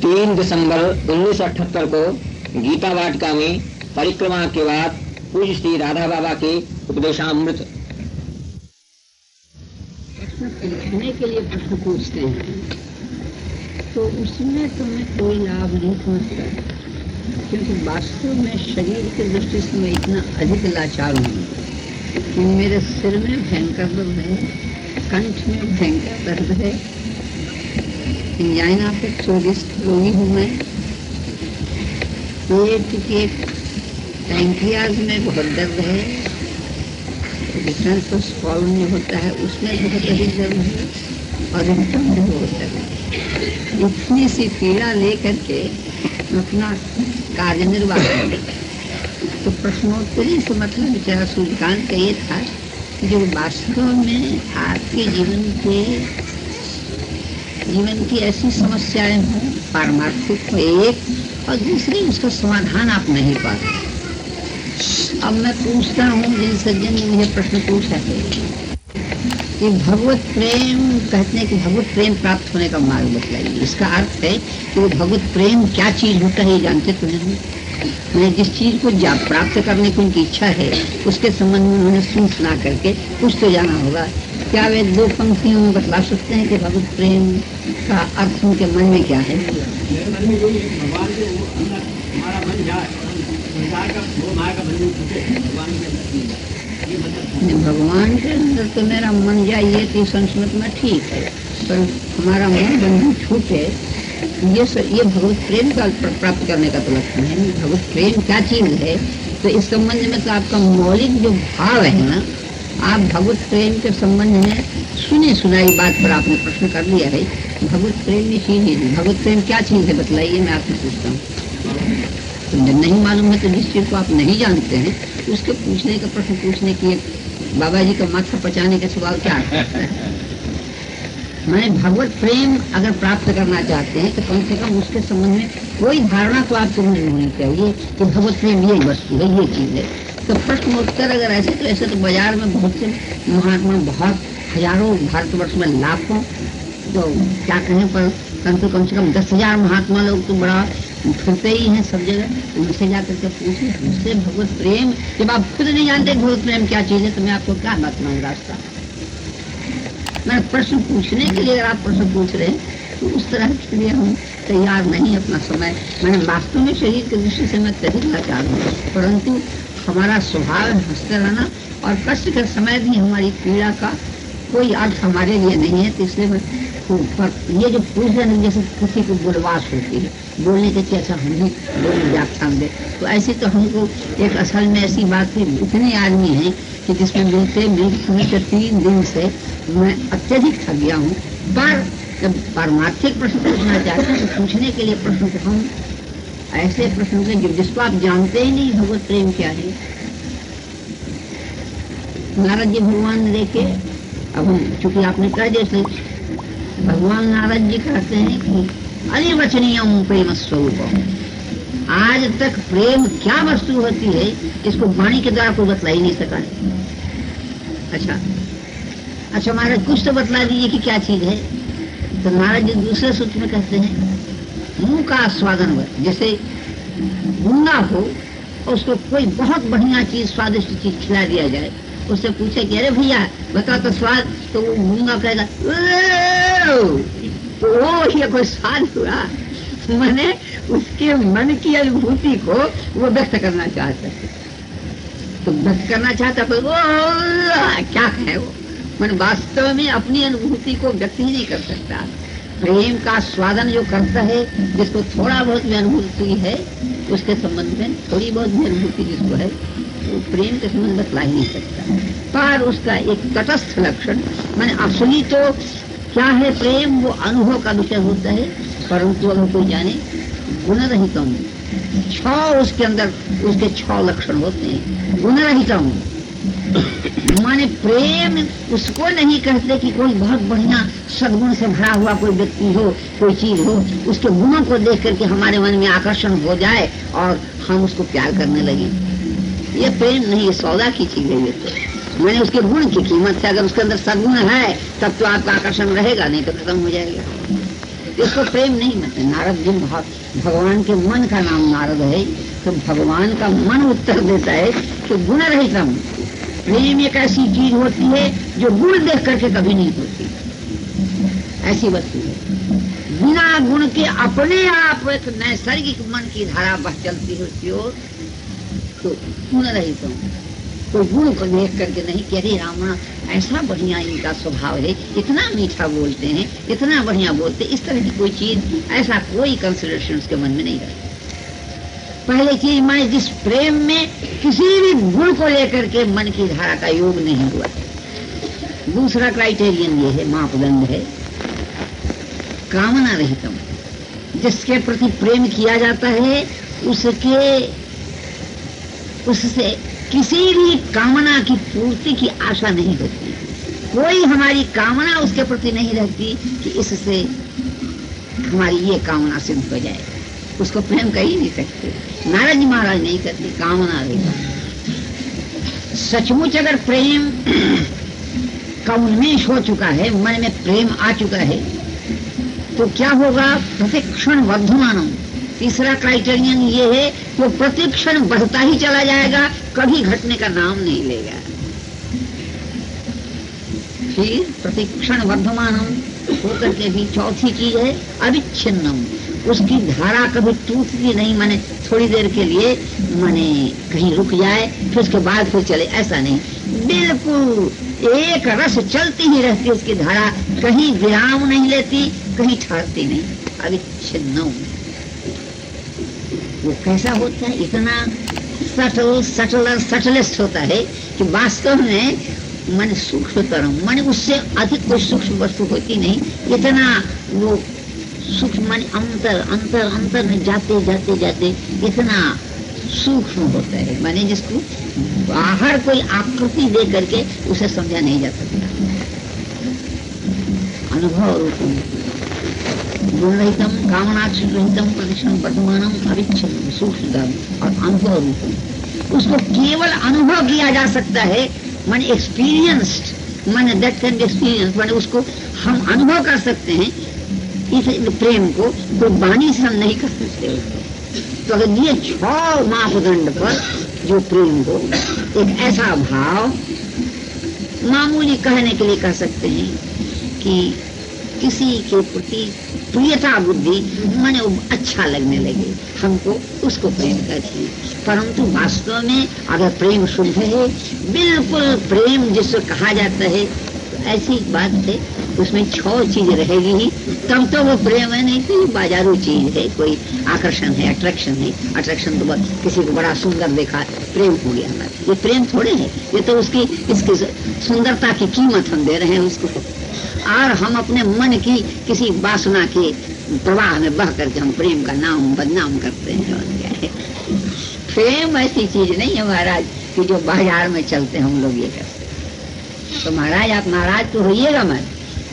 3 दिसंबर 1978 को गीता वाटिका में परिक्रमा के बाद पूज्य श्री राधा बाबा के उपदेशामृत। प्रश्न पूछने के लिए प्रश्न पूछते हैं तो उसमें तो मैं कोई लाभ नहीं समझता, क्योंकि वास्तव में शरीर की दृष्टि से मैं इतना अधिक लाचार हूँ कि मेरे सिर में भयंकर दर्द है, कंठ में भयंकर दर्द है, एंजाइना पे 24 रोगी हूँ मैं, पेट के पैंक्रियाज में बहुत दर्द है, डिफरेंस ऑफ स्पॉलन जो होता है उसमें बहुत अधिक दर्द है और रिक्टम में बहुत दर्द है। इतनी सी पीड़ा लेकर के अपना कार्य निर्वाह करें। तो प्रश्नोत्तरी से मतलब विचार सूर्यकांत का ये था कि जो वास्तव में आपके जीवन की ऐसी समस्याएं हों, पारमार्थिक हो एक, और दूसरी उसका समाधान आप नहीं पाते। अब मैं पूछता हूँ, जिन सज्जन ने मुझे प्रश्न पूछा है कि भगवत प्रेम, कहते हैं कि भगवत प्रेम प्राप्त होने का मार्ग बतलाइए। इसका अर्थ है कि वो भगवत प्रेम क्या चीज होता है ये जानते तो नहीं। मैं जिस चीज को प्राप्त करने की उनकी इच्छा है उसके संबंध में उन्होंने सुना करके कुछ तो जाना होगा। क्या वे 2 पंक्तियों में बतला सकते हैं कि भगवत प्रेम का अर्थ उनके मन में क्या है? भगवान के अंदर तो मेरा मन जाइए तो संस्मृत में ठीक है, पर हमारा मन बंधु छूटे ये भगवत प्रेम का प्राप्त करने का तो लक्षण है। भगवत प्रेम क्या चीज है, तो इस संबंध में तो आपका मौलिक जो भाव है ना, आप भगवत प्रेम के संबंध में सुनी सुनाई बात पर आपने प्रश्न कर लिया है। भगवत प्रेम ये चीज है, भगवत प्रेम क्या चीज है बतलाइए, मैं आपसे पूछता हूँ। तो जब नहीं मालूम है तो जिस चीज को आप नहीं जानते हैं उसके पूछने का प्रश्न पूछने की बाबा जी का माथा पचाने का सवाल क्या है? मैंने भगवत प्रेम अगर प्राप्त करना चाहते हैं तो कम से कम उसके संबंध में कोई धारणा तो आपको नहीं होनी चाहिए कि भगवत प्रेम ये वस्तु है, ये चीज है। तो प्रश्न उत्तर अगर ऐसे तो बाजार में बहुत से महात्मा, बहुत हजारों, भारतवर्ष में लाखों, तो क्या कहें, पर कम से कम 10,000 महात्मा लोग तो बड़ा फिरते ही हैं सब जगह। उनसे जाकर के पूछिए, उससे भगवत प्रेम, जब आप खुद नहीं जानते भगवत प्रेम क्या चीज है तो मैं आपको क्या बताऊँ रास्ता। मैं प्रश्न पूछने के लिए अगर आप प्रश्न पूछ रहे हैं तो उस तरह के लिए हम तैयार नहीं अपना समय। मैंने वास्तव में शरीर की दृष्टि से मैं तभी लाचार हूँ, परंतु हमारा स्वभाव हंसते रहना और कष्ट के समय भी हमारी पीड़ा का कोई अर्थ हमारे लिए नहीं है। तो इसलिए मैं ये जो पूछ रहे हैं, जैसे किसी को बुलवास होती है बोलने के, अच्छा हम भी बोले व्याख्यान दे, तो ऐसी तो हमको एक असल में ऐसी बात है, इतने आदमी हैं कि जिसमें मिलते 3 दिन से मैं अत्यधिक थक गया हूँ। पर जब पारमार्थिक प्रश्न पूछना चाहते हैं तो पूछने के लिए प्रश्न को हम ऐसे प्रश्न के जिसको आप जानते ही नहीं भगवत प्रेम क्या है। नारद जी भगवान ने देखे, अब हम चूंकि आपने कह दिया, भगवान नारद जी कहते हैं कि अनिर्वचनीयम प्रेम स्वरूप, आज तक प्रेम क्या वस्तु होती है इसको वाणी के द्वारा कोई बतला ही नहीं सका है। अच्छा महाराज कुछ तो बतला दीजिए कि क्या चीज है। तो नारद जी दूसरे सूत्र में कहते हैं मुंह का आस्वादन, जैसे गूंगा हो उसको कोई बहुत बढ़िया चीज, स्वादिष्ट चीज खिला दिया जाए, उससे पूछे कि अरे भैया बता तो स्वाद, तो वो गूंगा कहेगा ओ ये कोई स्वाद हुआ। मैंने उसके मन की अनुभूति को वो व्यक्त करना चाहता है, तो व्यक्त करना चाहता तो वो क्या कहे वो, मैंने वास्तव में अपनी अनुभूति को व्यक्त ही नहीं कर सकता। प्रेम का स्वादन जो करता है, जिसको थोड़ा बहुत भी अनुभूति है उसके संबंध में थोड़ी बहुत भी अनुभूति जिसको है वो प्रेम के संबंध बतला ही नहीं सकता। पर उसका एक तटस्थ लक्षण, मैंने असली तो क्या है प्रेम, वो अनुभव का विषय होता है, परंतु अगर कोई जाने गुणरहितम, 6 उसके अंदर उसके 6 लक्षण होते हैं। गुणरहितम माने प्रेम उसको नहीं कहते कि कोई बहुत बढ़िया सद्गुण से भरा हुआ कोई व्यक्ति हो, कोई चीज हो, उसके गुणों को देख करके हमारे मन में आकर्षण हो जाए और हम उसको प्यार करने लगे। ये प्रेम नहीं, ये सौदा की चीज है। ये तो मैंने उसके गुण की कीमत से, अगर उसके अंदर सद्गुण है तब तो आपका आकर्षण रहेगा, नहीं तो खत्म हो जाएगा। इसको प्रेम नहीं मानते। नारद जी भगवान के मन का नाम नारद है, तो भगवान का मन उत्तर देता है कि गुण रहितम। प्रेम एक ऐसी चीज होती है जो गुण देख करके कभी नहीं होती, ऐसी वस्तु है। बिना गुण के अपने आप एक नैसर्गिक मन की धारा बह चलती है उसकी ओर, तो गुण रहितम। तो गुण को देख करके नहीं कि अरे रावण ऐसा बढ़िया इनका स्वभाव है, इतना मीठा बोलते हैं, इतना बढ़िया बोलते, इस तरह की कोई चीज, ऐसा कोई कंसिडरेशन उसके मन में नहीं रहता। पहले चीज माने जिस प्रेम में किसी भी गुण को लेकर के मन की धारा का योग नहीं हुआ। दूसरा क्राइटेरियन ये है, मापदंड है कामना रहितम। जिसके प्रति प्रेम किया जाता है उससे किसी भी कामना की पूर्ति की आशा नहीं होती। कोई हमारी कामना उसके प्रति नहीं रहती कि इससे हमारी ये कामना सिद्ध हो जाए, उसको प्रेम कर ही नहीं सकते। नारद जी महाराज नहीं करते, कामना रहितम। सचमुच अगर प्रेम का उन्मेष हो चुका है, मन में प्रेम आ चुका है, तो क्या होगा? प्रतिक्षण वर्धमानम। तीसरा क्राइटेरियन ये है कि प्रतिक्षण बढ़ता ही चला जाएगा, कभी घटने का नाम नहीं लेगा। फिर प्रतिक्षण वर्धमानम होकर के भी चौथी चीज है अविच्छिन्नम। उसकी धारा कभी टूटती नहीं, माने थोड़ी देर के लिए माने कहीं रुक जाए फिर उसके बाद फिर चले, ऐसा नहीं। बिल्कुल एक रस चलती ही रहती है उसकी धारा, कहीं विराम नहीं लेती, कहीं ठहरती नहीं। अविच्छिन्नम वो कैसा होता है? इतना सटलेस्ट होता है कि वास्तव में मन सूक्ष्मतरम, मन उससे अधिक कोई सूक्ष्म वस्तु होती नहीं। इतना वो सूक्ष्म मन अंतर में जाते जाते जाते इतना सूक्ष्म होता है, माने जिसको बाहर कोई आकृति दे करके उसे समझा नहीं जा सकता। अनुभव रूपम गुण रहितम, कामनाक्षरहितम, प्रतिक्षण वर्तमानम, अविच्छिन्नम, सूक्ष्मतम और अनुभव रूपम। उसको केवल अनुभव किया जा सकता है, माने एक्सपीरियंस्ड, माने दैट कैन बी एक्सपीरियंस, माने उसको हम अनुभव कर सकते हैं। इस प्रेम को कोई वाणी से हम नहीं कर सकते। तो अगर ये 6 मापदंड पर जो प्रेम को एक ऐसा भाव, मामूली कहने के लिए कह सकते हैं कि किसी के प्रति प्रियता बुद्धि माने अच्छा लगने लगे, हमको उसको प्रेम करते हैं। परंतु वास्तव में अगर प्रेम शुद्ध है, बिल्कुल प्रेम जिसको कहा जाता है, तो ऐसी बात है उसमें 6 चीज रहेगी ही, तब तो वो प्रेम है, नहीं तो बाजारू चीज है, कोई आकर्षण है, अट्रैक्शन है। अट्रैक्शन तो किसी को बड़ा सुंदर देखा, प्रेम हो गया हमारा, ये प्रेम थोड़े है, ये तो इसकी सुंदरता की कीमत हम दे रहे हैं उसको, और हम अपने मन की किसी वासना के प्रवाह में बह करके हम प्रेम का नाम बदनाम करते हैं। और क्या है, प्रेम ऐसी चीज नहीं है महाराज कि जो बाजार में चलते हम लोग ये करते। तो महाराज आप नाराज तो होइएगा मत,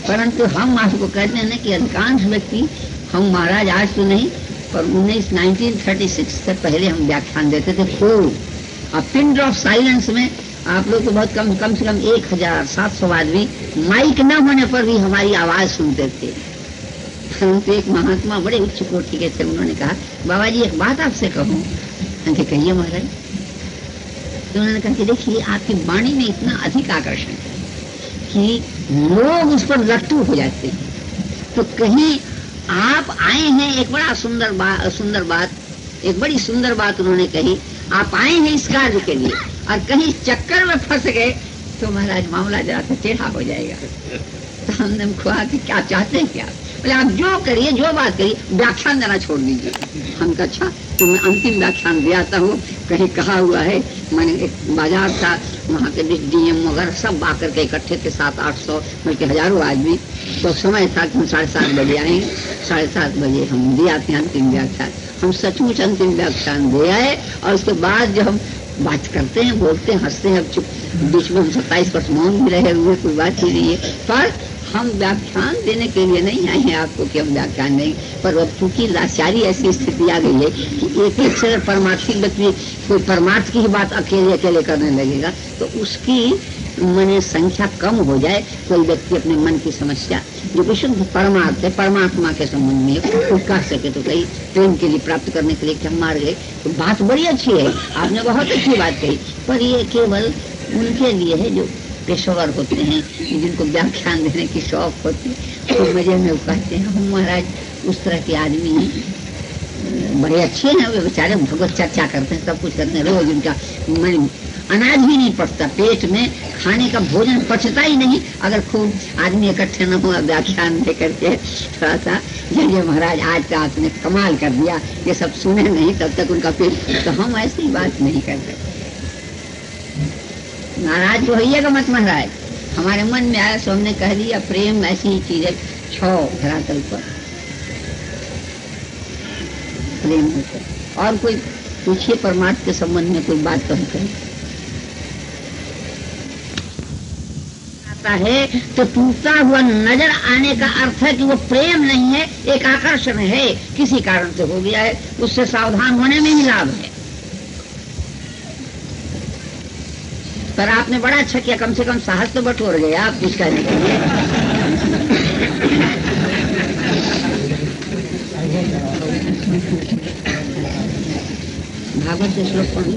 परंतु हम आपको कहते हैं कि अधिकांश व्यक्ति, हम महाराज आज तो नहीं पर 1936 से पहले हम व्याख्यान देते थे खूब। अब पिन ड्रॉप साइलेंस में आप लोग तो बहुत कम से कम 1700 आदमी माइक न होने पर भी हमारी आवाज सुनते थे। परंतु एक महात्मा बड़े उच्च कोटि के थे, उन्होंने कहा बाबा जी एक बात आपसे कहूँ। कहिए महाराज। तो उन्होंने कहा कि देखिए आपकी वाणी में इतना अधिक आकर्षण है कि लोग उस पर लट्टू हो जाते हैं। तो कहीं आप आए हैं, एक बड़ा सुंदर बात, एक बड़ी सुंदर बात उन्होंने कही, आप आए हैं इस कार्य के लिए और कहीं चक्कर में फंस गए तो महाराज मामला जरा सा टेढ़ा हो जाएगा। तो हमने कहा कि क्या चाहते हैं, क्या बोले आप जो करिए, जो बात करिए, व्याख्यान देना छोड़ दीजिए। हम कहा अच्छा, तो मैं अंतिम व्याख्यान दे आता हूँ। कहीं कहा हुआ है, मैंने एक बाजार था, वहाँ के डीएम वगैरह सब आकर के इकट्ठे थे, 700-800 बल्कि हजारों आदमी। तो समय था कि हम 7:30 बजे आएंगे, 7:30 बजे हम दिया थे अंतिम व्याख्यान। हम सचमुच अंतिम व्याख्यान दे आए और उसके बाद जब हम बात करते हैं, बोलते हैं, हंसते हैं, अब चुप बीच में हम 27 वर्ष मौन भी रहे हुए, कोई बात ही नहीं है। पर हम व्याख्यान देने के लिए नहीं आए हैं आपको कि हम व्याख्यान देंगे, पर अब चूंकि लाचारी ऐसी स्थिति आ गई है कि एक से परमार्थी व्यक्ति कोई परमार्थ की ही बात अकेले करने लगेगा, तो उसकी माने संख्या कम हो जाए, कोई व्यक्ति अपने मन की समस्या जो विशुद्ध परमार्थ है, परमात्मा के संबंध में वो कह सके तो कहीं प्रेम के लिए प्राप्त करने के लिए क्या मार्ग है, तो बात बड़ी अच्छी है, आपने बहुत अच्छी बात कही। पर ये केवल उनके लिए है जो पेशेवर होते हैं, जिनको व्याख्यान देने की शौक होती है, तो मजे में वो कहते हैं हम महाराज उस तरह के आदमी हैं, बड़े अच्छे हैं वे बेचारे, भगवत चर्चा करते हैं, सब कुछ करते हैं, रोज उनका मन अनाज भी नहीं पचता, पेट में खाने का भोजन पचता ही नहीं, अगर खूब आदमी इकट्ठे न हो व्याख्यान दे करके थोड़ा सा जय महाराज आज तो आपने कमाल कर दिया, ये सब सुने नहीं तब तक उनका पेट, तो हम ऐसी बात नहीं करते। नाराज तो होइएगा मत महाराज, हमारे मन में आया सो हमने कह दिया, प्रेम ऐसी ही चीज है, छो धरातल पर प्रेम होता है। और कोई पूछिए परमार्थ के संबंध में कोई बात कही करें है तो टूटा हुआ नजर आने का अर्थ है कि वो प्रेम नहीं है, एक आकर्षण है, किसी कारण से हो गया है, उससे सावधान होने में ही लाभ है। पर आपने बड़ा अच्छा किया, कम से कम साहस तो बटोर गए आप कुछ कहने के लिए। भागवत के श्लोक पढ़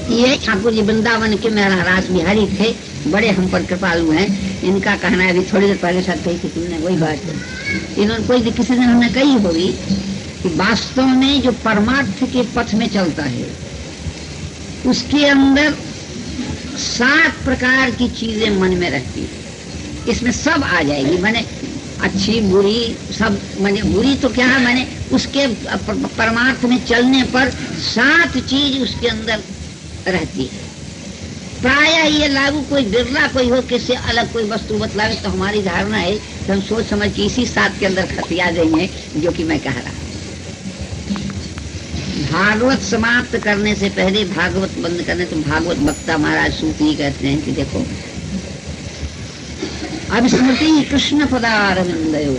ये ठाकुर जी वृंदावन के मेरा रास बिहारी थे, बड़े हम पर कृपालु हैं। इनका कहना है, अभी थोड़ी देर पहले साथ कही थी तुमने वही बात है, इन्होंने कोई किसी ने हमने कही होगी कि वास्तव में जो परमार्थ के पथ में चलता है उसके अंदर 7 प्रकार की चीजें मन में रहती है, इसमें सब आ जाएगी, माने अच्छी बुरी सब, माने बुरी तो क्या है, माने उसके परमार्थ में चलने पर 7 चीज उसके अंदर रहती है। प्राय ये लागू कोई बिरला कोई हो, किससे अलग कोई वस्तु बतलावे तो हमारी धारणा है कि हम सोच समझ के इसी 7 के अंदर खतिया देंगे जो कि मैं कह रहा। भागवत समाप्त करने से पहले, भागवत बंद करने तो भागवत वक्ता महाराज सूत ही कहते हैं कि देखो अब स्मृति कृष्ण पदारविंदयो,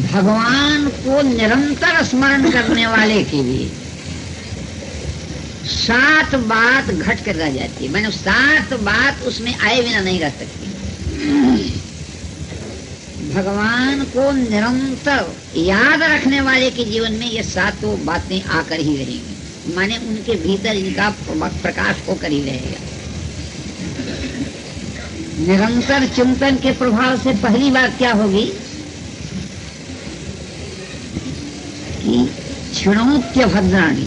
भगवान को निरंतर स्मरण करने वाले के लिए 7 बात घट कर रह जाती है, मैंने 7 बात उसमें आए बिना नहीं रह सकती। भगवान को निरंतर याद रखने वाले के जीवन में ये 7 बातें आकर ही रहेंगी, माने उनके भीतर इनका प्रकाश होकर ही रहेगा। निरंतर चिंतन के प्रभाव से पहली बात क्या होगी कि क्षणोत्य भद्राणी,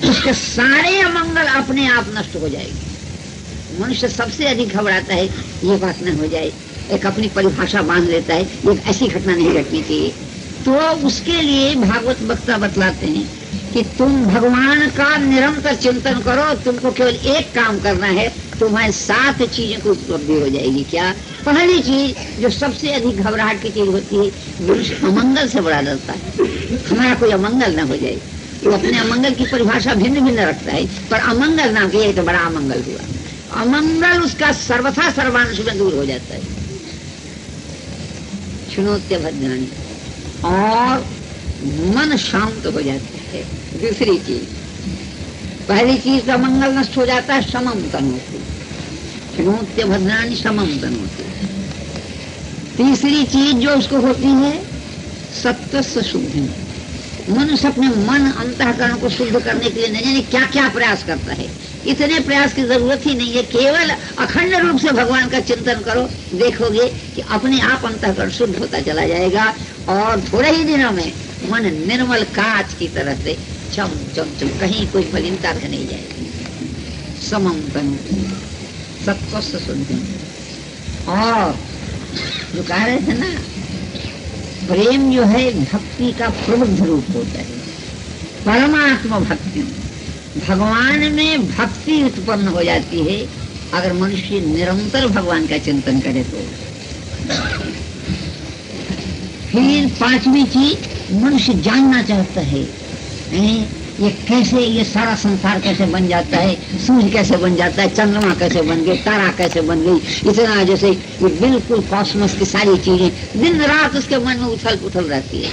उसके सारे अमंगल अपने आप नष्ट हो जाएगी। मनुष्य सबसे अधिक घबराता है ये बात न हो जाए, एक अपनी परिभाषा बांध लेता है, ये ऐसी घटना नहीं घटनी चाहिए। तो उसके लिए भागवत वक्ता बतलाते हैं कि तुम भगवान का निरंतर चिंतन करो, तुमको केवल एक काम करना है, तुम्हारे 7 चीजों की उपलब्धि हो जाएगी। क्या? पहली चीज जो सबसे अधिक घबराहट की चीज होती है, मनुष्य अमंगल से बड़ा डरता है, हमारा कोई अमंगल न हो जाए। वो अपने अमंगल की परिभाषा भिन्न भिन्न रखता है, पर अमंगल नाम के तो बड़ा अमंगल हुआ, अमंगल उसका सर्वथा सर्वांश में दूर हो जाता है। क्षणोत्य भद्राणी, और मन शांत हो जाता है। दूसरी चीज, पहली चीज का मंगल नष्ट हो जाता है, समम तनोति, क्षणोत्य भद्राणी समम तनोति। तीसरी चीज जो उसको होती है, सत्वस्य शुद्धि, मनुष्य अपने मन अंतःकरण को शुद्ध करने के लिए नहीं जाने क्या क्या प्रयास करता है। इतने प्रयास की जरूरत ही नहीं है, केवल अखंड रूप से भगवान का चिंतन करो, देखोगे कि अपने आप अंतःकरण शुद्ध होता चला जाएगा, और थोड़े ही दिनों में मन निर्मल कांच की तरह से चम चम चम, कहीं कोई मलिनता रह नहीं जाएगी। समम तनु सत्वस्य शुद्धि। और जो कह रहे थे ना, प्रेम जो है भक्ति का प्रबुद्ध रूप होता है, परमात्मा भक्ति, भगवान में भक्ति उत्पन्न हो जाती है अगर मनुष्य निरंतर भगवान का चिंतन करे तो। फिर 5वीं चीज, मनुष्य जानना चाहता है ये कैसे, ये सारा संसार कैसे बन जाता है, सूर्य कैसे बन जाता है, चंद्रमा कैसे बन गए, तारा कैसे बन गई, इतना जैसे ये बिल्कुल कॉस्मोस की सारी चीजें दिन रात उसके मन में उथल पुथल रहती है।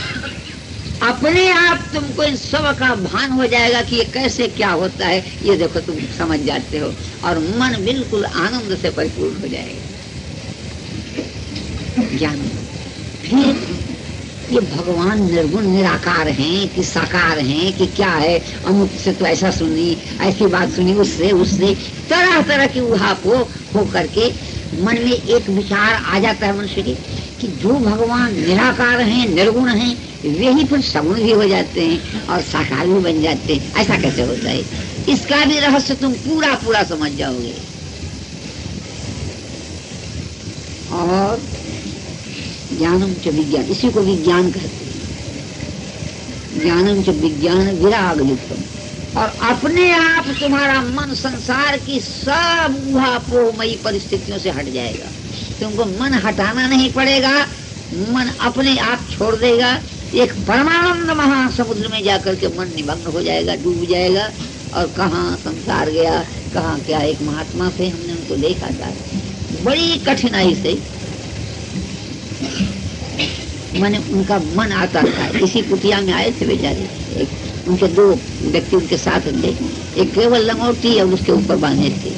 अपने आप तुमको इन सब का भान हो जाएगा कि ये कैसे क्या होता है, ये देखो तुम समझ जाते हो, और मन बिल्कुल आनंद से परिपूर्ण हो जाएगा। ज्ञान फिर ये भगवान निर्गुण निराकार हैं कि साकार हैं कि क्या है, अमुक से तो ऐसा सुनी, ऐसी बात सुनी, उससे तरह तरह की उहापोह हो करके मन में एक विचार आ जाता है मनुष्य के कि जो भगवान निराकार हैं, निर्गुण हैं, वे ही फिर सगुण भी हो जाते हैं और साकार भी बन जाते हैं। ऐसा कैसे होता है? इसका भी रहस्य तुम पूरा पूरा समझ जाओगे। और ज्ञानम च विज्ञान, इसी को विज्ञान कहते हैं। ज्ञानम च विज्ञान विराग युक्तम, और अपने आप तुम्हारा मन संसार की सब ऊहापोहमयी परिस्थितियों से हट जाएगा। तुमको मन हटाना नहीं पड़ेगा, मन अपने आप छोड़ देगा। एक परमानंद महासमुद्र में जाकर के मन निमग्न हो जाएगा, डूब जाएगा। और कहाँ संसार गया, कहाँ क्या। एक महात्मा थे, हमने उनको देखा था, बड़ी कठिनाई से मैंने उनका मन आता था। इसी कुटिया में आए थे बेचारे, उनके दो व्यक्ति उनके साथ थे, एक केवल लंगोटी और उसके ऊपर बांधे थे।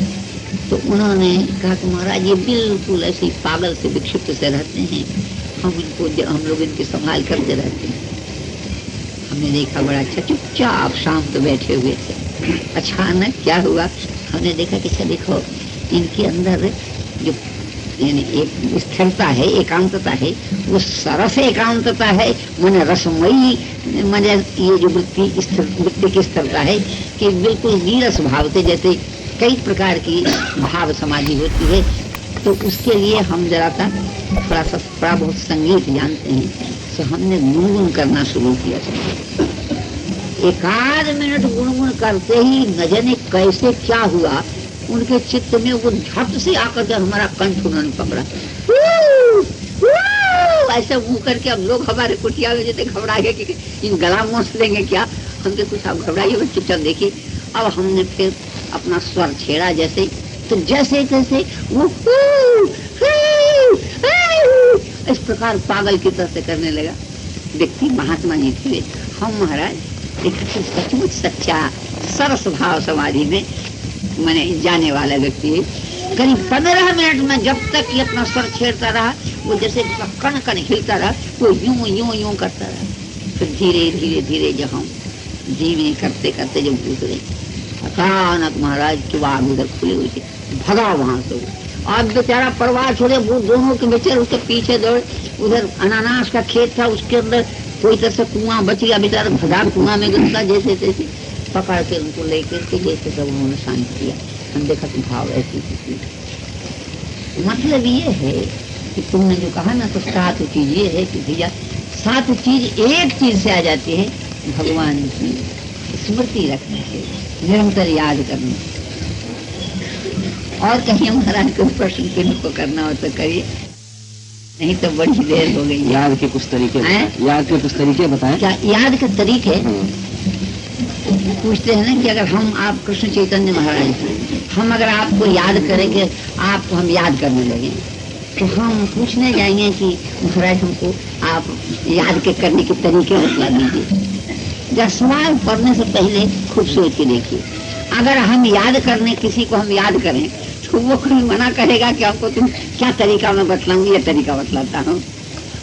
तो उन्होंने कहा कि महाराज ये बिल्कुल ऐसे पागल से विक्षिप्त से रहते हैं, हम लोग इनकी संभाल करते रहते हैं। हमने देखा बड़ा अच्छा चुपचाप शांत बैठे हुए थे। अचानक क्या हुआ, हमने देखा कि अच्छा देखो इनके अंदर जो यानी एक स्थिरता है, एकांतता है, वो सरस एकांतता है, मन रसमयी, मन ये जो वृत्ति की स्थिरता है कि बिल्कुल नीरस भाव से, जैसे कई प्रकार की भाव समाधि होती है। तो उसके लिए हम जरा सा थोड़ा बहुत संगीत जानते हैं, तो हमने गुनगुन करना शुरू किया। एक आध मिनट गुनगुन करते ही न जाने कैसे क्या हुआ, उनके चित्त में वो झट से आकर के हमारा कंठ उन्होंने पकड़ा। ऐसे मुंह करके हम लोग हमारे कुटिया में जैसे घबरा गए कि इन गला मोच लेंगे क्या। हमने कुछ आप घबराइए, चुपचाप देखिए। अब हमने फिर अपना स्वर छेड़ा जैसे, तो जैसे जैसे वो इस प्रकार पागल की तरह से करने लगा। व्यक्ति महात्मा जी थे, हम महाराज एक सचमुच सच्चा सरस भाव समाधि में मैंने जाने वाला व्यक्ति है। करीब 15 मिनट में जब तक ये अपना स्वर छेड़ता रहा, वो जैसे कण कण हिलता रहा, वो यूं यूं यूं करता रहा। फिर धीरे धीरे धीरे जब हम धीमे करते करते जब गुजरे, अचानक महाराज की आग उधर खुली हुई थी, भगा वहां से। आज बेचारा परवाह छोड़े, वो दोनों के बेचारे उसके पीछे दौड़े। उधर अनानास का खेत था, उसके अंदर कोई तरह से कुआं बच गया, बेचारा भगा कुआं में घुसा। जैसे तैसे पकड़ के उनको लेकर के जैसे सब उन्होंने शांत किया। हम देखा कि भाव ऐसी थी। मतलब ये है कि तुमने जो कहा ना, तो 7 चीज ये है कि भैया 7 चीज एक चीज से आ जाती है, भगवान की स्मृति रखने से, निरंतर याद करना। और कहीं महाराज को प्रश्न चिन्ह को करना हो तो करिए, नहीं तो बड़ी देर हो गई। याद के कुछ तरीके, याद के कुछ तरीके बताएं। क्या याद के तरीके? पूछते हैं ना कि अगर हम आप कृष्ण चैतन्य महाराज, हम अगर आपको याद करेंगे, आपको हम याद करने लगे, तो हम पूछने जाएंगे कि महाराज हमको आप याद के करने के तरीके बतला दीजिए। जब सवाल पढ़ने से पहले खूब सोच के देखिए। अगर हम याद करने, किसी को हम याद करें, तो वो कोई मना करेगा कि हमको तुम क्या तरीका मैं बतलाऊंगी, ये तरीका बतलाता हूँ।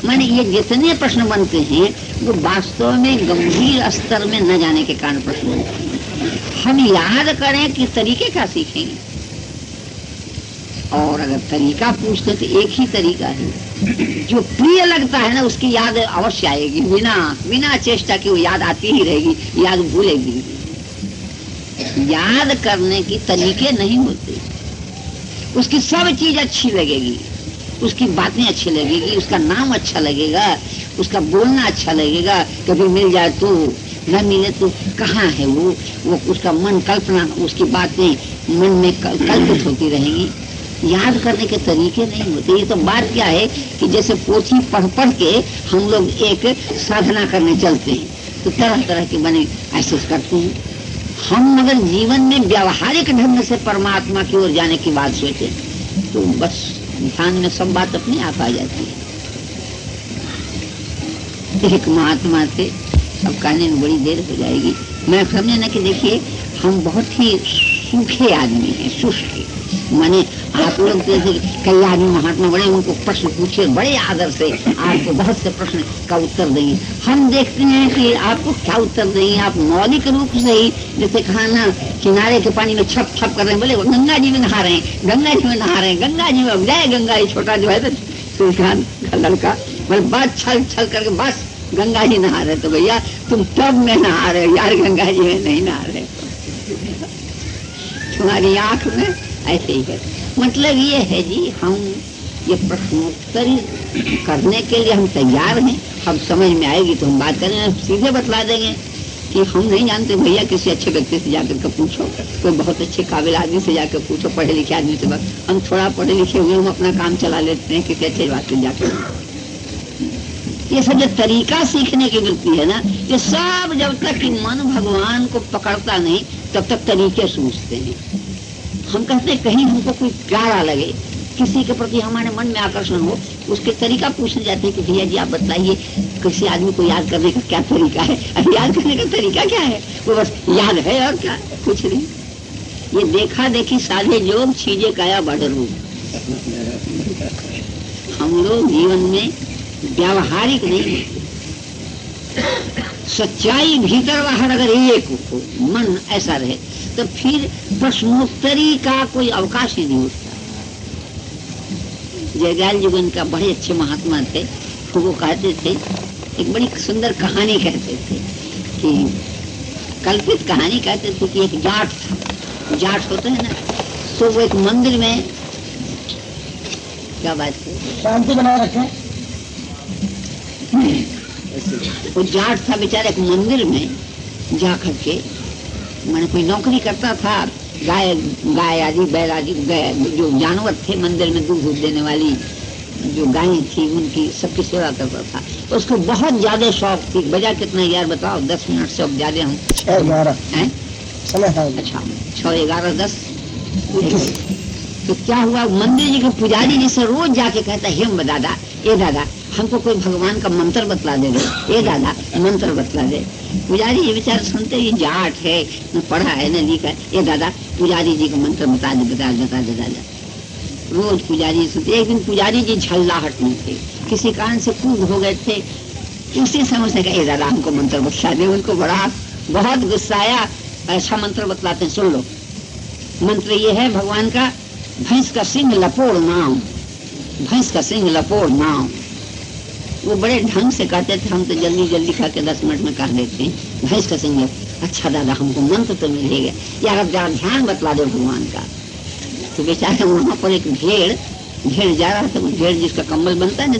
मैंने ये जितने प्रश्न बनते हैं वो वास्तव में गंभीर स्तर में न जाने के कारण प्रश्न बनते हैं। हम याद करें कि तरीके क्या सीखेंगे, और अगर तरीका पूछते तो एक ही तरीका है, जो प्रिय लगता है ना उसकी याद अवश्य आएगी, बिना चेष्टा की वो याद आती ही रहेगी, याद भूलेगी। याद करने की तरीके नहीं होते, उसकी सब चीज अच्छी लगेगी, उसकी बातें अच्छी लगेगी, उसका नाम अच्छा लगेगा, उसका बोलना अच्छा लगेगा। कभी मिल जाए तो, न मिले तो कहाँ है वो उसका मन कल्पना, उसकी बातें मन में कल्पित होती रहेंगी। याद करने के तरीके नहीं होते। ये तो बात क्या है कि जैसे पोथी पढ़ पढ़ के हम लोग एक साधना करने चलते हैं, तो तरह तरह के बने ऐसे करते हैं। हम अगर जीवन में व्यावहारिक ढंग से परमात्मा की ओर जाने की बात सोचे, तो बस ध्यान में सब बात अपने आप आ जाती है। एक महात्मा थे, अब कहने में बड़ी देर हो जाएगी। मैं समझे ना कि देखिए हम बहुत ही सूखे आदमी हैं, शुष्क। माने आप लोग जैसे कई आदमी महात्मा बड़े, उनको प्रश्न पूछे बड़े आदर से, आपको बहुत से प्रश्न का उत्तर देंगे। हम देखते हैं कि आपको क्या उत्तर देंगे। आप मौलिक रूप से ही जैसे कहा ना, किनारे के पानी में छप छप कर रहे हैं, बोले गंगा जी में नहा रहे हैं, गंगा जी में नहा रहे हैं, गंगा जी में जय गंगा। ये छोटा जो है सुल्तान का लड़का बोले बात छल छल करके बस गंगा जी नहा रहे। तो भैया तुम टब में नहा रहे हो यार, गंगा जी में नहीं नहा रहे। तुम्हारी आंख में ऐसे ही है। मतलब ये है जी, हम ये प्रश्नोत्तरी करने के लिए हम तैयार हैं। अब समझ में आएगी तो हम बात करें, सीधे बतला देंगे कि हम नहीं जानते भैया, किसी अच्छे व्यक्ति से जाकर के पूछो, कोई बहुत अच्छे काबिल आदमी से जाकर पूछो, पढ़े लिखे आदमी से। बस हम थोड़ा पढ़े लिखे हुए, हम अपना काम चला लेते हैं किसी अच्छे बात से जाकर। ये सब जो तरीका सीखने की वृत्ति है ना, ये सब जब तक कि मन भगवान को पकड़ता नहीं तब तक तरीके सूझते हैं। हम कहते हैं कहीं हमको कोई प्यारा लगे, किसी के प्रति हमारे मन में आकर्षण हो, उसके तरीका पूछने जाते हैं कि भैया जी आप बताइए किसी आदमी को याद करने का क्या तरीका है। अरे याद करने का तरीका क्या है, वो बस याद है और क्या, कुछ नहीं। ये देखा देखी साधे जोग चीजें काया बढ़ रूप। हम लोग जीवन में व्यावहारिक नहीं, सच्चाई भीतर बाहर अगर एक हो, मन ऐसा रहे, तो फिर प्रश्नोत्तरी का कोई अवकाश ही नहीं उठता। जयदयाल जुगन का बड़े अच्छे महात्मा थे, तो वो कहते थे, एक बड़ी सुंदर कहानी कहते थे कि कल्पित कहानी कहते थे कि एक जाट था, जाट होते हैं ना, तो वो एक मंदिर में, क्या बात है, शांति बनाए रखें। वो जाट था बेचारा, एक मंदिर में जा करके मैंने कोई नौकरी करता था, गाय आदि बैल आदि जो जानवर थे मंदिर में दूध देने वाली जो गायें थी उनकी सबकी सेवा करता था। तो उसको बहुत ज्यादा शौक थी। बजा कितना यार बताओ, 10 मिनट से अब ज्यादा हम 6-11 समय है। अच्छा 6-11-10। तो क्या हुआ, मंदिर जी के पुजारी जी से रोज जाके कहता है, हे दादा, ए दादा हमको कोई भगवान का मंत्र बतला दे, ए दादा मंत्र बतला दे। पुजारी जी बेचारे सुनते, ये जाट है, न पढ़ा है न लिखा है, ए दादा पुजारी जी का मंत्र बता दे बता दे बता दे दादा। रोज पुजारी सुनते। एक दिन पुजारी जी झल्लाहट में थे, किसी कारण से कूद हो गए थे। उसी समय से कहा, ए दादा हमको मंत्र बतला दे। उनको बड़ा बहुत गुस्सा आया, अच्छा मंत्र बतलाते हैं, सुन लो। मंत्र ये है भगवान का, भैंस का सिंह लपोड़ नाम, भैंस का सिंह लपोड़ नाम। वो बड़े ढंग से कहते थे, हम तो जल्दी जल्दी खा के 10 मिनट में कह देते हैं, भैंस का सिंह। अच्छा दादा हमको मंत्र तो मिलेगा यार, अब जरा ध्यान बतला दो भगवान का। तो बेचारे वहाँ पर एक भेड़ जा रहा था, भेड़ जिसका कम्बल बनता है ना,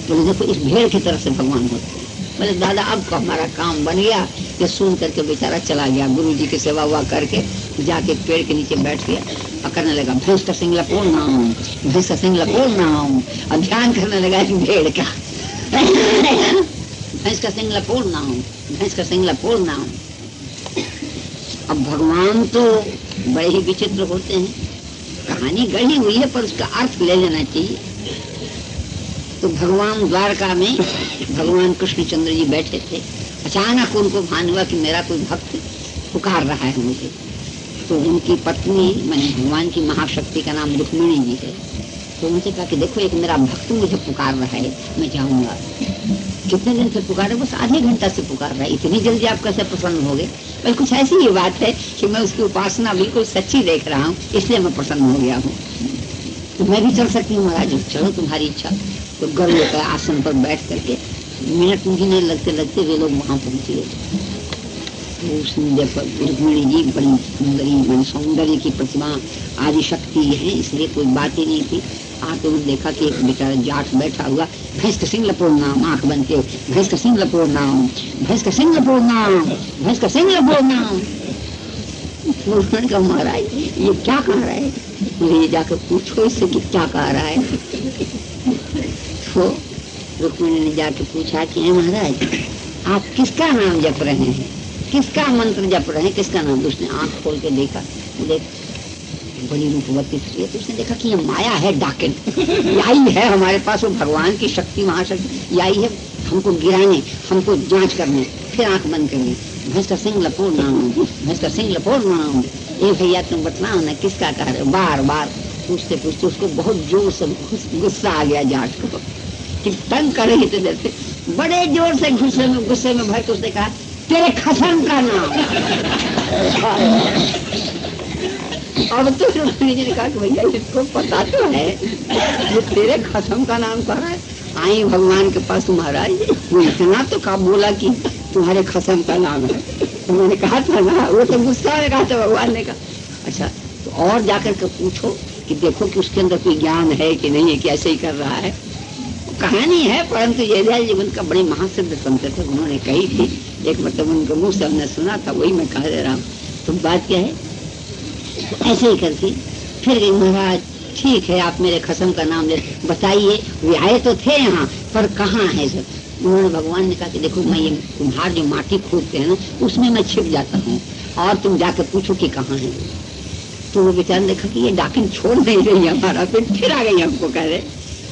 तो देखो इस भेड़ की तरफ से भगवान होते हैं। बोले दादा अब तो हमारा काम बन गया। ये सुन करके बेचारा चला गया, गुरु जी की सेवा हुआ करके जाके पेड़ के नीचे बैठ गया और करने लगा, भैंस का सिंह लपोड़ नाम, भैंस का सिंह लपोड़ नाम। और ध्यान करने लगा कि भेड़ का, भैंस का सिंह लपोड़ नाम, भैंस का सिंह लपोड़ नाम। अब भगवान तो बड़े ही विचित्र होते हैं, कहानी गढ़ी हुई है पर उसका अर्थ ले लेना चाहिए। तो भगवान द्वारका में भगवान कृष्णचंद्र जी बैठे थे। अचानक उनको भान हुआ कि मेरा कोई भक्त पुकार रहा है मुझे। तो उनकी पत्नी मैंने भगवान की महाशक्ति का नाम रुक्मिणी जी है, तो उनसे कहा कि देखो एक मेरा भक्त मुझे पुकार रहा है, मैं जाऊंगा। कितने दिन से पुकार है, बस आधे घंटा से पुकार रहा है, इतनी जल्दी आप कैसे प्रसन्न हो गए। बस कुछ ऐसी ही बात है कि मैं उसकी उपासना बिल्कुल सच्ची देख रहा हूँ, इसलिए मैं प्रसन्न हो गया हूँ। तो मैं भी चल सकती हूँ महाराज, चलो तुम्हारी इच्छा। तो गर्व का आसन पर बैठ करके मिनट भी नहीं लगते वे लोग वहाँ पहुँच गए। रुक्मिणी जी बड़ी सुंदरी, सौंदर्य की प्रतिमा, आदि शक्ति है, इसलिए कोई बात ही नहीं थी। आके उन्होंने देखा कि एक बेचारा जाट बैठा हुआ, भैंस का सिंह लपोड़ नाम, आंख बन के भैंस का सिंह लपोड़ नाम, भैंस का सिंह लपोड़ नाम, भैंस का सिंह लपोड़ नाम। उन्होंने कहा महाराज ये क्या कह रहा है, मुझे जाकर पूछो इससे कि क्या कह रहा है। तो रुक्मिणी ने जाके पूछा कि महाराज आप किसका नाम जप रहे हैं, किसका मंत्र जप रहे हैं, किसका नाम। उसने आंख खोल के देखा, देख बड़ी रूपवती स्त्री है। तो उसने देखा कि ये माया है, डाकिन आई है हमारे पास, वो भगवान की शक्ति, महाशक्ति आई है हमको गिराने, हमको जांच करने। फिर आंख बंद करनी, भैंस का सिंह लपोड़ना, भैंस का सिंह लपोड़ना। ये भैया तुम बतलाओ ना किसका कह रहे हो? बार बार पूछते पूछते उसको बहुत जोर से गुस्सा आ गया जाट को कि तंग कर रही थी। जैसे बड़े जोर से गुस्से में भर के उसने कहा, तेरे खसम का नाम। अब तो जी ने कहा कि भैया इसको पता तो है ये तेरे खसम का नाम कह रहा है। आई भगवान के पास महाराज, वो इतना तो कहा बोला कि तुम्हारे खसम का नाम है। तो मैंने कहा था ना, वो तो गुस्सा में कहा था। भगवान ने कहा अच्छा तो और जाकर के पूछो कि देखो कि उसके अंदर कोई ज्ञान है कि नहीं है, कि ऐसे ही कर रहा है। कहानी है, परंतु ये जीवन का बड़े महासिद्ध संत थे, उन्होंने कही थी। एक मतलब उनके मुंह से हमने सुना था, वही मैं कह दे रहा हूँ। तो बात क्या है, तो ऐसे ही करके फिर गई। महाराज ठीक है, आप मेरे खसम का नाम ले बताइए, वे आए तो थे यहाँ पर कहाँ है सर? उन्होंने भगवान ने कहा कि देखो मैं ये कुम्हार जो माटी खोदते हैं ना, उसमें मैं छिप जाता हूँ और तुम जाकर पूछो कि कहाँ है। तो वो बेचारा ने देखा कि ये डाकिन छोड़ नहीं रही हमारा, फिर आ गई हमको कह रहे।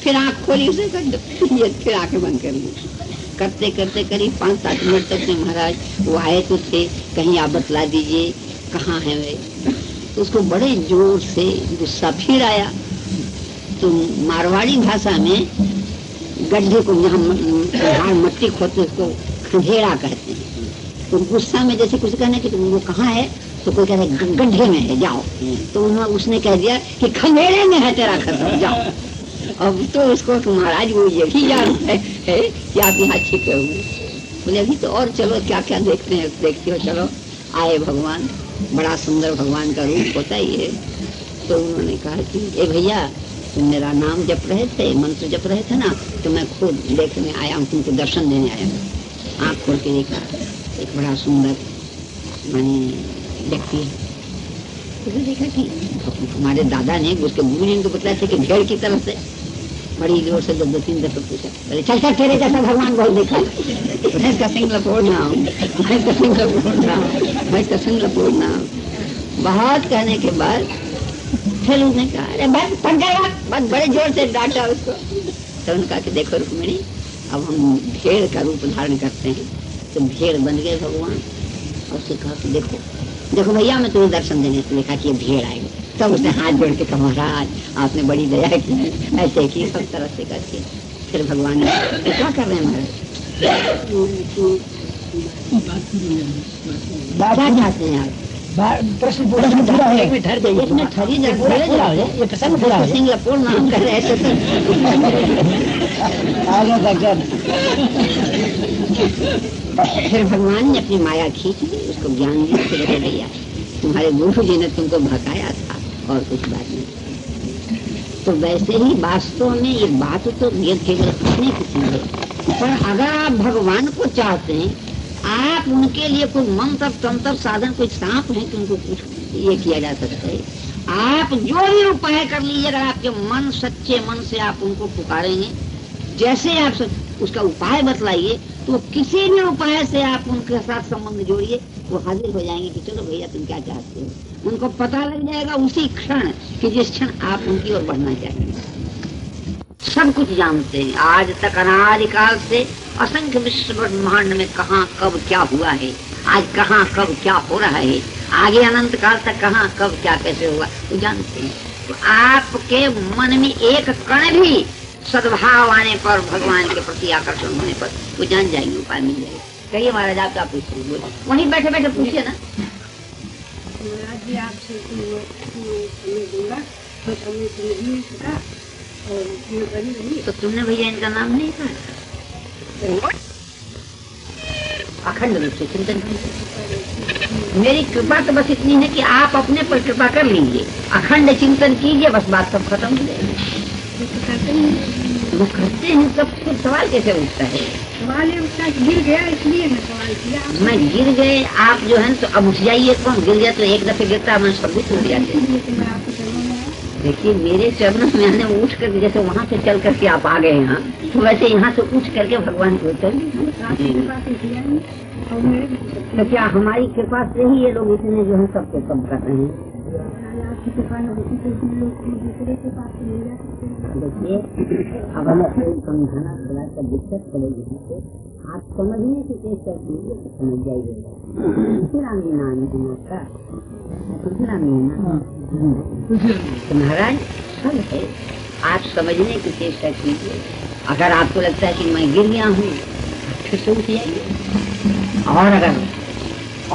फिर आँख खोली उसे, ये फिर आके बंद कर ली। करते करते करीब 5-7 मिनट तक में महाराज वो आए तो थे, कहीं आप बतला दीजिए कहाँ है वे। तो उसको बड़े जोर से गुस्सा फिर आया। तो मारवाड़ी भाषा में गड्ढे को जहाँ मट्टी खोदते उसको खंडेरा कहते हैं। तो गुस्सा में जैसे कुछ कहने की तो वो कहाँ है, तो कोई कहता है गड्ढे में है जाओ। तो उसने कह दिया कि खंडेरे में है तेरा खसम, जाओ। अब तो उसको महाराज वो यही जानते है कि आप यहाँ छिपे हुए। बोले अभी तो और चलो क्या क्या देखते हैं, देखते हो चलो। आए भगवान, बड़ा सुंदर भगवान का रूप होता ही है। तो उन्होंने कहा कि ए भैया तुम मेरा नाम जप रहे थे, मंत्र जप रहे थे ना, तो मैं खुद देखने आया हूँ, तुमको दर्शन देने आया हूँ। आँख खोल के देखा, एक बड़ा सुंदर माने व्यक्ति है। तो देखा कि हमारे दादा ने उसके गुरु जी को बताया था कि भेड़ की तरफ से बड़ी जोर से 2-3 दफे पूछा, बोले चल चल तेरे जैसा भगवान बहुत देखा, भैंस का सिंह लपोड़ना, भैंस का सिंह लपोड़ना, भैंस का सिंह लपोड़ना। बहुत कहने के बाद फिर उसने कहा अरे भाई थक जाएगा, बस बड़े जोर से डांटा उसको। तो उन्होंने कहा कि देखो रुक्मिणी, अब हम भेड़ का रूप धारण करते हैं। तो भेड़ बन गए भगवान। और उससे कहा कि देखो देखो भैया मैं तुम्हें दर्शन देने से देखा कि ये भेड़ आएगी। तब उसने हाथ जोड़ के कहा महाराज आपने बड़ी दया की, ऐसे की सब तरह से करके। फिर भगवान ने क्या कर रहे हैं महाराज, क्या चाहते हैं आप? प्रश्न पूरा है, एक मिनट ठहरी सिंह लपोड़ नाम कर रहे थे। फिर भगवान ने अपनी माया खींच ली, उसको ज्ञान दिया। फिर भैया तुम्हारे गुरु जी ने तुमको भगाया था और कुछ बात नहीं। तो वैसे ही वास्तव में ये बात तो ये केवल अपने किसी है, पर अगर आप भगवान को चाहते हैं, आप उनके लिए कोई मंत्र तंत्र साधन कोई सांप है कि उनको कुछ ये किया जा सकता है। आप जो भी उपाय कर लीजिए, अगर आपके मन सच्चे मन से आप उनको पुकारेंगे, जैसे आप उसका उपाय बतलाइए, तो किसी भी उपाय से आप उनके साथ संबंध जोड़िए, वो हाजिर हो जाएंगे कि चलो भैया तुम क्या चाहते हो। उनको पता लग जाएगा उसी क्षण कि जिस क्षण आप उनकी ओर बढ़ना चाहेंगे। सब कुछ जानते हैं। आज तक अनादिकाल से असंख्य विश्व ब्रह्मांड में कहाँ कब क्या हुआ है, आज कहाँ कब क्या हो रहा है, आगे अनंत काल तक कहाँ कब क्या कैसे होगा, वो जानते हैं। तो आपके मन में एक कण भी सद्भाव आने पर, भगवान के प्रति आकर्षण होने पर वो जान जाएंगे, उपाय मिल जाएगा। कहिए महाराज आप क्या पूछते हैं, बोले वहीं बैठे बैठे पूछिए ना। तो तुमने भैया इनका नाम नहीं कहा? अखंड रूप से चिंतन कीजिए। मेरी कृपा तो बस इतनी है कि आप अपने पर कृपा कर लीजिए, अखंड चिंतन कीजिए, बस बात सब खत्म हो जाएगी। वो करते हैं तब फिर सवाल कैसे उठता है? सवाल ये उठता है गिर गया इसलिए मैं सवाल किया। मैं गिर गए आप जो है तो अब उठ जाइए, कौन गिर गया तो एक दफे गिरता मैं सब कुछ उठ जाते हैं। देखिए मेरे चरणों में आने उठ कर जैसे वहाँ से चल करके आप आ गए यहाँ, तो वैसे यहाँ से उठ करके भगवान को चल। तो क्या हमारी कृपा से ही ये लोग इतने जो है सबको सब कर रहे हैं? की दुकान होती तो उसमें लोग दूसरे के पास ले जा सकते हैं। देखिए, अब हमें कोई समझाना थोड़ा सा दिक्कत पड़ेगी, तो आप समझने की चेष्टा कीजिए तो समझ जाइएगा। तुलसीराम जी नाम है आपका, तुलसीराम जी ना, तो महाराज सब है, आप समझने की चेष्टा कीजिए। अगर आपको लगता है कि मैं गिर गया हूँ, फिर से उठ जाइए। और अगर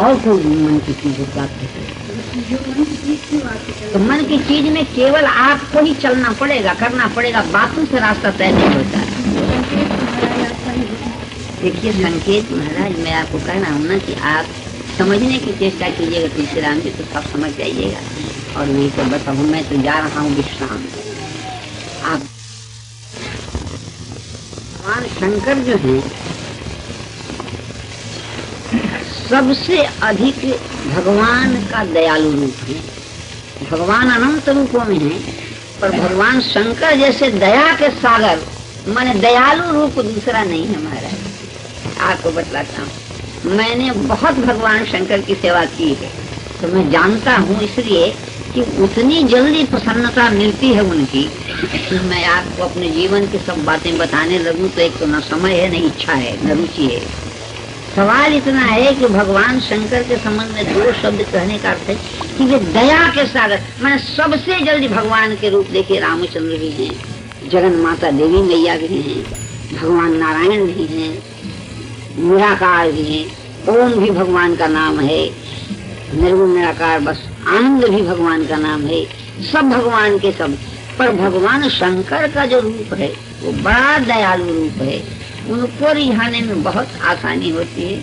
और कोई मन की चीज प्राप्त है तो मन की चीज में केवल आपको ही चलना पड़ेगा, करना पड़ेगा, बातों से रास्ता तय नहीं होता। देखिए संकेत महाराज, मैं आपको कहना हूँ ना कि आप समझने की चेष्टा कीजिएगा तुलसीराम जी, तो सब समझ जाइएगा। और नहीं तो बस अब मैं तो जा रहा हूँ विश्राम। आप भगवान शंकर जो है सबसे अधिक भगवान का दयालु रूप है। भगवान अनंत रूपों में है, पर भगवान शंकर जैसे दया के सागर माने दयालु रूप दूसरा नहीं है महाराज। आपको बतलाता हूँ, मैंने बहुत भगवान शंकर की सेवा की है, तो मैं जानता हूँ इसलिए कि उतनी जल्दी प्रसन्नता मिलती है उनकी कि मैं आपको अपने जीवन की सब बातें बताने लगूं तो एक तो न समय है, न इच्छा है, न रुचि है। सवाल इतना है कि भगवान शंकर के संबंध में दो शब्द कहने का अर्थ है कि वे दया के सागर, मैंने सबसे जल्दी भगवान के रूप देखिए रामचंद्र भी हैं, जगन माता देवी मैया भी हैं, भगवान नारायण भी हैं, निराकार भी हैं, ओम भी भगवान का नाम है, निर्गुण निराकार बस आनंद भी भगवान का नाम है, सब भगवान के सब। पर भगवान शंकर का जो रूप है वो बड़ा दयालु रूप है, उनको रिझाने में बहुत आसानी होती है।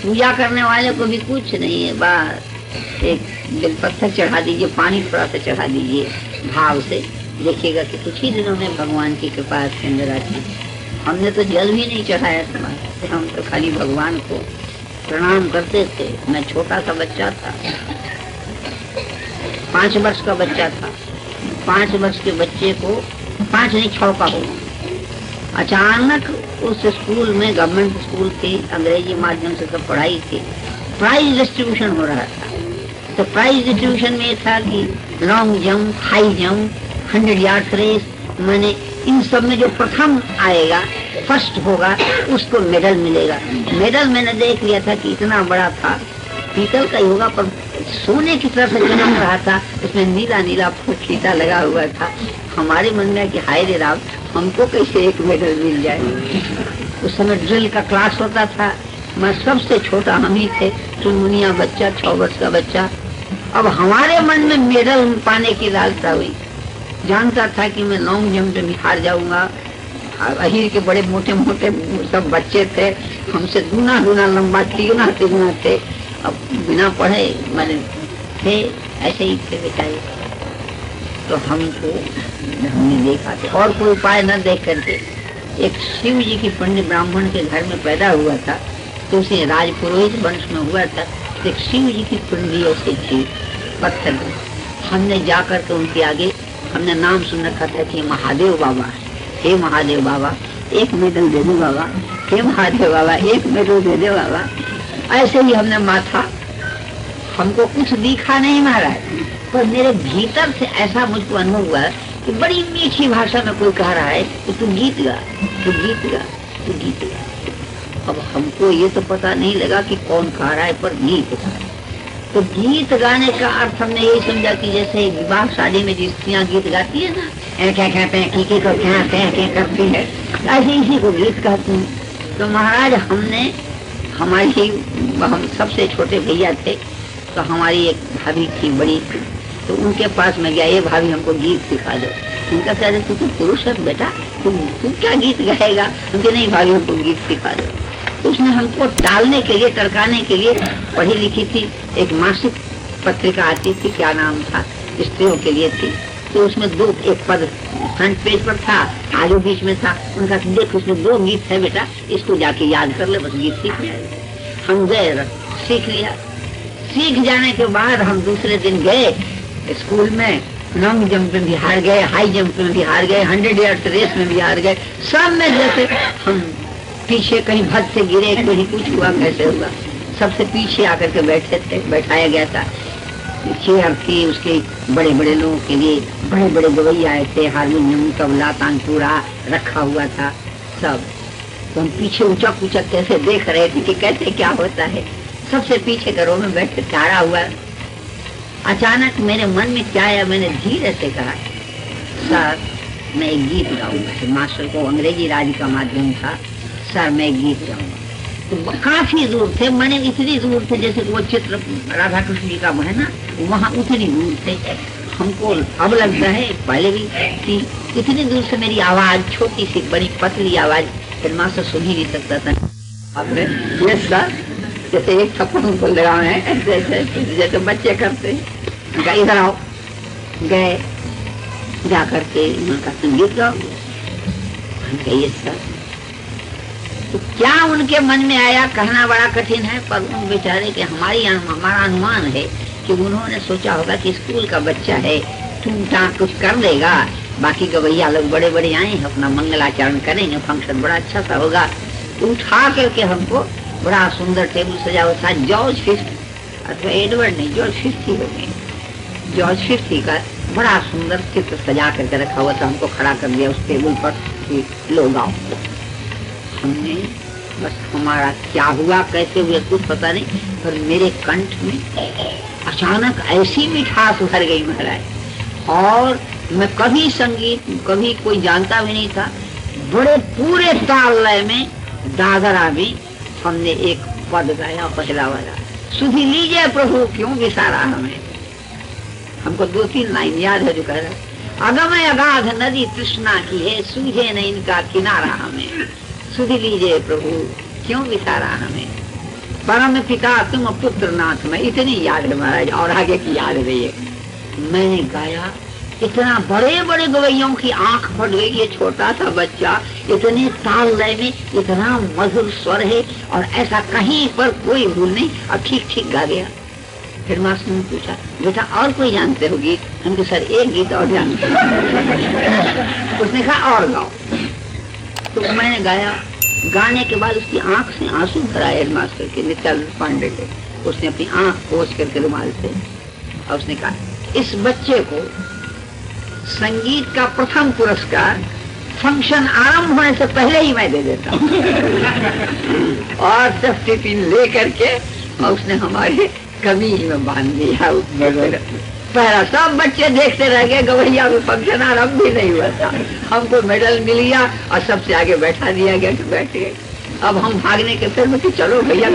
पूजा करने वाले को भी कुछ नहीं है, बस एक बेलपत्थर चढ़ा दीजिए, पानी थोड़ा सा चढ़ा दीजिए भाव से, देखिएगा कि कुछ ही दिनों में भगवान की कृपा के अंदर आती है। हमने तो जल भी नहीं चढ़ाया था, हम तो खाली भगवान को प्रणाम करते थे। मैं छोटा सा बच्चा था, 5 वर्ष का बच्चा था। 5 वर्ष के बच्चे को 5 नहीं 6 का हो, अचानक उस स्कूल में, गवर्नमेंट स्कूल थी, अंग्रेजी माध्यम से सब पढ़ाई थी, प्राइज डिस्ट्रीब्यूशन हो रहा था। तो प्राइज डिस्ट्रीब्यूशन में था कि long jump, high jump, 100 yard race, मैंने इन सब में जो प्रथम आएगा, फर्स्ट होगा, उसको मेडल मिलेगा। मेडल मैंने देख लिया था कि इतना बड़ा था, पीतल का ही होगा पर सोने की तरफ से चमक रहा था, उसमें नीला नीला फीता लगा हुआ था। हमारे मन में कि हाय रे राम, हमको कैसे एक मेडल मिल जाए। उस समय ड्रिल का क्लास होता था, मैं सबसे छोटा हम ही थे, चुनमुनिया बच्चा, 6 वर्ष का बच्चा। अब हमारे मन में मेडल पाने की लालसा हुई, जानता था कि मैं लॉन्ग जंप में हार जाऊंगा। अहीर के बड़े मोटे मोटे सब बच्चे थे, हमसे दूना लंबा, तिगुना थे। अब बिना पढ़े मैंने थे, ऐसे ही थे बेचारे। तो हमको हमने देखा था, और कोई उपाय न देख करके एक शिव जी की पंडित ब्राह्मण के घर में पैदा हुआ था, तो उसे राजपुरोहित वंश में हुआ था। तो एक शिव जी की कुंडी ऐसी थी पत्थर में, हमने जाकर के उनके आगे हमने नाम सुन रखा था कि महादेव बाबा, हे महादेव बाबा एक मेडल दे दो बाबा, हे महादेव बाबा एक मेडल दे दो बाबा। ऐसे ही हमने माथा, हमको कुछ दिखा नहीं महाराज, पर मेरे भीतर से ऐसा मुझको अनुभव हुआ कि बड़ी मीठी भाषा में कोई कह रहा है कि तू गीत गा, तू गीत गा, तू गीत गा। अब हमको ये तो पता नहीं लगा कि कौन कह रहा है, पर गीत गा। तो गीत गाने का अर्थ हमने यही समझा कि जैसे विवाह शादी में जिस्तियाँ गीत गाती है ना, क्या कहते हैं, की को क्या करती है, ऐसे इसी को गीत कहते हैं। तो महाराज हमने, हम सबसे छोटे भैया थे, तो हमारी एक भाभी थी बड़ी, तो उनके पास में गया, ये भाभी हमको गीत सिखा दो। उनका कह रहे तू तो पुरुष है बेटा, तू क्या गीत गाएगा? उनके नहीं भाभी हमको गीत सिखा दो। तो उसने हमको टालने के लिए, टरकाने के लिए पढ़ी लिखी थी एक मासिक पत्रिका आती थी, क्या नाम था, स्त्रियों के लिए थी। तो उसमें एक पद फ्रंट पेज पर था, आगे बीच में था। उनका देख उसमें 2 गीत है बेटा, इसको जाके याद कर ले, बस गीत सीख जाए। हम गए, सीख लिया। सीख जाने के बाद हम दूसरे दिन गए स्कूल में, लॉन्ग जंप में भी हार गए, हाई जंप में भी हार गए, 100 यार्ड रेस में भी हार गए। सब में जैसे हम पीछे कहीं भद से गिरे, कहीं कुछ हुआ, कैसे हुआ, सबसे पीछे आकर के बैठे थे, बैठाया गया था। चेयर थी, उसके बड़े बड़े लोगों के लिए बड़े बड़े गवैया आए थे, हारमोनियम तबला तानपुरा रखा हुआ था सब। तो हम पीछे ऊंचा ऊंचा कैसे देख रहे थे कि कैसे क्या होता है। सबसे पीछे घरों में बैठ कर चारा हुआ। अचानक मेरे मन में क्या आया, मैंने धीरे से कहा, सर मैं एक गीत गाऊंगा। मास्टर को अंग्रेजी राज्य का माध्यम था। सर मैं एक गीत गाऊंगा। तो काफी दूर थे, मैंने इतनी दूर थे जैसे वो चित्र राधा कृष्ण जी का है ना, वहाँ उतनी दूर थे। हमको अब लगता है, पहले भी कि इतनी दूर से मेरी आवाज, छोटी सी बड़ी पतली आवाज, फिर मास्टर सुन ही नहीं सकता था। अब ये सर जैसे एक थप्पड़ उनको लगाए हैं, जैसे बच्चे करते हैं, इधर आओ। गए, जा करके उनका संगीत गाओ। ये सर तो क्या उनके मन में आया कहना बड़ा कठिन है, पर उन बेचारे के हमारा अनुमान है कि उन्होंने सोचा होगा कि स्कूल का बच्चा है, टूटा कुछ कर देगा, बाकी गवैया लोग बड़े बड़े आए हैं, अपना मंगलाचरण करेंगे, फंक्शन बड़ा अच्छा सा होगा। तो उठा करके हमको बड़ा सुंदर टेबल सजा हुआ था। जॉर्ज फिफ्थ अथवा एडवर्ड नहीं, जॉर्ज फिफ्थ ही हो गए, जॉर्ज फिफ्थ ही का बड़ा सुंदर चित्र सजा करके रखा हुआ था। हमको खड़ा कर दिया उस टेबल पर कि लोग आओ। हमने बस, हमारा क्या हुआ कैसे हुआ कुछ पता नहीं, पर मेरे कंठ में अचानक ऐसी मिठास भर गई महाराज। और मैं कभी संगीत कभी कोई जानता भी नहीं था। बड़े पूरे ताल लय में दादरा में हमने एक पद गाया, पहला वाला, सुधी लीजिए प्रभु क्यों विसारा हमें। हमको 2-3 लाइन याद है जो कह रहा, अगम अगाध नदी तृष्णा की है, सूझे न इनका किनारा हमें, सुधी लीजिए प्रभु क्यों विसारा हमें, परम पिता तुम पुत्र नाथ में। इतनी याद है महाराज, और आगे की याद नहीं है। मैंने गाया, इतना बड़े बड़े गवैयों की आंख फट गई। ये छोटा सा बच्चा इतने ताल लय में, इतना मधुर स्वर है, और ऐसा कहीं पर कोई भूल नहीं, और ठीक ठीक गा गया। फिर मास्टर ने पूछा, बेटा और कोई जानते हो गीत? हमको सर एक गीत और जानते हैं। उसने कहा और गाओ। तो मैंने गाया। गाने के बाद उसकी आंख से आंसू भरा हेडमास्टर के, नित्यानंद पांडे के। उसने अपनी आंख पोंछ करके रुमाल से, और उसने कहा, इस बच्चे को संगीत का प्रथम पुरस्कार फंक्शन आरंभ होने से पहले ही मैं दे देता हूँ। और सब टिफिन ले करके और उसने हमारे कमीज में बांध दिया। पहला सब बच्चे देखते रह गए, गवैया में फंक्शन आरंभ भी नहीं हुआ था। हमको मेडल मिल गया और सबसे आगे बैठा दिया गया, तो बैठ गए। अब हम भागने के फिर कि चलो भैया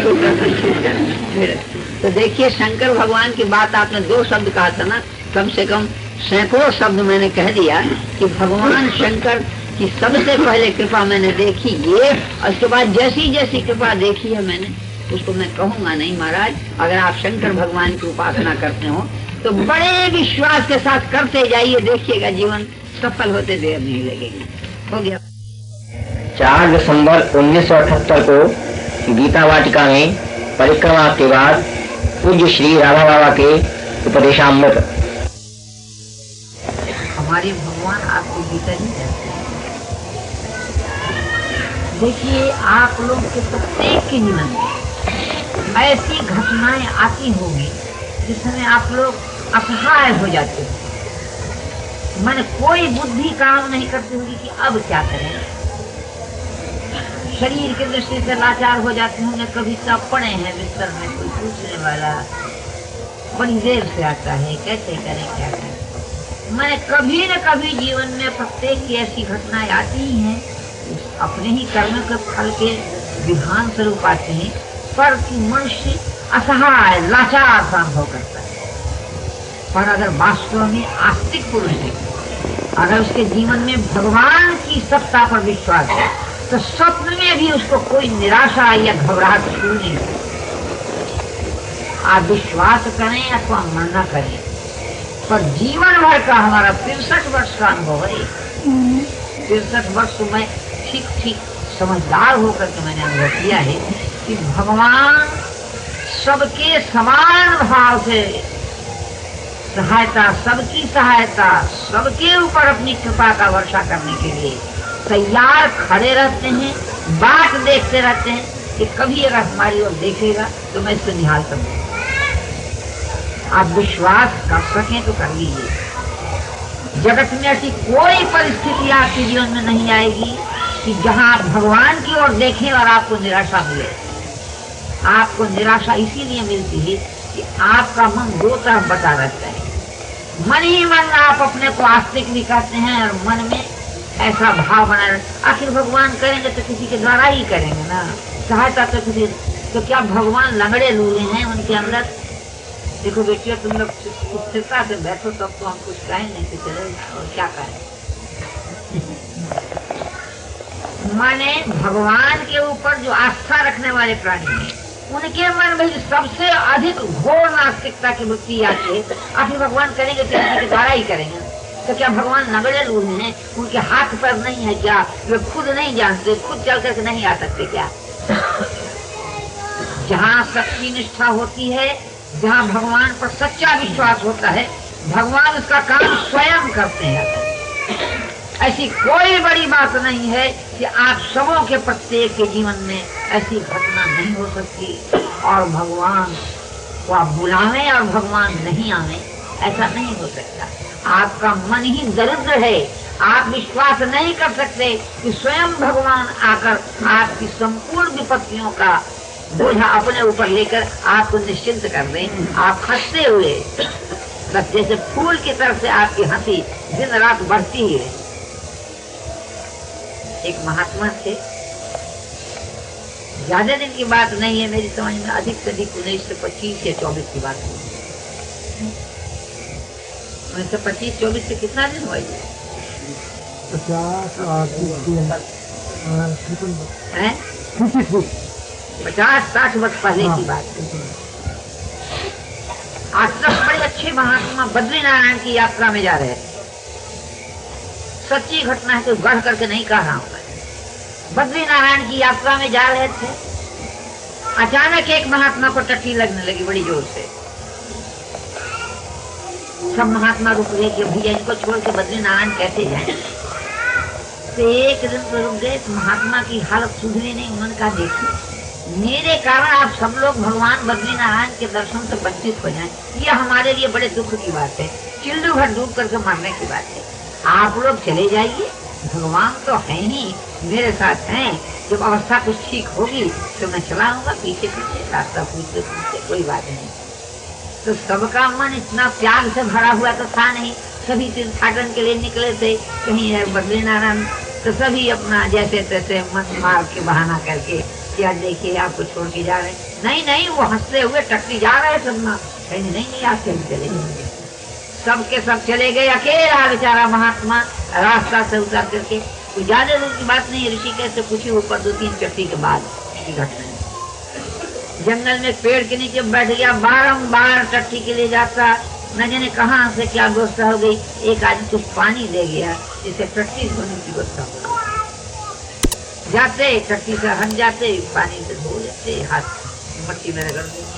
तो देखिए, शंकर भगवान की बात आपने 2 शब्द कहा था ना, कम से कम सैकड़ों शब्द मैंने कह दिया कि भगवान शंकर की सबसे पहले कृपा मैंने देखी ये, और उसके बाद जैसी जैसी कृपा देखी है मैंने, उसको मैं कहूंगा नहीं महाराज। अगर आप शंकर भगवान की उपासना करते हो तो बड़े विश्वास के साथ करते जाइए, देखिएगा जीवन सफल होते देर नहीं लगेगी। हो गया। 4 दिसंबर 1978 को गीता वाटिका में परिक्रमा के बाद पूज्य श्री राधा बाबा के उपदेशामृत। हमारे भगवान आपको गीता नहीं कहते। देखिए, आप लोग के प्रत्येक के जीवन में ऐसी घटनाएं आती होंगी जिसमें आप लोग असहाय हो जाते हो। मैंने कोई बुद्धि काम नहीं करती होगी कि अब क्या करें। शरीर की दृष्टि से लाचार हो जाते होंगे, कभी सब पड़े हैं बिस्तर में, कोई पूछने वाला बड़ी देर से आता है, कैसे करें क्या करें। मैंने कभी न कभी जीवन में प्रत्येक की ऐसी घटनाएं आती ही हैं, अपने ही कर्म के फल के विधान स्वरूप आते हैं, पर कि मनुष्य असहाय लाचार सा अनुभव करता है। पर अगर वास्तव में आस्तिक पुरुष है, अगर उसके जीवन में भगवान की सत्ता पर विश्वास है, तो स्वप्न में भी उसको कोई निराशा या घबराहट शुरू नहीं होती। आप विश्वास करें अथवा मन न करें, पर जीवन भर का हमारा 63 वर्ष का अनुभव है। 63 वर्ष में ठीक ठीक समझदार होकर के मैंने अनुभव किया है कि भगवान सबके समान भाव से सहायता, सबकी सहायता, सबके ऊपर अपनी कृपा का वर्षा करने के लिए तैयार खड़े रहते हैं, बाट देखते रहते हैं कि कभी अगर हमारी ओर देखेगा तो मैं इसको निहाल करूंगा। आप विश्वास कर सकें तो कर लीजिए। जगत में ऐसी कोई परिस्थिति आपके जीवन में नहीं आएगी कि जहां आप भगवान की ओर देखें और आपको निराशा मिले। आपको निराशा इसीलिए मिलती है कि आपका मन दो तरफ बटा रहता है। मन ही मन आप अपने को आस्तिक भी कहते हैं और मन में ऐसा भाव बना रहता। आखिर भगवान करेंगे तो किसी के द्वारा ही करेंगे ना, सहायता तो किसी। तो क्या भगवान लंगड़े लूले हैं उनके अंदर? देखो बेटिया, तुम लोग स्थिरता से बैठो तब तो हम कुछ कहें नहीं तो चले और क्या कहें। माने भगवान के ऊपर जो आस्था रखने वाले प्राणी हैं उनके मन में सबसे अधिक घोर नास्तिकता की वृत्ति आती है। आखिर भगवान करेंगे तो किसी के द्वारा ही करेंगे। तो क्या भगवान नगड़े लूले हैं? उनके हाथ पैर नहीं है क्या? वे खुद नहीं जानते, खुद चल करके नहीं आ सकते क्या? जहाँ सच्ची निष्ठा होती है, जहाँ भगवान पर सच्चा विश्वास होता है, भगवान उसका काम स्वयं करते हैं। ऐसी कोई बड़ी बात नहीं है कि आप सबों के प्रत्येक के जीवन में ऐसी घटना नहीं हो सकती और भगवान को आप बुलावें और भगवान नहीं आवे, ऐसा नहीं हो सकता। आपका मन ही दरिद्र है। आप विश्वास नहीं कर सकते कि स्वयं भगवान आकर आपकी संपूर्ण विपत्तियों का बोझा अपने ऊपर लेकर आपको निश्चिंत कर दें। आप हंसते हुए बस जैसे फूल की तरफ से आपकी हंसी दिन रात बढ़ती है। एक महात्मा थे, ज्यादा दिन की बात नहीं है मेरी समझ में, अधिक से अधिक 1925 या 24 की बात है। 1925-24 से कितना दिन हुआ? 50-60 वर्ष पहले की बात है। 8-10 बड़े अच्छे महात्मा बद्री नारायण की यात्रा में जा रहे थे। सच्ची घटना है, तो गढ़ करके नहीं कह रहा हूँ। बद्री नारायण की यात्रा में जा रहे थे, अचानक एक महात्मा को टट्टी लगने लगी बड़ी जोर से। सब महात्मा रुक गए कि भैया इनको छोड़ के बद्री नारायण कैसे जाए। तो एक दिन तो रुक गए, महात्मा की हालत सुधरी नहीं। उन्होंने कहा देखिए, मेरे कारण आप सब लोग भगवान बद्री नारायण के दर्शन से वंचित हो जाएं, ये हमारे लिए बड़े दुख की बात है। चिल्लू भर डूब करके मरने की बात है। आप लोग चले जाइए, भगवान तो है ही, मेरे साथ हैं। जब अवस्था कुछ ठीक होगी तो मैं चलाऊंगा पीछे पीछे, रास्ता पूछते पूछते, कोई बात नहीं। तो सबका मन इतना प्यार से भरा हुआ तो था नहीं। सभी तीर्थाटन के लिए निकले थे कहीं बद्री नारायण, तो सभी अपना जैसे तैसे मन मार के बहाना करके क्या देखिए आपको छोड़ के जा रहे। नहीं नहीं, वो हंसते हुए टट्टी जा रहे सब ना। नहीं नहीं, आज से चले गए। सबके सब चले गए, अकेला बेचारा महात्मा रास्ता से उतर करके। कोई ज्यादा दूर की बात नहीं, ऋषिकेश से कुछ ऊपर 2-3 चट्टी के बाद की घटना। जंगल में पेड़ के नीचे बैठ गया, बारंबार टट्टी के लिए जाता, न जाने कहाँ से क्या व्यवस्था हो गई। एक आदमी कुछ पानी दे गया, जिसे टट्टी धोने की व्यवस्था हो गई। जाते टट्टी से हट जाते, पानी से धो लेते, हाथ मट्टी में रगड़ देते।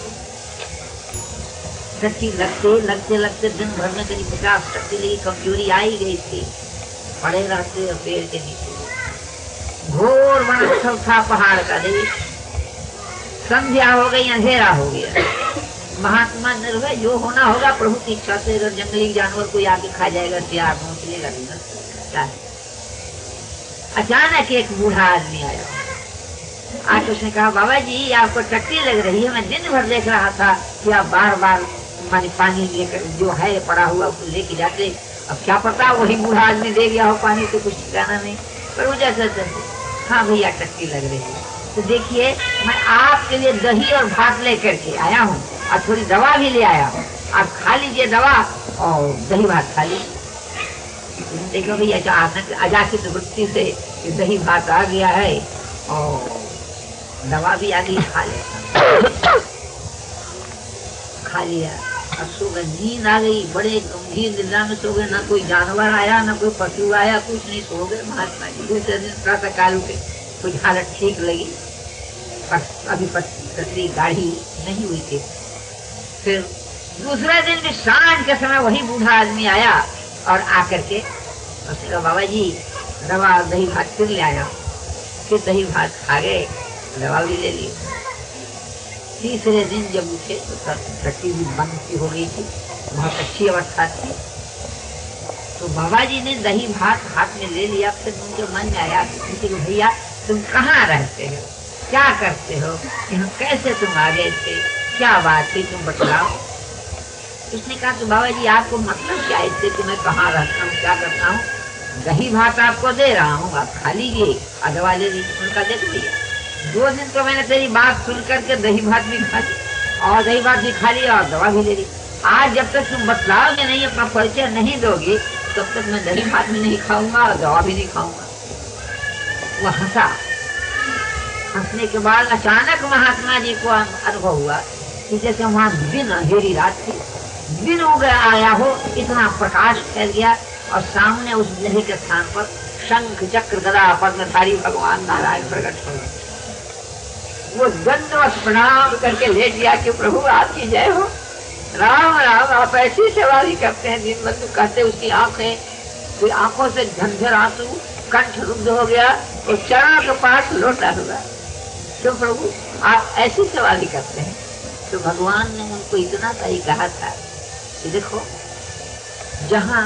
टट्टी लगते लगते लगते दिन भर में करीब 50 टट्टी लगी। कमजोरी आई गई थी, पड़े रहते और पेड़ के नीचे। घोर वनस्थल था पहाड़ का देश। संध्या हो गई, अंधेरा हो गया। महात्मा निर्भय, जो होना होगा प्रभु की इच्छा से। अगर जंगली जानवर कोई आके खा जाएगा, सियार पहुंच लेगा। अचानक एक बूढ़ा आदमी आया। आज उसने कहा, बाबा जी आपको टट्टी लग रही है, मैं दिन भर देख रहा था कि आप बार बार पानी लेकर जो है पड़ा हुआ उसको लेके जाते। अब क्या पता वही बूढ़ा आदमी दे गया हो पानी, तो कुछ ठिकाना नहीं। पर वो जैसे हाँ भैया टट्टी लग रही है, तो देखिए मैं आपके लिए दही और भात लेकर के आया हूँ और थोड़ी दवा भी ले आया हूँ। आप खा लीजिए दवा और दही भात खा लीजिए। देखो भैया, अचानक अजाचित वृत्ति से दही भात आ गया है और दवा भी आ गई, खा लिया। अब सो गए, नींद आ गई, बड़े गंभीर निद्रा में सो गए। ना कोई जानवर आया, ना कोई पशु आया, कुछ नहीं, सो गए महात्मा जी। दूसरे दिन प्रातः काल उठे, कुछ हालत ठीक लगी, पर अभी पतली गाढ़ी नहीं हुई थी। फिर दूसरे दिन भी सांझ के समय वही बूढ़ा आदमी आया और आकर के उसने कहा, बाबा जी दवा दही भात फिर ले आया। फिर दही भात खा गए, दवा भी ले ली। तीसरे दिन जब उठे तो टट्टी भी बंद सी हो गई थी, बहुत अच्छी अवस्था थी। तो बाबा जी ने दही भात हाथ में ले लिया। फिर उनके मन में आया कि भैया तुम कहाँ रहते हो, क्या करते हो, यहाँ कैसे तुम आ गए थे, क्या बात थी, तुम बतलाओ। उसने कहा कि बाबा जी आपको मतलब क्या इससे कि मैं कहाँ रहता हूँ, क्या करता हूँ, दही भात आपको दे रहा हूँ, आप खा लीजिए, दवा ले लीजिए। उनका देख लिया 2 दिन तो मैंने तेरी बात सुन करके दही भात भी खा ली और दही भात भी खा लिया और दवा भी ले ली। आज जब तक तुम बतलाओगे नहीं, अपना परिचय नहीं दोगे, तब तक मैं दही भात भी नहीं खाऊंगा और दवा भी नहीं खाऊंगा। वो हंसा। हंसने के बाद अचानक महात्मा जी को अनुभव हुआ कि जैसे वहाँ दिन अंधेरी रात थी, दिन हो गया आया हो, इतना प्रकाश फैल गया और सामने उस दही के स्थान पर शंख चक्र गदा पद्मधारी भगवान नारायण प्रकट हो गए। वो दंडवत प्रणाम करके लेट गया कि प्रभु आपकी जय हो। राम राम, आप ऐसी सवारी करते हैं। दीनबंधु कहते उसकी आंखों से झंझर आंसू, कंठ रुद्ध हो गया और चरणों के पास लौटा हुआ। तो प्रभु आप ऐसी सवारी करते हैं। तो भगवान ने उनको इतना सा ही कहा था कि देखो, जहाँ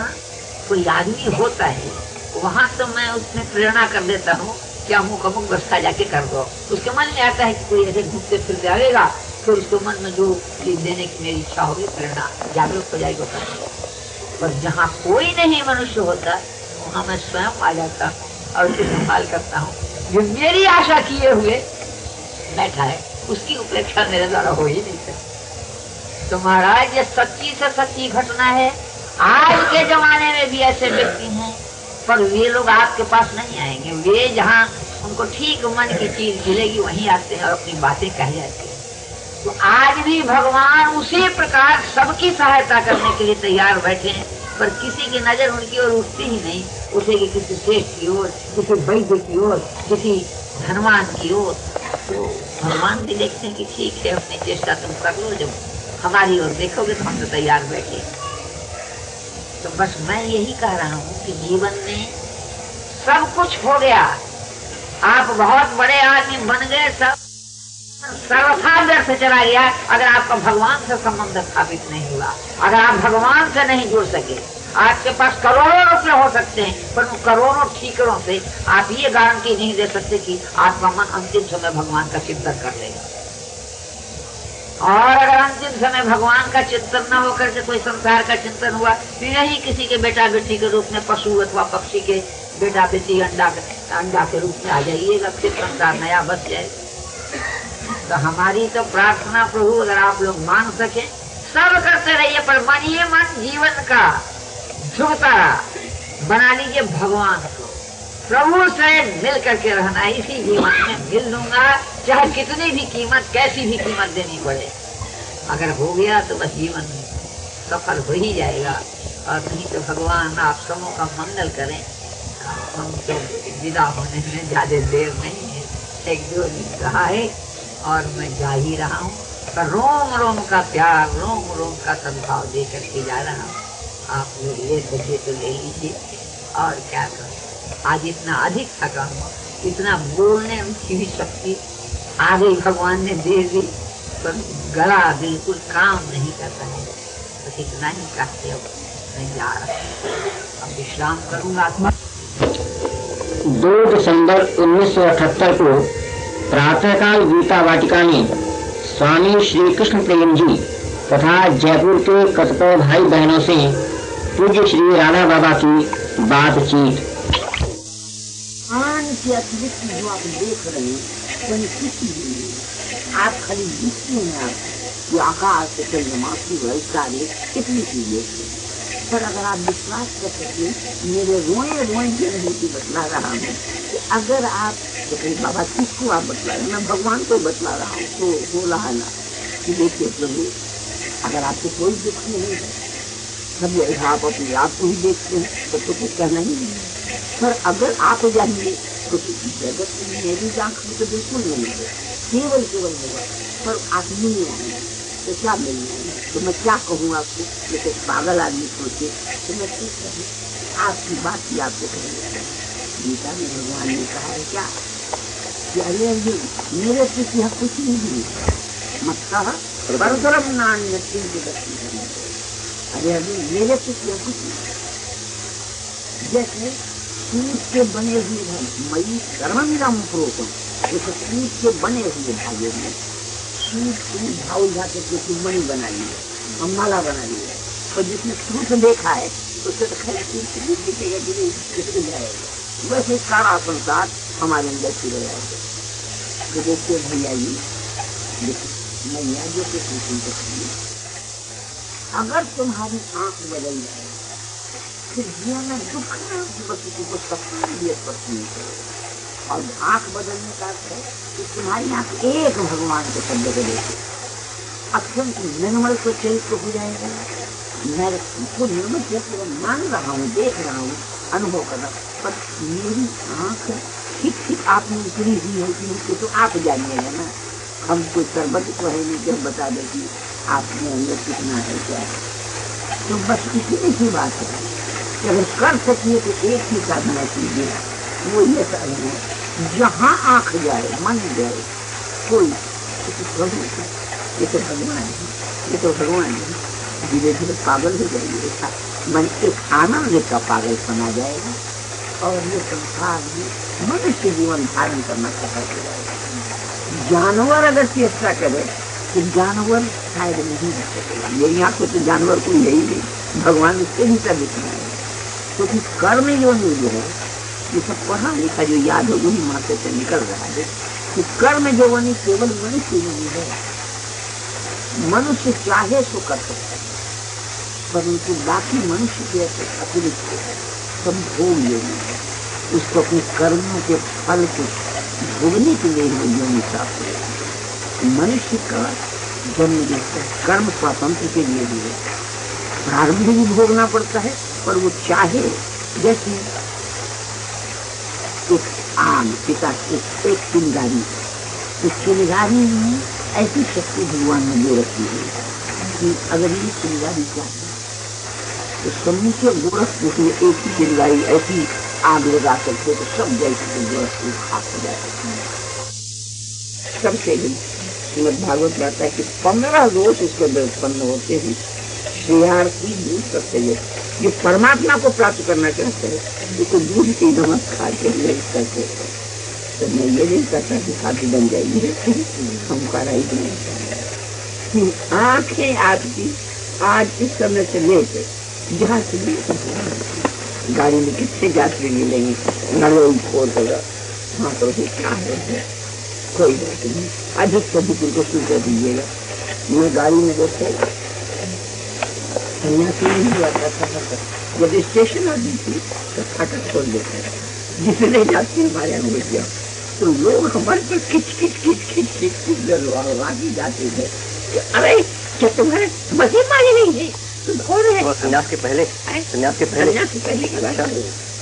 कोई आदमी होता है वहां तो मैं उसमें प्रेरणा कर देता हूँ कि अमुक अमुक व्यवस्था जाके कर दो। उसके मन में आता है कि कोई ऐसे घूमते फिरते आएगा, तो उसके मन में जो चीज देने की मेरी इच्छा होगी, प्रेरणा जागरूक हो जाएगी। पर जहाँ कोई नहीं मनुष्य होता, वहाँ मैं स्वयं आ जाता और उसकी संभाल करता हूँ। जो मेरी आशा किए हुए बैठा है, उसकी उपेक्षा मेरे द्वारा हो ही नहीं सकती। तो महाराज, ये सच्ची से सच्ची घटना है। आज के जमाने में भी ऐसे व्यक्ति हैं, पर वे लोग आपके पास नहीं आएंगे। वे जहाँ उनको ठीक मन की चीज मिलेगी वहीं आते हैं और अपनी बातें कह जाते हैं। तो आज भी भगवान उसी प्रकार सबकी सहायता करने के लिए तैयार बैठे हैं, पर किसी की नजर उनकी ओर उठती ही नहीं। उठेगी किसी सेठ की ओर, किसी वैद्य की ओर, किसी धनवान की ओर। तो भगवान भी देखते हैं कि ठीक है, अपनी चेष्टा तुम कर लो, जब हमारी ओर देखोगे तो हम तो तैयार बैठे। तो बस मैं यही कह रहा हूँ कि जीवन में सब कुछ हो गया, आप बहुत बड़े आदमी बन गए, सब सर्वथा व्यर्थ चला गया अगर आपका भगवान से संबंध स्थापित नहीं हुआ, अगर आप भगवान से नहीं जुड़ सके। आपके पास करोड़ों रुपए हो सकते हैं, पर उन करोड़ों ठीकरों से आप ये गारंटी नहीं दे सकते कि आपका मन अंतिम समय भगवान का चिंतन कर लेगा। और अगर अंतिम समय भगवान का चिंतन न होकर के कोई संसार का चिंतन हुआ, तो यही किसी के बेटा बेटी के रूप में, पशु अथवा पक्षी के बेटा बेटी अंडा के रूप में आ जाइएगा, फिर संसार नया बच जाएगा। तो हमारी तो प्रार्थना प्रभु, अगर आप लोग मान सके सब करते रहिए, पर मानिए मन जीवन का झुकता बना लीजिए भगवान को। प्रभु से मिल करके रहना, इसी जीवन में मिल लूंगा, चाहे कितनी भी कीमत, कैसी भी कीमत देनी पड़े। अगर हो गया तो बस जीवन सफल हो ही जाएगा, और नहीं तो भगवान आप सबों का मंगल करें। हम तो विदा होने में ज्यादा देर नहीं है, 1-2 दिन रहा है और मैं जा ही रहा हूँ। पर रोम रोम का प्यार, रोम रोम का सद्भाव दे करके जा रहा हूँ। आप लोग ले सके तो ले लीजिए, और क्या करें। आज इतना अधिक थका हूँ, इतना बोलने की भी शक्ति आ गई भगवान ने दे दी, पर गला बिल्कुल काम नहीं करता है। बस इतना ही कहते अब मैं जा रहा हूँ, अब विश्राम करूंगा। 2 दिसंबर 1978 को प्रातःकाल गीता वाटिका में स्वामी श्री कृष्ण प्रेम जी तथा जयपुर के कतिपय भाई बहनों से पूज्य श्री राधा बाबा की बातचीत। के अतिरिक्त जो आप देख रहे हैं वही किसी भी नहीं। आप खाली दिखते हैं, आप जो आकाश से चंद्रमासी कार्य कितनी चीजें, पर अगर आप विश्वास कर सके, मेरे रोए रोए की अनुभूति बतला रहा हूँ कि अगर आप बाबा किसको आप बतला रहे हैं, मैं भगवान को बतला रहा हूँ, तो हो रहा ना कि देखिए प्रभु, अगर आपको कोई दुख नहीं है, सब आप अपने आप को ही देखते हैं, तो कुछ कहना ही नहीं। पर अगर आप जानिए तो जगत में मेरी आंख में तो बिल्कुल नहीं है, केवल होगा, पर आप नहीं आए तो क्या मिलना है। तो मैं क्या कहूँ आपको, जैसे पागल आदमी सोचे तो मैं ठीक कहूँ, आपकी बात ही आपको कहेंगे। गीता में भगवान ने कहा है क्या कि अरे मेरे प्रति कुछ नहीं है, मत्ता परतरम नान्य किंचित अस्ति। अरे अभी ये कुछ जैसे सूत के बने हुए हैं मई कर्मविराम प्रोतम, जैसे सूत के बने हुए धागे में सूत की भाव जाके कुछ मणि बना ली है और माला बना ली है, और जिसने सूत देखा है उससे तो खैर दिखेगा कि नहीं किसको जाएगा। वैसे सारा संसार हमारे अंदर फिर जाएगा। तो देखिए भैया जी, मैया जो कि अगर तुम्हारी आंख बदल जाए फिर जीवन में दुख किसी को तकलीफ पड़ती है। और आंख बदलने का अर्थ है कि तुम्हारी आंख एक भगवान के शब्द को देखे, अत्यंत निर्मल को चरित्र हो जाएगा। मैं खुद निर्मल चरित्र मान रहा हूँ, देख रहा हूँ, अनुभव कर रहा हूँ, पर मेरी आंख ठीक ठीक आप में उतरी हुई है कि नहीं तो आप जानिएगा ना। हम कोई सर्वज्ञ तो है नहीं कि हम बता दें कि आपके अंदर कितना है क्या है। तो बस इतनी सी बात है कि अगर कर सकिए तो एक ही साधना कीजिए, वो ये साधना है जहाँ आंख जाए मन जाए कोई प्रभु, ये तो भगवान है, ये तो भगवान है। धीरे धीरे पागल हो जाएगा, मन एक आनंद का पागल बना जाएगा और ये संसार में मनुष्य जीवन धारण करना सफल हो जाएगा। जानवर अगर चेष्टा करे तो जानवर शायद नहीं रह सकेगा। मेरी आंख को तो जानवर कोई है ही नहीं, भगवान उसके भीतर दिखना है। क्योंकि कर्म जो है ये सब पढ़ा लिखा जो याद हो वही माथे से निकल रहा है कि कर्म जो बनी केवल मनुष्य नहीं है। मनुष्य चाहे तो कर सकता है, परंतु बाकी मनुष्य के अतिरिक्त सब भोग योगी है। उसको अपने कर्मों के फल को भोगने के लिए योनि प्राप्त है। मनुष्य का जन्म जैसे कर्म स्वातंत्र के लिए भी है, प्रारंभ भी भोगना पड़ता है, पर वो चाहे जैसे एक आग पिता एक चिंगारी, तो चिंगारी में ऐसी शक्ति भगवान ने दे रखी है कि अगर ये चिंगारी चाहे तो समूचे गोरखपुर में एक ही चिंगारी ऐसी आग लगा सकते तो सब जैसे गोरखपुर खाक हो जाए। सबसे श्रीमद् भागवत कहता है कि 15 दोष उसके अंदर उत्पन्न होते हैं। श्रेयार्थी दूध सकते हैं, जो परमात्मा को प्राप्त करना चाहते हैं उसको दूध की नमक खा के नहीं करते। तो मैं ये नहीं कहता कि साथी बन जाएगी, हम कह रही नहीं। आंखें आपकी आज इस समय से लेकर जहाँ से गाड़ी में कितने यात्री मिलेंगे, नड़ोई खोल होगा वहाँ पर क्या है, कोई बात नहीं। अधिक से अधिक उनको सुविधा दीजिएगा। मैं गाड़ी में बैठे सन्यासी नहीं हुआ था, जब स्टेशन आती थी तो फाटक खोल देते हैं, जिसने जाते हमारे यहाँ बैठ गया तो लोग हमारे पर खिच खिच खिच खिच खिच खिच आगे जाते थे। अरे क्या तुम्हारे मजे मारे नहीं है? संन्यास के पहले की बात है।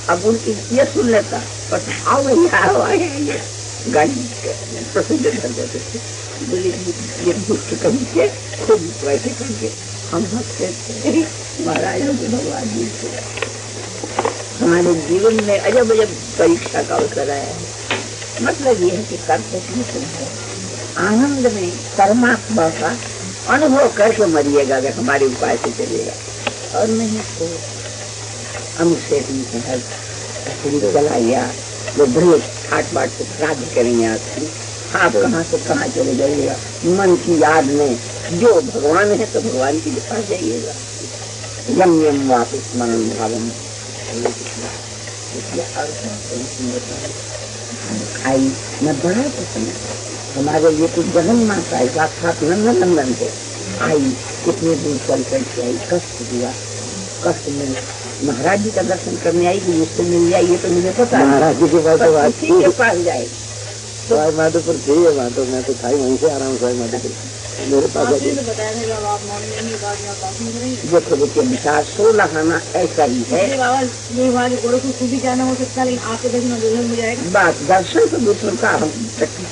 अब उनकी ये सुन लेता पर आओ भैया गाड़ी प्रसिद्ध कर देते थे। बोले ये दुष्ट कभी के खुद वैसे करके हम हंसते महाराज भगवान जी को हमारे जीवन में अजब अजब परीक्षा का अवसर आया है। मतलब ये है कि कर्तव्य आनंद में परमात्मा का अनुभव करके मरिएगा अगर हमारे उपाय से चलेगा, और नहीं तो अनुच्छेद चला गया जो बड़े ठाट बाट से श्राद्ध करेंगे आपकी, आप कहाँ से कहाँ चले जाइएगा। मन की याद में जो भगवान है तो भगवान के पास जाइएगा। यम यम वापिस मन भावम आई मैं बड़ा पसंद हमारे ये कुछ जगन माता है साक्षात नंदन नंदन थे। आई कितने दूर चल करके आई, कष्ट हुआ, कष्ट में महाराज जी का दर्शन करने आई कि मुझसे मिल जाए ये तो मुझे पता है। महाराज जी के पास जाए सवाई माधोपुर थी माधो, मैं तो था ही वहीं से आ रहा हूँ सवाई माधोपुर। मेरे पास देखो देखिए विचार 16 आना ऐसा ही है। बात दर्शन तो दूसरों का हम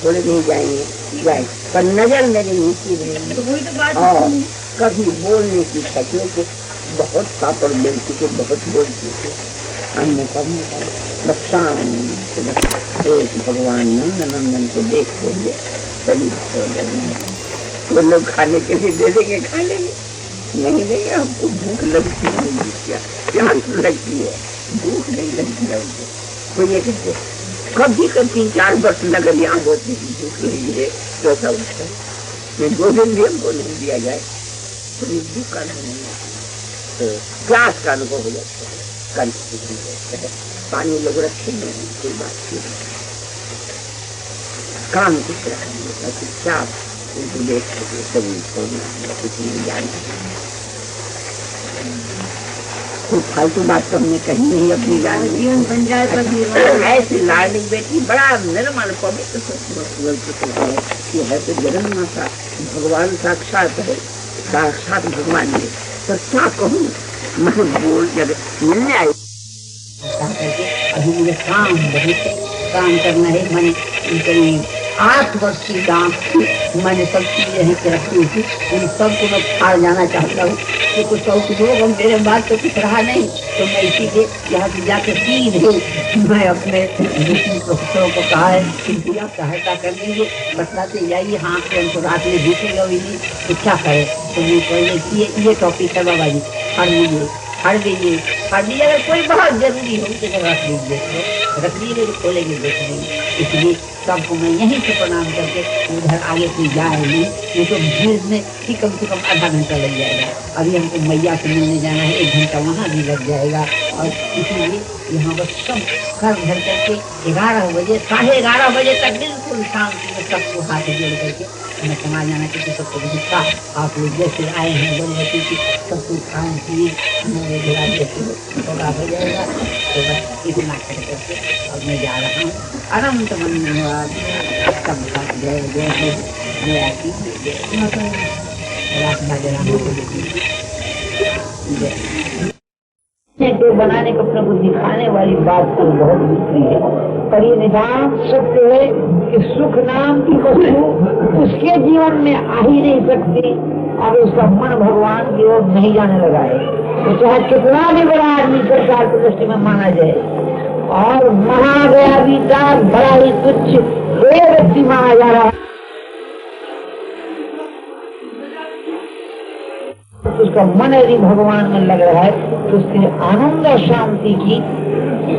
थोड़े नहीं जाएंगे जाए, पर नजर मेरी नीची रहेगी। और कभी बोलने की शक्ल को बहुत पापड़ बेलती के बहुत बोलती थे अन्य करने का बच्चान भगवान नंदन नंदन को देखते हुए वो लोग खाने के लिए दे देंगे, खा लेंगे, नहीं देंगे। हमको भूख लगती है, प्यास लगती है, भूख नहीं लगती है हमको। तो ये कहते कभी तो 3-4 वर्ष नगर यहाँ होती भूख लगी है तो ऐसा होता है। 2 दिन भी हमको नहीं दिया जाए तो दुख का अनुभव नहीं होता, तो प्यास का अनुभव हो जाता है, कल पानी लोग रखेंगे, कोई बात नहीं, काम कुछ रखेंगे, चुपचाप उनको देख सके, सभी कुछ नहीं जाने। कोई फालतू बात तो हमने कही नहीं अपनी जान जीवन बन जाए पर ऐसी लाडली बेटी बड़ा निर्मल पवित्र ये है तो जगन माता भगवान साक्षात है, साक्षात भगवान है। तो क्या कहूँ मैं बोल जब मिलने आई अभी मुझे काम करना है। मैंने करीब 8 वर्ष की दाम मैंने सब चीजें यहीं पे रखी थी, उन सबको मैं फाड़ जाना चाहता हूँ। तो कुछ लोग मेरे बाद तो कुछ रहा नहीं, तो मैं इसीलिए यहाँ से जाकर सीधे मैं अपने प्रोफेसरों को कहा है कि पूरा सहायता कर देंगे, बतलाते जाइए। हाँ तो हमको रात में भूखेगा भी नहीं तो क्या करे। तो मैं पहले ये टॉपिक है बाबा जी, हर लीजिए अगर कोई बहुत जरूरी हो तो रख लीजिए तो खोलेंगे देख लेंगे। इसलिए सबको मैं यहीं से प्रणाम करके उधर आगे कोई जाए नहीं तो भीड़ में ही कम से कम आधा घंटा लग जाएगा। अभी हमको मैया से मिलने जाना है, 1 घंटा वहाँ भी लग जाएगा। और इसलिए यहाँ बस सब घर भर करके 11 बजे 11:30 बजे तक बिल्कुल शांति में सबको हाथ जोड़ करके मैं समाज जाना चाहिए। सबको गुस्सा आप लोग जैसे आए हैं बोले कि सब कुछ खाएं पिए हो जाएगा। तो बस इतना करके अब मैं जा रहा हूँ अनंत मन को बनाने का प्रभु दिखाने वाली बात तो बहुत दूसरी है, पर ये निदान सत्य है कि सुख नाम की वस्तु उसके जीवन में आ ही नहीं सकती और उसका मन भगवान की ओर नहीं जाने लगा है। तो चाहे कितना भी बड़ा आदमी सरकार की दृष्टि में माना जाए और महागया विचार बड़ा ही तुच्छ व्यक्ति माना जा रहा है, उसका मन यदि भगवान में लग रहा है तो उसके आनंद और शांति की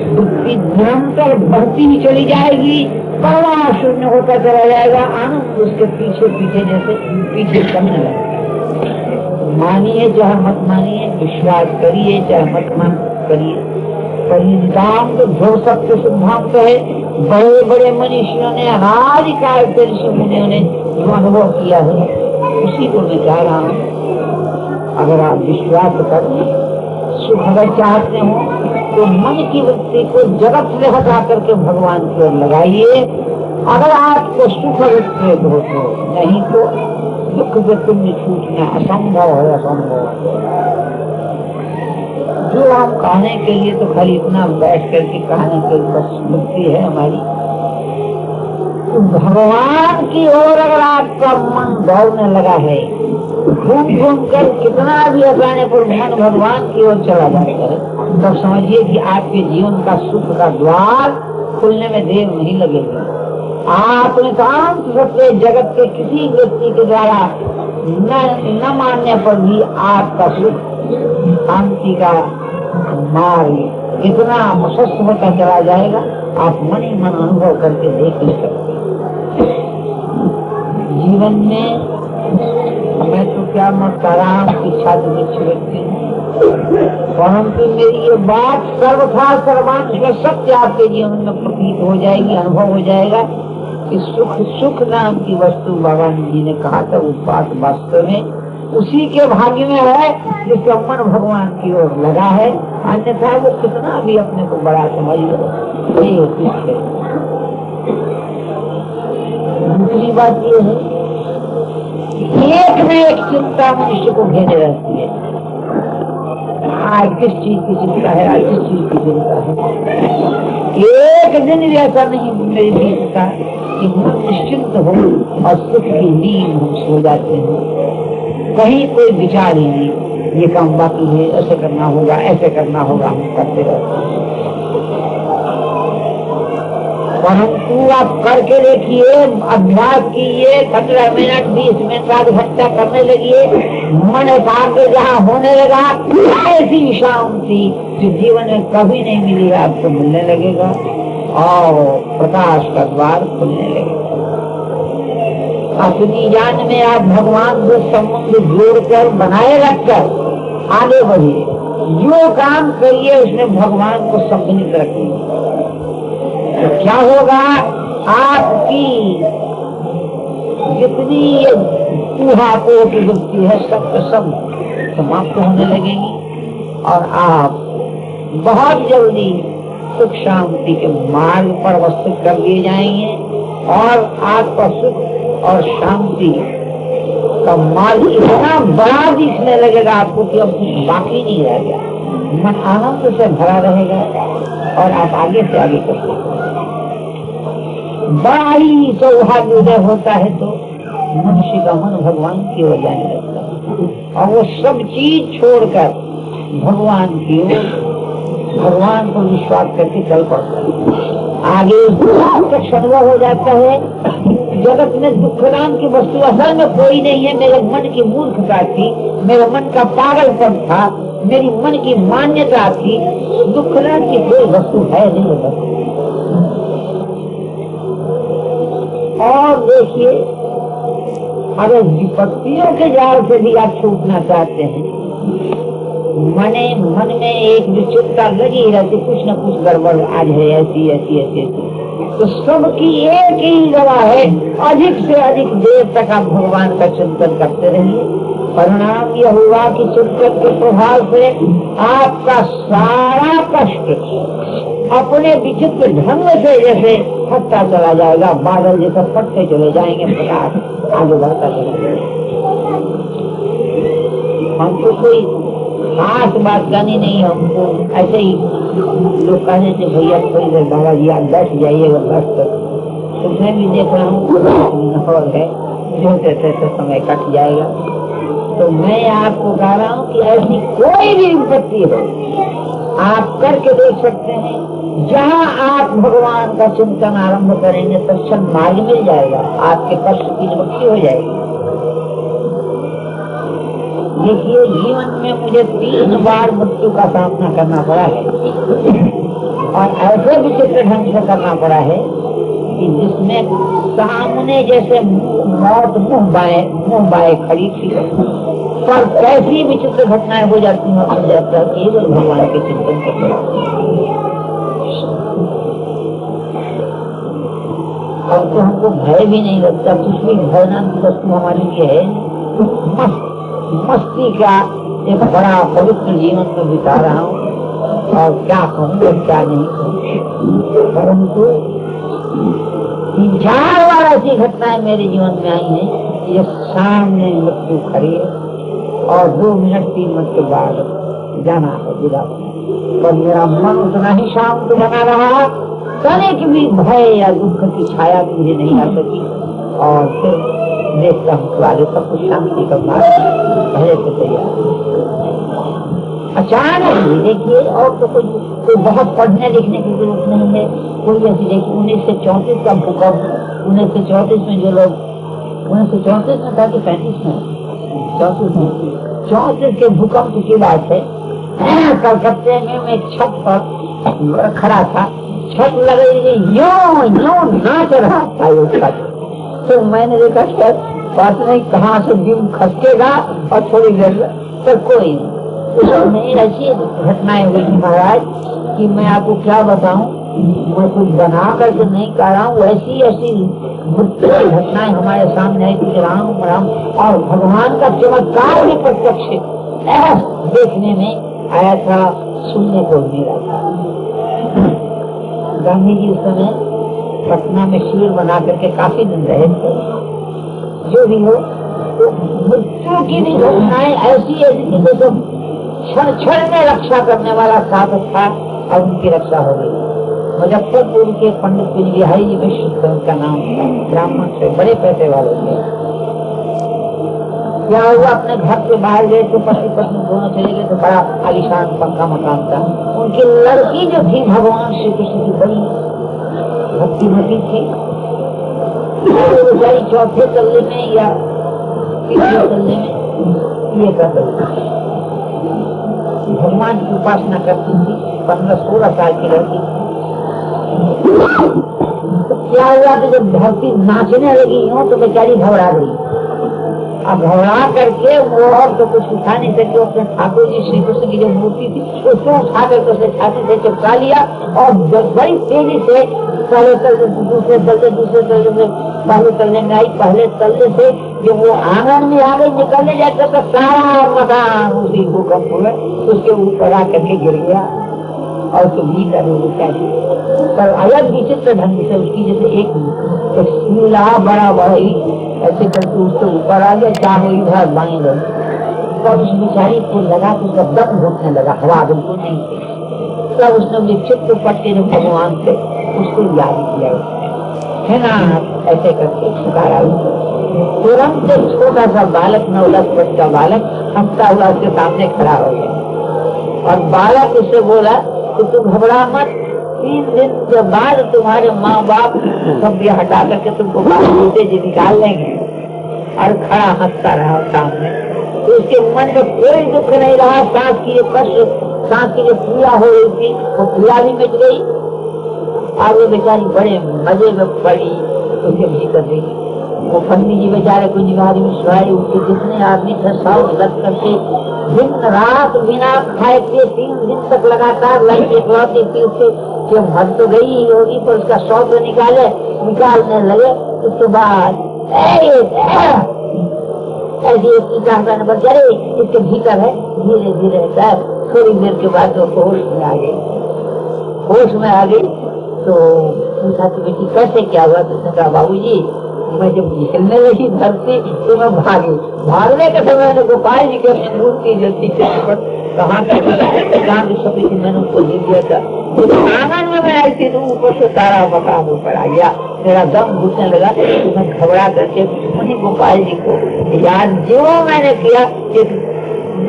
बुद्धि निरंतर बढ़ती ही चली जाएगी, परवाह शून्य होता चला जाएगा। आनंद उसके पीछे पीछे जैसे पीछे चलने लगेगा। मानिए चाहे मत मानिए, विश्वास करिए चाहे मत करिए, परिणाम तो जो सत्य सिद्धांत है। बड़े बड़े मनुष्यों ने अनादिकाल से ऋषि मुनियों ने जो अनुभव किया है उसी को मैं कह रहा हूँ। अगर आप विश्वास करें, सुख अगर चाहते हो तो मन की वृत्ति को जगत से हटा करके भगवान की ओर लगाइए। अगर आपको सुख विच्छेद हो तो, नहीं तो दुख से तुम छूटना असंभव है, असंभव। जो हम कहने के लिए तो खाली इतना बैठ करके कहने के बस मुक्ति है हमारी। तो भगवान की ओर अगर आपका मन दौड़ने लगा है, घूम घूम कर कितना भी अचाने पर मन भगवान की ओर चला जाता है, तब समझिए कि आपके जीवन का सुख का द्वार खुलने में देर नहीं लगेगी। आपने शांत सत्य जगत के किसी व्यक्ति के द्वारा न मानने पर भी आपका सुख शांति का मार्ग इतना प्रशस्त होता चला जाएगा, आप मन ही मन अनुभव करके देख ले सकते। जीवन में मैं तो क्या मकाराम की छात्र व्यक्ति हूँ, परंतु मेरी ये बात सर्वथा सर्वांश सत्य आपके जीवन में प्रतीत हो जाएगी, अनुभव हो जाएगा कि सुख नाम की वस्तु भगवान जी ने कहा था, उस बात वास्तव में उसी के भाग्य में है जिसका मन भगवान की ओर लगा है। अन्यथा वो कितना भी अपने को बड़ा समझ लो, नहीं होती है। दूसरी बात ये है, एक न एक चिंता मनुष्य को घेरे रहती है। आज किस चीज की चिंता है, आज किस चीज की चिंता है। एक दिन भी ऐसा नहीं मेरी बीतता कि मन निश्चिंत हो और सुख की नींद हम सो जाते हैं। कहीं कोई विचार ही नहीं, ये काम बाकी है, ऐसे करना होगा, ऐसे करना होगा, हम करते रहते हैं। परंतु आप करके देखिए, अभ्यास कीजिए, 15 मिनट 20 मिनट आध घंटा करने लगिए, मन एकाग्र जहाँ होने लगा, ऐसी शांति जो जीवन में कभी नहीं मिली आपको मिलने लगेगा और प्रकाश का द्वार खुलने लगेगा। अपनी जान में आप भगवान से संबंध जोड़कर बनाए रखकर आगे बढ़िए। जो काम करिए उसमें भगवान को सम्मिलित रखिए, तो क्या होगा, आपकी जितनी ऊहापोह की वृत्ति है सब समाप्त होने लगेगी और आप बहुत जल्दी सुख शांति के मार्ग पर अवस्थित कर दिए जाएंगे और आपका सुख और शांति का मार्ग इतना बड़ा दिखने लगेगा आपको कि अब कुछ बाकी नहीं रह गया। मन आनंद से भरा रहेगा और आप आगे से आगे करते बड़ा ही सौभाग्योदय होता है तो मनुष्य का मन भगवान की ओर जाने लगता है और वो सब चीज छोड़कर भगवान की ओर, भगवान को विश्वास करके चल पड़ता है। आगे प्रत्यक्ष अनुभव हो जाता है, जगत में दुखदान की वस्तु असल में कोई नहीं है। मेरे मन की मूर्खता थी, मेरे मन का पागलपन था, मेरी मन की मान्यता थी, दुखदान की कोई वस्तु है नहीं। और देखिए, अगर विपत्तियों के जाल से भी आप छूटना चाहते हैं, मन में एक विचित्रता लगी रहती, कुछ न कुछ गड़बड़ आज है, ऐसी ऐसी ऐसी ऐसी, तो सबकी एक ही दवा है, अधिक से अधिक देर तक आप भगवान का चिंतन करते रहिए। परिणाम यह हुआ कि चिंतन के प्रभाव से आपका सारा कष्ट अपने विचित्र ढंग से जैसे फटता चला जाएगा, बादल जैसे फटते चले जाएंगे, प्रकाश आगे बढ़ता चला जाएगा। हमको कोई खास बात करनी नहीं, हमको ऐसे ही लोग कहने से भैया थोड़ी देर बाबा जी आप बैठ जाइएगा बस तक, तो मैं भी देख रहा हूँ है जो समय कट जाएगा। तो मैं आपको कह रहा हूँ कि ऐसी कोई भी विपत्ति हो आप करके देख सकते हैं। जहाँ आप भगवान का चिंतन आरंभ करेंगे तत्क्षण मार्ग मिल जाएगा, आपके कष्ट की निवृत्ति हो जाएगी। देखिए, जीवन में मुझे 3 बार मृत्यु का सामना करना पड़ा है और ऐसे विचित्र ढंग से करना पड़ा है कि जिसमें सामने जैसे मौत मुंह बाए खड़ी थी, पर कैसी विचित्र घटनाएं हो जाती हैं और जाता है केवल भगवान के चिंतन करते। और तो हमको भय भी नहीं लगता, कुछ भी भय नाम की वस्तु हमारे लिए है। मस्ती का एक बड़ा पवित्र जीवन में बिता रहा हूँ और क्या कहूँ और क्या नहीं कहूँ, परंतु 3-4 बार ऐसी घटनाएं मेरे जीवन में आई हैं, ये सामने मृत्यु खड़ी है और 2 मिनट 3 मिनट के बाद जाना है विदा, पर मेरा मन उतना ही शांत बना रहा, तनिक भी भय या दुख की छाया मुझे नहीं आ सकी। और फिर देखता हूँ आगे सब कुछ शांति का मार्ग पहले से तैयार। अचानक ही देखिए, और तो कोई बहुत पढ़ने लिखने की जरूरत नहीं है, कोई ऐसी देखिए 1934 का भूकंप, 1934 में जो लोग 1934 में था कि 35 में 34 के भूकंप की बात है। कलकत्ते में मैं छत पर खड़ा था, छत लगे यो नाच रहा था उसका, तो मैंने देखा कि बात नहीं कहाँ से दिन खसकेगा और थोड़ी देर तक कोई नहीं। ऐसी घटनाएं हुई थी महाराज कि मैं आपको क्या बताऊं, मैं कुछ बना करके नहीं कह रहा हूँ, ऐसी ऐसी घटनाएं हमारे सामने आई कि राम राम, और भगवान का चमत्कार भी प्रत्यक्ष देखने में आया था, सुनने को मिला था। गांधी जी उस समय पटना में शिविर बना करके काफी दिन रहे थे। जो भी हो, तो मृत्यु की भी घटनाएं ऐसी ऐसी चीजों को क्षण में रक्षा करने वाला साधक था और उनकी रक्षा हो गई। मुजफ्फरपुर के पंडित बिहारी जी मिश्र उनका नाम था, ब्राह्मण से, बड़े पैसे वाले थे। क्या हुआ, अपने घर से बाहर गए तो पति पत्नी दोनों चले गए, तो बड़ा आलिशान पक्का मकान था। उनकी लड़की जो थी भगवान श्री कृष्ण की बड़ी भक्तिमती थी, बेचारी चौथे तल्ले में या तीसरे तल्ले में ये कर भगवान की उपासना करती थी। 15-16 साल की रहती थी। क्या हुआ कि जब धरती नाचने लगी हो तो बेचारी घबरा गई। अब घबरा करके वो और तो कुछ उठा नहीं सकी, अपने ठाकुर जी श्री कृष्ण की जो मूर्ति थी उसको उठा करके उसने छाती से चिपका लिया और बड़ी तेजी से पहले तल्ले दूसरे तल्ले दूसरे तल्ले में पहले तल्ले में आई। पहले तल्ले से जब वो आंगन में आ गई निकलने जाकर तो सारा मकान उसी भूकंप में उसके ऊपर आकर के गिर गया और उसको भीतर पर अलग विचित्र ढंग से उसकी जैसे एक शीला बड़ा बड़ा ऐसे करके उसके ऊपर आ गया, चाहे इधर बाएं लगे और उस बेचारी को लगा कि उसका दम घुटने लगा, हवा बिल्कुल नहीं थी। तब उसने विचित्र पट्टे जो भगवान से उसको याद किया है ना, ऐसे करके पुकारा। तुरंत एक छोटा सा बालक 9-10 वर्ष का बालक हंसता हुआ उसके सामने खड़ा हो गया और बालक उससे बोला कि तुम घबरा मत, 3 दिन के बाद तुम्हारे माँ बाप सब ये हटा करके तुमको बाहर जी निकाल लेंगे। और खड़ा हंसता रहा सामने। तो उसके मन में कोई दुख नहीं रहा। सांस की जो कष्ट, सांस की जो पीड़ा हो रही थी वो पीड़ा भी मिट गई और वो बेचारी बड़े मजे में पड़ी उसके भीतर गई। वो पंडित जी बेचारे कुछ आदमी स्वाई उठे, जितने आदमी थे सब लग करके दिन रात बिना खाए पिए 3 दिन तक लगातार लड़के खिलाती थी। उसके मर तो गई ही होगी पर उसका शौक तो निकालने लगे। उसके बाद ऐसी बचारे इसके भीतर है। धीरे धीरे थोड़ी देर के बाद वो होश में आ गई। होश में आ गई तो पूछा कि बेटी कैसे क्या हुआ? तो उसने कहा बाबूजी मैं जब निकलने लगी धरती तो मैं भागने के समय मैंने गोपाल जी के मूर्ति जो थी कहाँ थी मैंने उसको ले दिया था। आंगन में मैं आई थी तो ऊपर से सारा मकान ऊपर आ गया, मेरा दम घुटने लगा। तो मैं घबरा करके वही गोपाल जी को याद जो मैंने किया। एक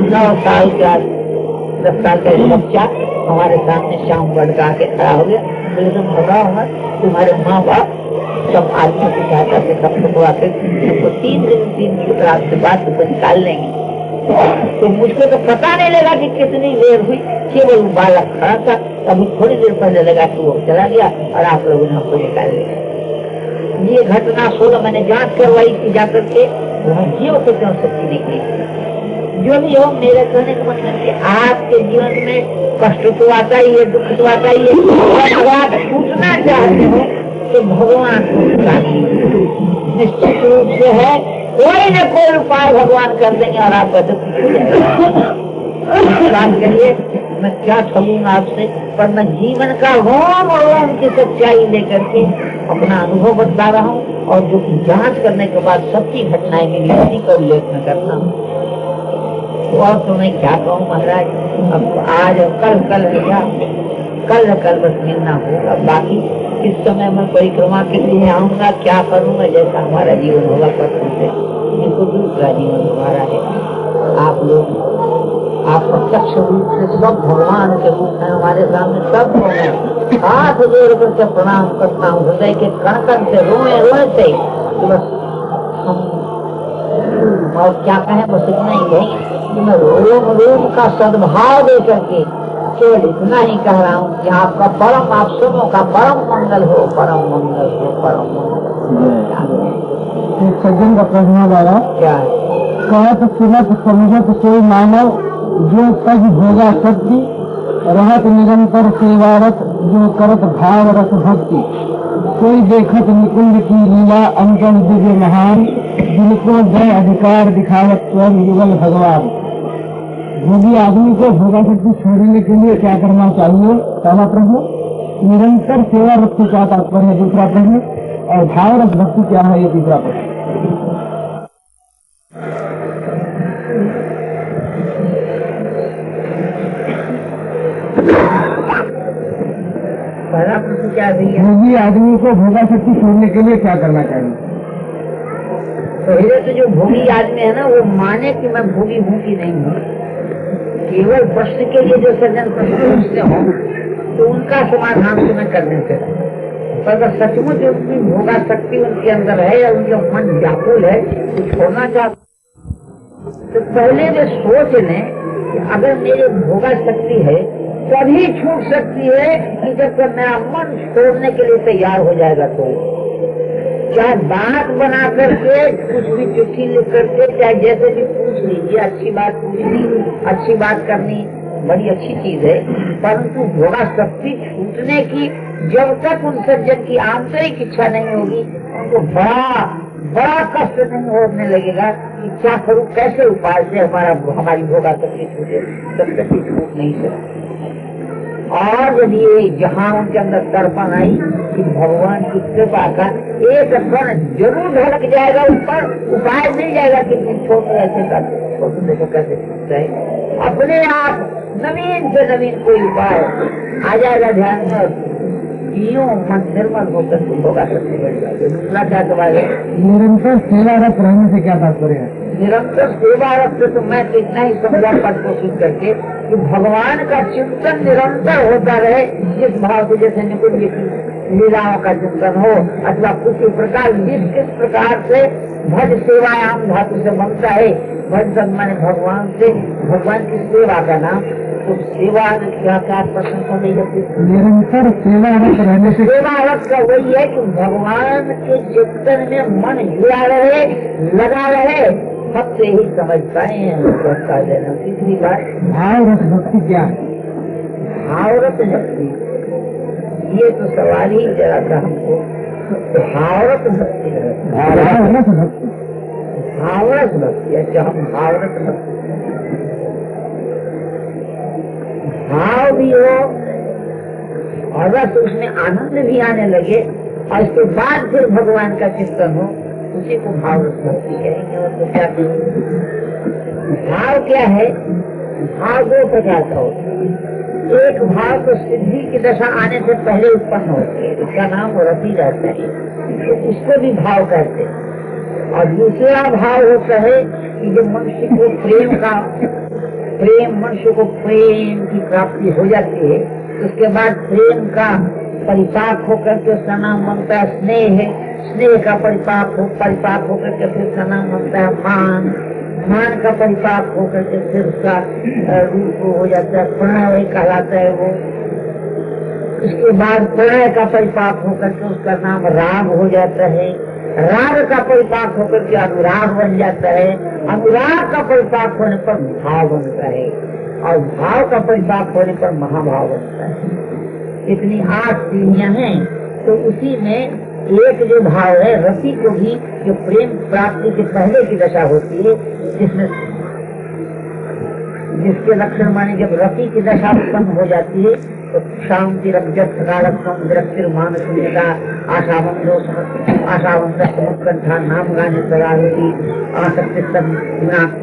9 साल का 10 साल का बच्चा हमारे सामने शाम लड़का के खड़ा हो गया। बोले तुम भगा तुम्हारे माँ बाप सब आदमी की सहायता से सब टुकड़ा के 3 दिन रात के बाद तुमको निकाल लेंगे। तो मुझको तो पता नहीं लगा कि कितनी देर हुई। केवल बालक खड़ा था, अभी थोड़ी देर पहले लगा कि वो चला गया और आप लोगों ने हमको निकाल लिया। ये घटना 16 मैंने जांच करवाई थी जाकर के, वहाँ जीव से क्यों सच्ची निकली। जो भी हो मेरे कहने का मतलब है आपके जीवन में कष्ट तो आता ही है, दुख तो आता ही है। अगर आप छूटना चाहते हो तो भगवान निश्चित रूप से है, कोई न कोई उपाय भगवान कर देंगे और आपका दुख काम करिए। मैं क्या कहूँगा आपसे, पर मैं जीवन का रोम की सच्चाई लेकर के अपना अनुभव बता रहा हूँ और जो जांच करने के बाद सच्ची घटनाएं मिली उसी का उल्लेख में करता हूँ। और तो मैं क्या कहूँ महाराज, अब आज कल बस मिलना होगा। बाकी इस समय मैं परिक्रमा के लिए आऊंगा, क्या करूंगा जैसा हमारा जीवन होगा परसों से। इनको दूसरा जीवन हमारा है। आप लोग आप प्रत्यक्ष रूप से सब भगवान के रूप में हमारे सामने सब होंगे। हाथ जोड़ करके प्रणाम करता हूँ हृदय के कण से, रोए से। तो बस हम और क्या कहें, बस इतना ही कहेंगे कि मैं रोम का सद्भाव दे करके केवल इतना ही कह रहा हूँ कि आपका परम, आप सबों का परम मंगल हो, परम मंगल हो, परम मंगल। सज्जन का प्रश्न आया क्या है? कहत सुनत समझत सोई मानव जो तज भोगा शक्ति, रहत निरंतर सेवारत जो करत भाव रस भक्ति। कोई देखत निकुंज की लीला अंकन दिव्य महान, जिनको दय अधिकार दिखावत स्वयं युगल भगवान। भोगी आदमी को भोगा शक्ति छोड़ने के लिए क्या करना चाहिए? पहला प्रश्न। निरंतर सेवा भक्ति का तात्पर्य है दूसरा प्रश्न। और भाव रस भक्ति क्या है ये तीसरा प्रश्न। पहला प्रश्न क्या है? भोगी आदमी को भोगा शक्ति छोड़ने के लिए क्या करना चाहिए? पहले तो जो भोगी आदमी है ना वो माने कि मैं भोगी हूँ कि नहीं हूँ। केवल प्रश्न के लिए जो सज्जन प्रश्न पूछते हो तो उनका समाधान तो मैं करने से पर अगर सचमुच उनकी भोगा शक्ति उनके अंदर है या उनका मन व्याकुल है, कुछ होना चाहते तो पहले वे सोच लें कि अगर मेरे भोगा शक्ति है तभी छूट सकती है कि जब तक मेरा मन छोड़ने के लिए तैयार हो जाएगा। तो चाहे बात बना करके कुछ भी चिट्ठी लिख करके चाहे जैसे भी पूछ लीजिए, अच्छी बात पूछनी, अच्छी बात करनी बड़ी अच्छी चीज है, परंतु भोगा शक्ति छूटने की जब तक उन सज्जन की आंतरिक इच्छा नहीं होगी उनको बड़ा कष्ट नहीं होने लगेगा कि क्या करूं, कैसे उपाय से हमारी भोगा शक्ति छूटे, तब तक छूट नहीं सकती। और यदि जहाँ उनके अंदर तर्पण आई कि भगवान की कृपा का एक कण जरूर ढलक जाएगा, ऊपर उपाय मिल जाएगा कि छोड़ ऐसे कर देखो कैसे छूटता है, अपने आप नवीन से नवीन कोई उपाय आ जाएगा ध्यान में, यूं मन निर्मल होकर होगा सबसे बढ़ जाएगा। दूसरा क्या दबाएगा? निरंतर सेवारत रहने से क्या तात्पर्य है? निरंतर सेवारत से तो मैं तो इतना ही समझा पद कोशिश करके कि भगवान का चिंतन निरंतर होता रहे, जिस भाव से जैसे निकुंज की लीलाओं का चिंतन हो अथवा किसी प्रकार किस प्रकार से भज सेवायाम धातु से बनता है, भज माने भगवान से, भगवान की सेवा का नाम, तो सेवा क्या प्रसन्न हो नहीं जाती। निरंतर सेवारत रहने से सेवारत का वही है कि भगवान के चिंतन में मन जुड़ा रहे, लगा रहे, सबसे ही समझ पाए हैं देना। तीसरी बात भावरत भक्ति क्या है? भावरत भक्ति, ये तो सवाल ही जरा सा हमको भावरत भक्ति भावरत भक्ति भावरत भक्ति अच्छा हम भावरत भक्ति भाव भी हो और बस उसमें आनंद भी आने लगे और इसके बाद फिर भगवान का चिंतन हो, उसी को भावरत भक्ति कहेंगे। और तो क्या कहेंगे? भाव क्या है? भाव दो प्रकार का होता है। एक भाव तो सिद्धि की दशा आने से पहले उत्पन्न होती है, उसका नाम रति रहता है, तो उसको भी भाव कहते हैं। और दूसरा भाव होता है कि जब मनुष्य को मनुष्य को प्रेम की प्राप्ति हो जाती है, तो उसके बाद प्रेम का परिपाक होकर के उसका नाम बनता है स्नेह, स्नेह का परिपाक होकर के फिर उसका नाम बनता है मान का परिपाक होकर के फिर उसका रूप हो जाता है प्रणय कहलाता है वो। उसके बाद प्रणय का परिपाक होकर के उसका नाम राग हो जाता है, राग का परिपाक होकर के अनुराग बन जाता है, अनुराग का परिपाक होने पर भाव बनता है और भाव का परिपाक होने पर महाभाव बनता है। इतनी 8 सीढ़ियां हैं। तो उसी में एक जो भाव है रति को भी जो प्रेम प्राप्ति के पहले की दशा होती है, जिसके लक्षण माने जब रति की दशा उत्पन्न हो जाती है तो शांति विरक्तिर मानसिकता आशावंता नाम गाने सदा होती आसक्ति सब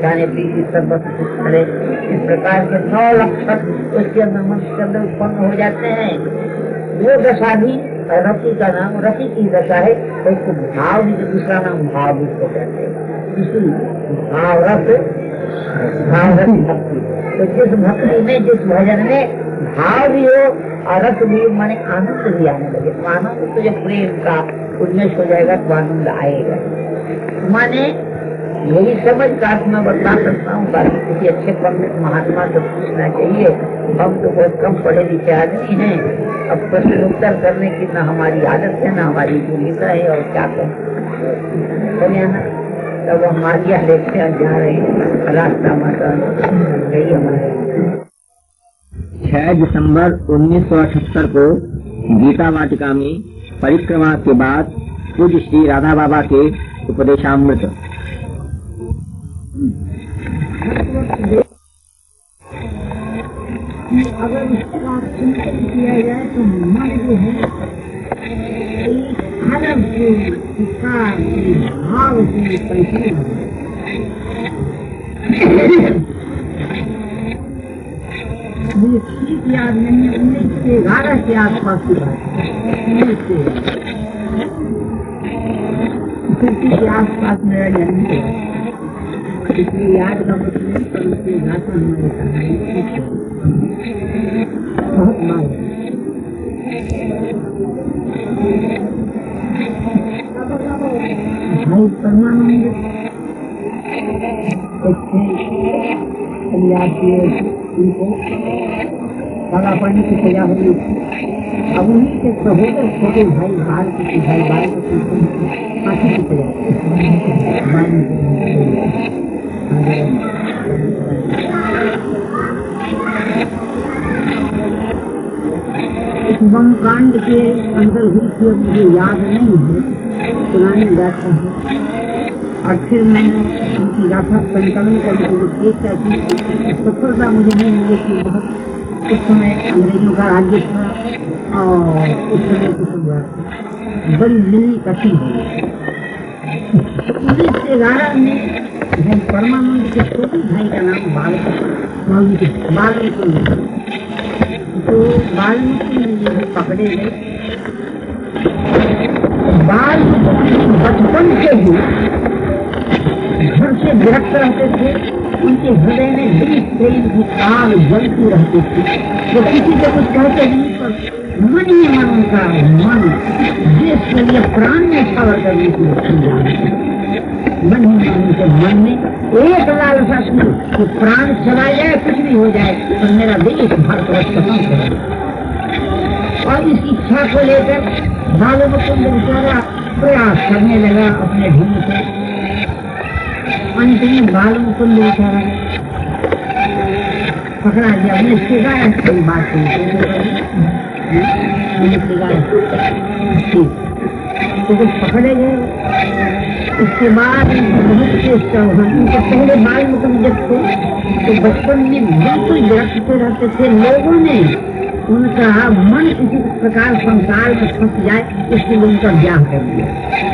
जाने प्रीति सब करे, इस प्रकार के 9 लक्षण उसके अंदर मनुष्य के अंदर उत्पन्न हो जाते हैं। वो दशा भी रति का नाम रति की दशा है, तो उसको भाव भी दूसरा नाम भाव भी हो जाते हैं। इसी भावरत भक्ति, तो जिस भक्ति में जिस भजन में भाव भी हो और रस भी माने आनंद भी आने लगे, तो आनंद तो जब प्रेम का उन्मेष हो जाएगा तो आनंद आएगा। माने यही समझ का मैं बता सकता हूँ, बाकी किसी अच्छे पंडित महात्मा से पूछना चाहिए। हम तो बहुत कम पढ़े लिखे आदमी हैं, अब प्रश्न उत्तर करने की न हमारी आदत है न हमारी योग्यता है, और क्या करें। तब हमारी देखते जा रहे हैं रास्ता माता यही हमारे 6 दिसंबर 1978 को गीता वाटिका में परिक्रमा के बाद पूज्य श्री राधा बाबा के उपदेशामृत अगर उसका चिंतन किया जाए तो मन जो है अलग से विकार भाव से परिपूर्ण मुझे ठीक याद नहीं है, 1911 के आसपास की बात के आसपास मेरा जन्म हुआ, इसलिए याद का मतलब पर उसके गाता हमारे बहुत मांग भाई परमानंद उनको काला पानी की सजा हुई। अब उन्हीं के सहोदर छोटे भाई बाल की फांसी की सजा इस बम कांड के अंदर हुई थी, अब मुझे याद नहीं है, पुरानी गाथा है। और फिर मैंने उनकी गाथा संकलन करने के लिए चेष्टा की, सफलता मुझे नहीं मिली थी। बहुत उस समय अंग्रेजों का राज्य था और उस समय की बड़ी मिलनी कठिन हुई। 1911 में भाई परमानंद के छोटे भाई का नाम बालमुकुंद, तो बालमुकुंद पकड़े गए। बालमुकुंद बचपन से ही घर से विरक्त रहते थे, उनके हृदय में बड़ी प्रेम की आग जलती रहती थी। वो किसी को कुछ कहते नहीं, पर मन ही मन उनका मन देश के लिए प्राण में खबर करने की मन ही उनके मन में एक लालसा थी कि प्राण चला जाए, कुछ भी हो जाए, पर मेरा देश भारतवर्ष खत्म करे। और इस इच्छा को लेकर बालमुकुंद बेचारा प्रयास करने लगा अपने ढंग से। अंत में बालमुकुंद बेचारा पकड़ा गया। हमने सिगाया कोई बात नहीं, तो कुछ पकड़े गए। उसके बाद बहुत चेष्टा हुआ। उनके पहले बालमुकुंद जब थे तो बचपन में बिल्कुल विरक्त रहते थे। लोगों ने उनका मन किसी प्रकार संसार में फंस जाए, इसके लिए उनका ब्याह कर दिया।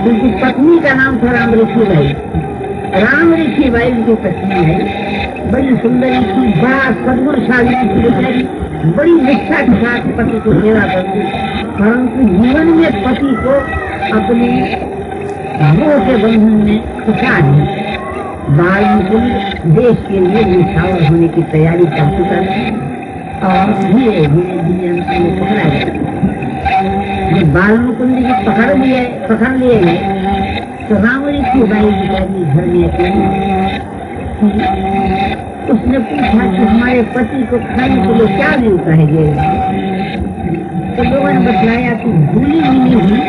उनकी पत्नी का नाम था रामऋषिबाई। रामऋषिबाई उनकी पत्नी है, बड़ी सुंदरी थी, बड़ा सद्गुणशाली थी, बड़ी निष्ठा के साथ पति को सेवा करती, परंतु जीवन में पति को अपने मोह के बंधन में फंसा नहीं। बालमुकुंद देश के लिए निछावर होने की तैयारी कर चुका है और धीरे धीरे धीरे पकड़ा गया। जब बालमुकुंद जी पकड़ लिए गए तो रामऋषिबाई जी घर में अकेली। उसने पूछा कि हमारे पति को खाने के लिए क्या मिलता है जेल में? तो लोगों ने बतलाया कि भूली मिली हुई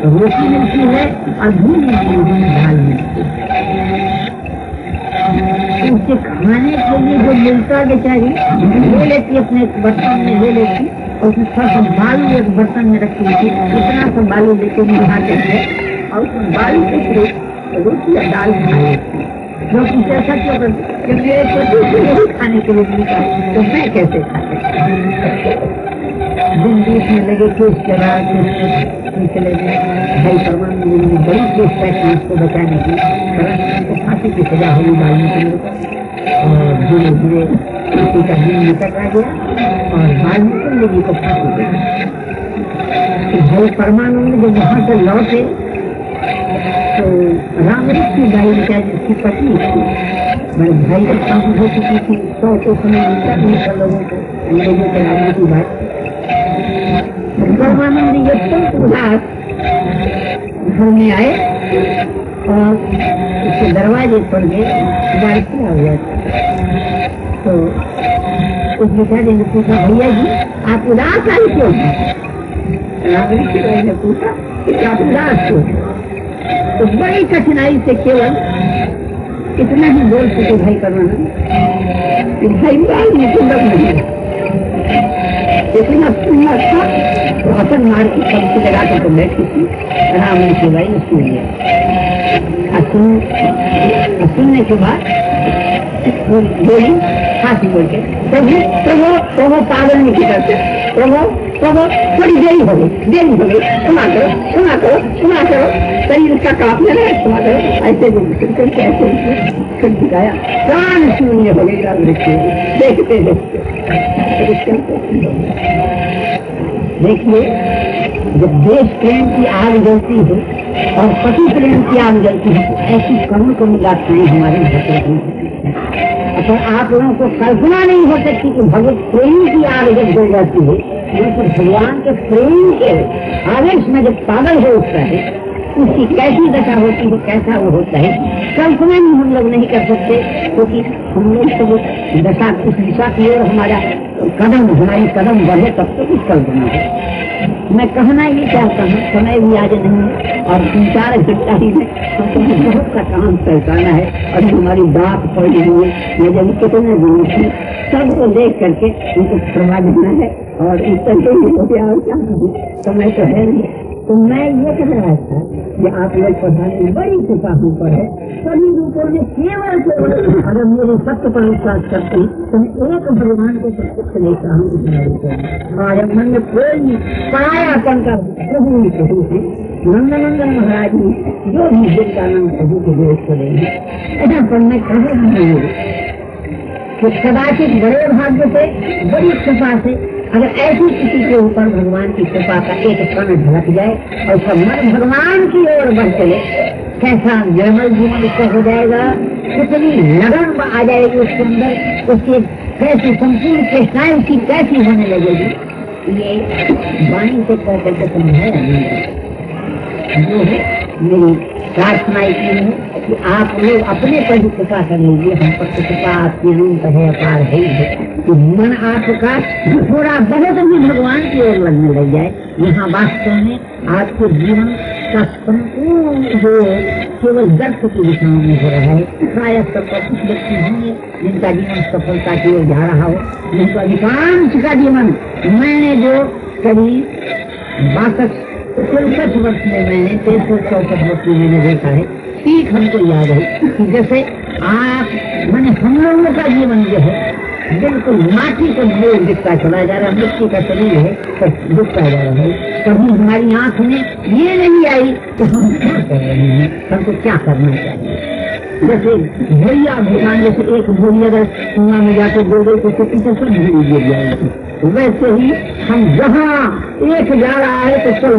रोटी मिलती है और भूली मिली हुई दाल मिलती है। उसके खाने के लिए जो मिलता बेचारी ले लेती, अपने बर्तन में ले लेती, और उसमें थोड़ा सा बालू एक बर्तन में रखी थी, इतना सा बालू लेके मिलाते थे और उस बालू के रोटी या दाल खा लेती। लोग ऐसा क्यों करते? जब मेरे पति को यही खाने के लिए मिलता है तो मैं कैसे खा सकता? दिन बीच में लगे कि उसके बाद चले गए। भाई परमानंद ने बड़ी चेष्टा की उसको बचाने की, परंतु फांसी की सजा हुई बालमुकुंद को। और धीरे धीरे उसी का दिन निकट आ गया और बालमुकुंद जी को फांसी दी। भाई परमानंद जब वहां से लौटे तो रामऋषिबाई क्या जिसकी पत्नी थी, मेरे भाई की शादी हो चुकी थी, 100 तो समय मिलता नहीं था लोगों को, अंग्रेजों के रामऋषिबाई। परमानंद जी अत्यंत उदास घर में आए और उसके दरवाजे पर गए, द्वार खुला हुआ था। तो उस बेचारे ने पूछा, भैया जी आप उदास आए क्यों? रामऋषिबाई ने पूछा कि आप उदास क्यों? तो बड़ी कठिनाई से केवल इतना ही बोल सके भाई परमानंद, भाई बालमुकुंद नहीं इतना सुंदर था। तो हसन मार की पंक्ति लगा कर तो बैठी थी। रामऋषिबाई ने सुन लिया। सुनने के बाद बोली फांसी बोल के, प्रभु प्रभु प्रभु पागल नहीं करते, प्रभु प्रभु थोड़ी देरी हो गई, क्षमा करो क्षमा करो क्षमा करो, शरीर उसका कांपने लगा, क्षमा करो। ऐसे कैसे दिखाया, प्राण शून्य हो गई रामऋषिबाई देखते देखते। देखिए, जब देश प्रेम की आग जलती है और पति प्रेम की आग जलती है तो ऐसी करुण करुण गाथाएं हमारे भारत में। तो आप लोगों को कल्पना नहीं हो सकती कि भगवत प्रेम की आग जब जल जाती है, तो भगवान के प्रेम के आवेश में जब पागल हो उठता है उसकी कैसी दशा होती है, कैसा वो होता है, कल्पना भी हम लोग नहीं कर सकते, क्योंकि हम लोग तो दशा उस दिशा की ओर हमारी कदम बढ़े तब तो कुछ कल्पना है। मैं कहना ये चाहता हूँ, समय भी आज नहीं और 3-4 घंटा ही में हमको बहुत का काम पहचाना है और हमारी बात पड़ी हुई है। मैं जब कितने दिनों की सबको देख करके उनको प्रभा देना है और इस तरह हो गया और क्या कहूँ, समय तो है नहीं। तो मैं ये कह रहा था कि आप लोग पढ़ाने बड़ी कृपा हम पर है, सभी रूपों में केवल अगर मेरे सत्य पर विश्वास करते हैं तो मैं एक भगवान को प्रत्यक्ष लेता हूँ इतना रूप और जब मन में कोई परायापन का प्रभु है नंदनंदन महाराज ने जो भी वृंदावन प्रभु के देश करेंगे ऐसा पर मैं कह रहा हूँ कि कदाचित बड़े भाग्य से बड़ी कृपा से अगर ऐसी किसी के ऊपर भगवान की कृपा का एक कण ढलक जाए और उसका मन भगवान की ओर बढ़ चले, कैसा निर्मल जीवन उसका हो जाएगा, कितनी लगन आ जाएगी उसके अंदर, उसकी कैसी संपूर्ण चेष्टाएं उसकी कैसी होने लगेगी। ये वाणी से कह करके समझाया नहीं। जो है मेरी प्रार्थना इतनी है कि आप लोग अपने पर भी कृपा कर लीजिए, हम पर कृपा आपकी अनंत है, अपार है कि मन आपका थोड़ा बहुत भी भगवान की ओर लगने लग जाए। यहाँ वास्तव में आपके जीवन का संपूर्ण जो केवल गर्भ की दिशाओं में हो रहा है, प्रायः सबका कुछ व्यक्ति होंगे जिनका जीवन सफलता की ओर जा रहा हो, जिनको अधिकांश का जीवन मैंने जो करीब 63 वर्ष में मैंने 63-64 वर्ष में मैंने देखा है, ठीक हमको याद है कि जैसे आप मैंने हम लोगों का जीवन जो है बिल्कुल माटी का ढेर दिखता चला जा रहा है, मिट्टी का शरीर है सब दिखता जा रहा है। कभी हमारी आंख में ये नहीं आई कि हम क्या कर रहे हैं, हमको क्या करना चाहिए। जैसे भैया भगवान जैसे एक भूमि अगर कुआं में जाकर गिर गई तो पीछे सब भूमि गिर जाएगी, वैसे ही हम जहाँ एक जा रहा है तो चल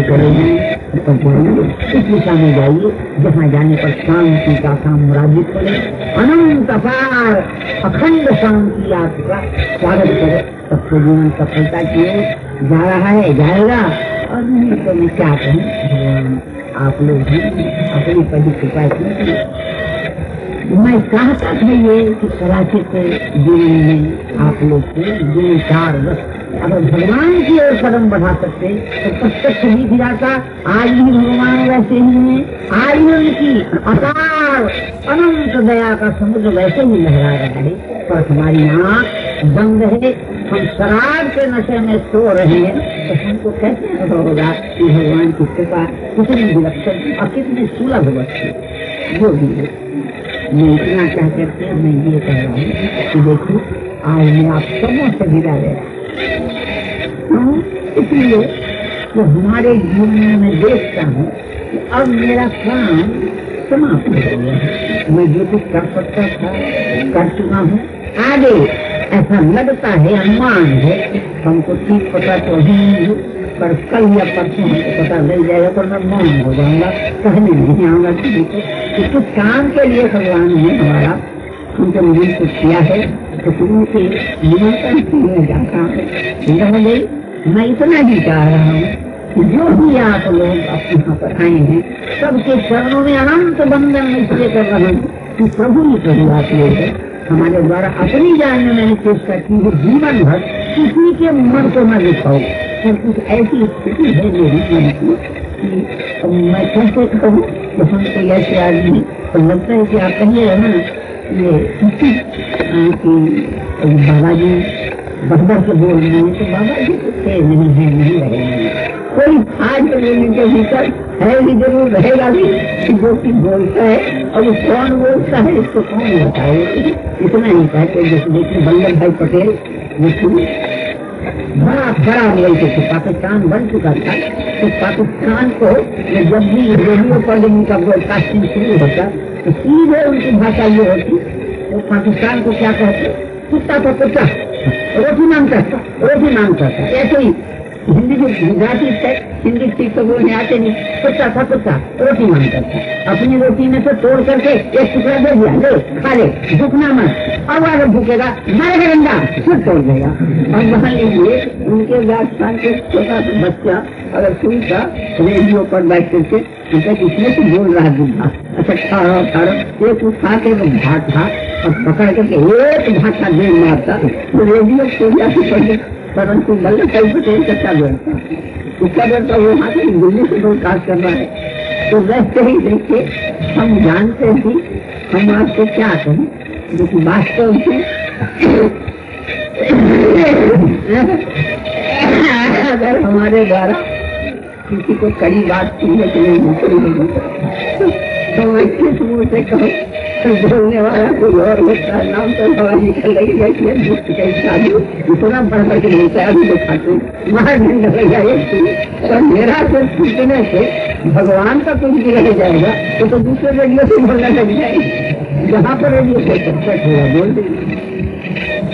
करेंगे, इस दिशा में जाइए जहाँ जाने पर शांति का साम्राज्य करे, अनंत अपार अखंड शांति आपका स्वागत करे, सबको जीवन सफलता की ओर जा रहा है, जाएगा। और नहीं तो मैं क्या कहूँ, भगवान आप लोग भी अपनी पहली कृपा कीजिए। मैं चाहता था ये कि कदाचित जीवन में आप लोग को 2-4 वर्ष अगर भगवान की ओर कदम बढ़ा सकते तो प्रत्यक्ष भी जाता। आज भी भगवान वैसे ही है, आज भी उनकी अपार अनंत दया का समुद्र वैसे ही लहरा रहा है, पर हमारी आँख बंद है, हम शराब के नशे में सो रहे हैं, तो हमको कैसे अनुभव होगा कि भगवान की कृपा कितनी विलक्षण और कितनी सुलभ वस्तु जो भी है। मैं इतना कह करके मैं ये कह रहा हूँ कि देखिए आज मैं आप सबों से विदा ले रहा हूँ, इसलिए तो हमारे जीवन में मैं देखता हूँ कि अब मेरा काम समाप्त हो गया है, मैं जो कुछ कर सकता था कर चुका हूँ। आगे ऐसा लगता है, अनुमान है, हमको ठीक पता तो ही पर कल या परसों हमको पता लग जाएगा तो मैं मौन हो जाऊंगा, कहने नहीं आऊंगा किसी को कि कुछ काम के लिए भगवान ने हमारा हमको निमंत्रित किया है, तो उनके निमंत्रण से मैं जाता हूँ। मैं इतना ही चाह रहा हूँ कि जो भी आप लोग अपने यहाँ पर आए हैं सबके चरणों में अनंत बंधन इसलिए कर रहा हूँ कि प्रभु ही प्रभु आप लोग हमारे द्वारा अपनी जान में मैंने चेष्टा की है, जीवन भर किसी के मन को न दिखाओ, पर कुछ ऐसी स्थिति है मेरी मन की कि मैं कैसे कहूँ कि हम कोई ऐसे आदमी तो लगता है कि आप कहिए ना ये बाबा जी बदबर से बोल रहे हैं तो बाबा जी थे नहीं रहेंगे, कोई आज के भीतर है भी जरूर रहेगा भी जो कि बोलता है और वो कौन बोलता है इसको कौन बताए। इतना ही कहते जैसे देखिए वल्लभ भाई पटेल वो बड़ा लेवल के पाकिस्तान बन चुका था, तो पाकिस्तान को जब भी रेडियो पर इनका ब्रॉडकास्टिंग शुरू होता तो सीधे उनकी भाषा ये होती, तो पाकिस्तान को क्या कहते, कुत्ता तो कुत्ता, रोटी मांगता था, रोटी मांगता था, ऐसे ही हिंदी को गुजराती हिंदी ठीक तो बोलने आते नहीं। कुत्ता था कुत्ता, रोटी मांगता था, अपनी रोटी में से तोड़ करके एक टुकड़ा दे दिया, ले खा ले, भूखना मत। अब अगर भूखेगा मारेगा डंडा, फिर तोड़ देगा। और मान लीजिए उनके राजस्थान के छोटा सा बच्चा अगर सुनता रेडियो पर बैठ करके इसमें तो बोल रहा दूधा, अच्छा खाओ एक उठा के भात था और पकड़ करके एक भाटा दे मारता तो रेडियो खोल जाती। परंतु वल्लभ भाई पटेल का क्या बोलता, उसका बोलता वो वहाँ से दिल्ली से ब्रॉडकास्ट कर रहा है। तो वैसे ही देखिए हम जानते हैं हम आपको क्या कहें, जो कि वास्तव में अगर हमारे द्वारा किसी को कड़ी बात सुनने के लिए निकली तो मैं किस मुँह से कहूँ, बोलने वाला कोई और होता है, नाम तो हवा निकल रही है कि इतना बढ़ बढ़ के बोलता है, अभी दिखाते मार नहीं लगेगा एक तो मेरा से छूटने से भगवान का कुछ भी रह जाएगा तो दूसरे रेडियो से बोलना लग जाएगी, जहाँ पर रेडियो से सक्सेस होगा बोल देंगे।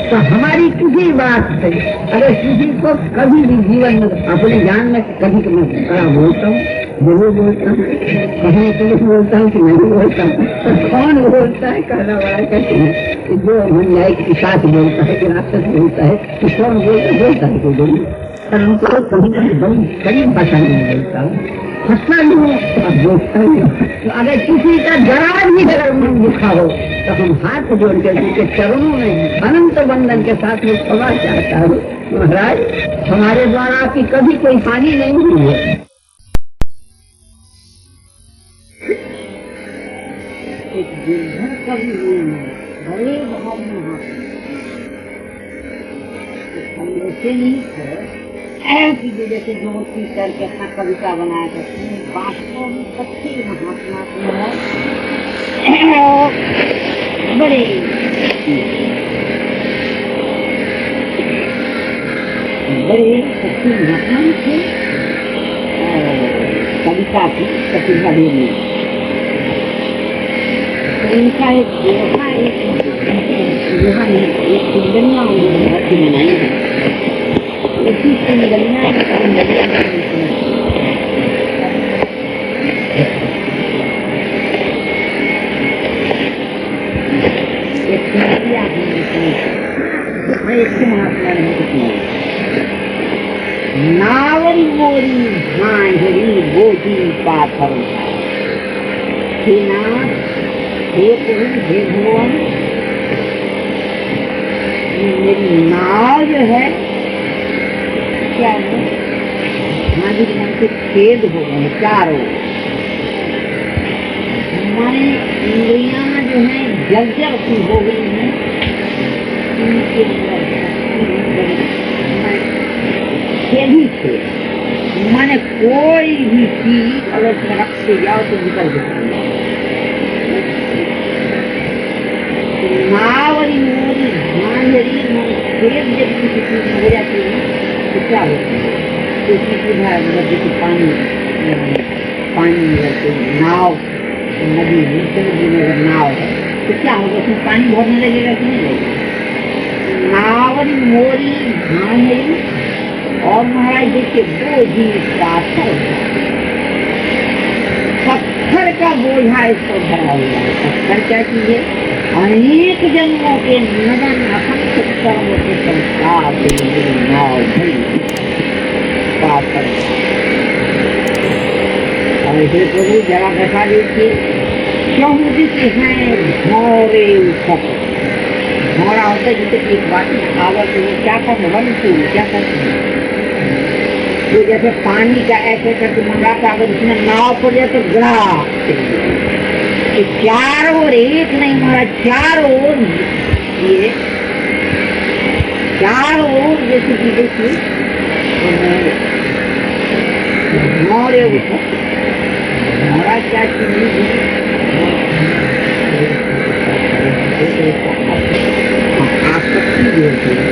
तो हमारी किसी बात से अगर किसी को कभी भी जीवन में अपने ज्ञान में कभी कभी बड़ा बोलता हूँ, जरूर बोलता हूँ, कहने के लिए बोलता हूँ कि नहीं बोलता हूँ, तो कौन बोलता है कहना बड़ा कहते हैं जो अन्याय के साथ बोलता है कि राक्षस बोलता है तो कौन बोलता है कोई बोली, पर उनको कभी कभी बड़ी करीब भाषा में बोलता हूँ, हंसना भी हो बोलता हूँ। तो अगर किसी का जरा भी अगर मन दुखा हो तो हम हाथ जोड़ करके चरणों में अनंत बंधन के साथ में क्षमा चाहता हूँ, महाराज हमारे द्वारा आपकी कभी कोई हानि नहीं हुई है। एक दुर्घट कभी हुई है, बड़े भाव में ऐसे नहीं थे ऐसी वजह से जो करके अपना कविता बनाया करते हैं, वास्तव में सच्चे महात्मा बड़े बड़े सच्चे महात्मा थे। कविता की प्रतिभा देवी इनका एक सुंदरिया बनाई है, इसी सुंदरिया नावरी मोरी झांझरी गोदी पाथर हे नाथ हे प्रभु हे भगवान, मेरी नाव जो है क्या है हमारी मन से छेद हो गए चारों, हमारी इंद्रियां जो है जर्जर सी हो गई है, उनके भी थे मैंने कोई भी चीज अगर उसमें रखते जाओ तो निकल जाती है। नावरी मोरी झांझरी खेत जब किसी चीज हो जाती है तो क्या होता है, तो सुविधा जैसे पानी नाव नदी में नाव है तो क्या होगा, उसमें पानी भरने लगेगा कि नहीं लगेगा। नावरी मोरी झांझरी और महाराज देखिए दो जीव पाथर, पत्थर का बोझा इसको भरा हुआ है। पत्थर क्या चीज है, अनेक जन्मों के नदन असंख्य कर्मों के संस्कार नाव पाथर। और इसे प्रभु जरा बैठा देखिए, समुदित हैं घोरे उठक, घोड़ा होता है जिसे एक बात में आवत है क्या करते वन क्या करते हैं, तो जैसे पानी का ऐसे करके मंगाता अगर उसमें नाव पड़ जाए तो गिरा, तो चारों ओर एक नहीं मारा चारों ओर, ये चारों ओर जैसे कि देखिए मोरे उठो, मोरा क्या चीज आसक्ति भी होती है,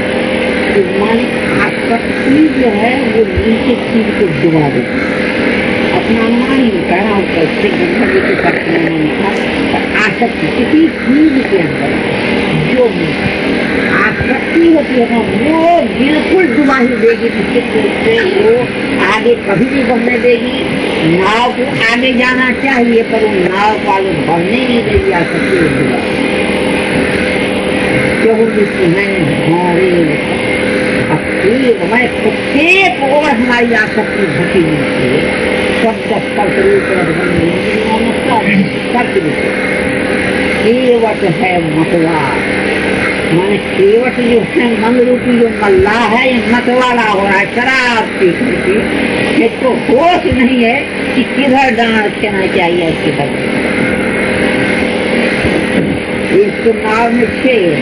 मन आसक्ति जो है वो नीचे चीज को डुबा देती है, अपना मन कहना होता है गंदगी के साथ आसक्ति किसी चीज के अंदर जो आसक्ति डूबी होती है ना, वो बिल्कुल डुबा ही देगी, उससे वो आगे कभी भी बढ़ने देगी। नाव को आगे जाना चाहिए पर वो नाव वाले बढ़ने नहीं देगी, आ सकती है डुबा। मैं प्रत्येक ओर हमारी आसक्ति घटी है, सब केवट है मतवा, माने केवट जो है मन रूपी जो मल्लाह है, ये मतवाला हो रहा है शराब पी करके। इसको होश नहीं है कि किधर डांड खेना चाहिए, किधर इसको नाव में छेड़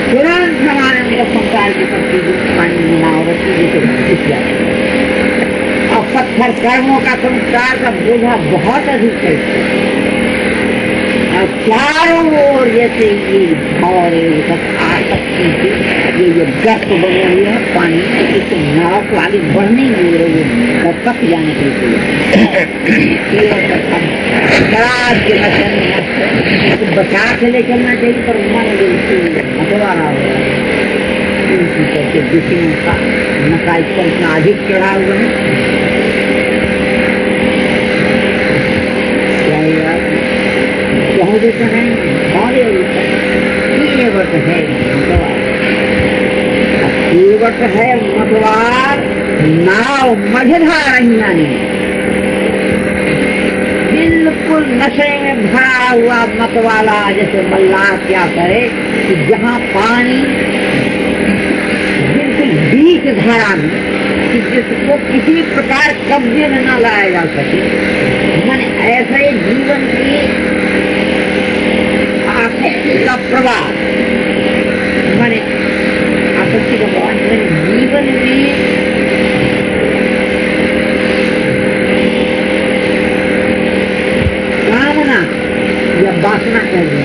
तुरंत हमारे मतलब संसार की शक्ति पानी में नाव रखी जैसे घुस जाती है। और पत्थर कर्मों का संस्कार का बोझा बहुत अधिक है, और चारों ओर जैसे ये भौरे आसक्ति से ये जो गर्त बने हुए हैं पानी, इससे नाव को आगे बढ़ने ही नहीं रही है, तक जाने के लिए शराब के बचन बचा के ले चलना चाहिए, पर मन मतवाला हो रहा है विषयों का नकाई पर इतना अधिक चढ़ा हुआ है। देता है केवट है केवट है मतवार, नाव मझधार बिल्कुल नशे में भरा हुआ मतवाला जैसे मल्लाह क्या करे कि जहाँ पानी बिल्कुल बीच धारा में जिसको किसी प्रकार कब्जे में न लाया जा सके, मैंने ऐसे जीवन की आसक्ति का प्रवाह, मैंने आसक्ति का प्रवाह मैंने जीवन में कामना या वासना कर दी,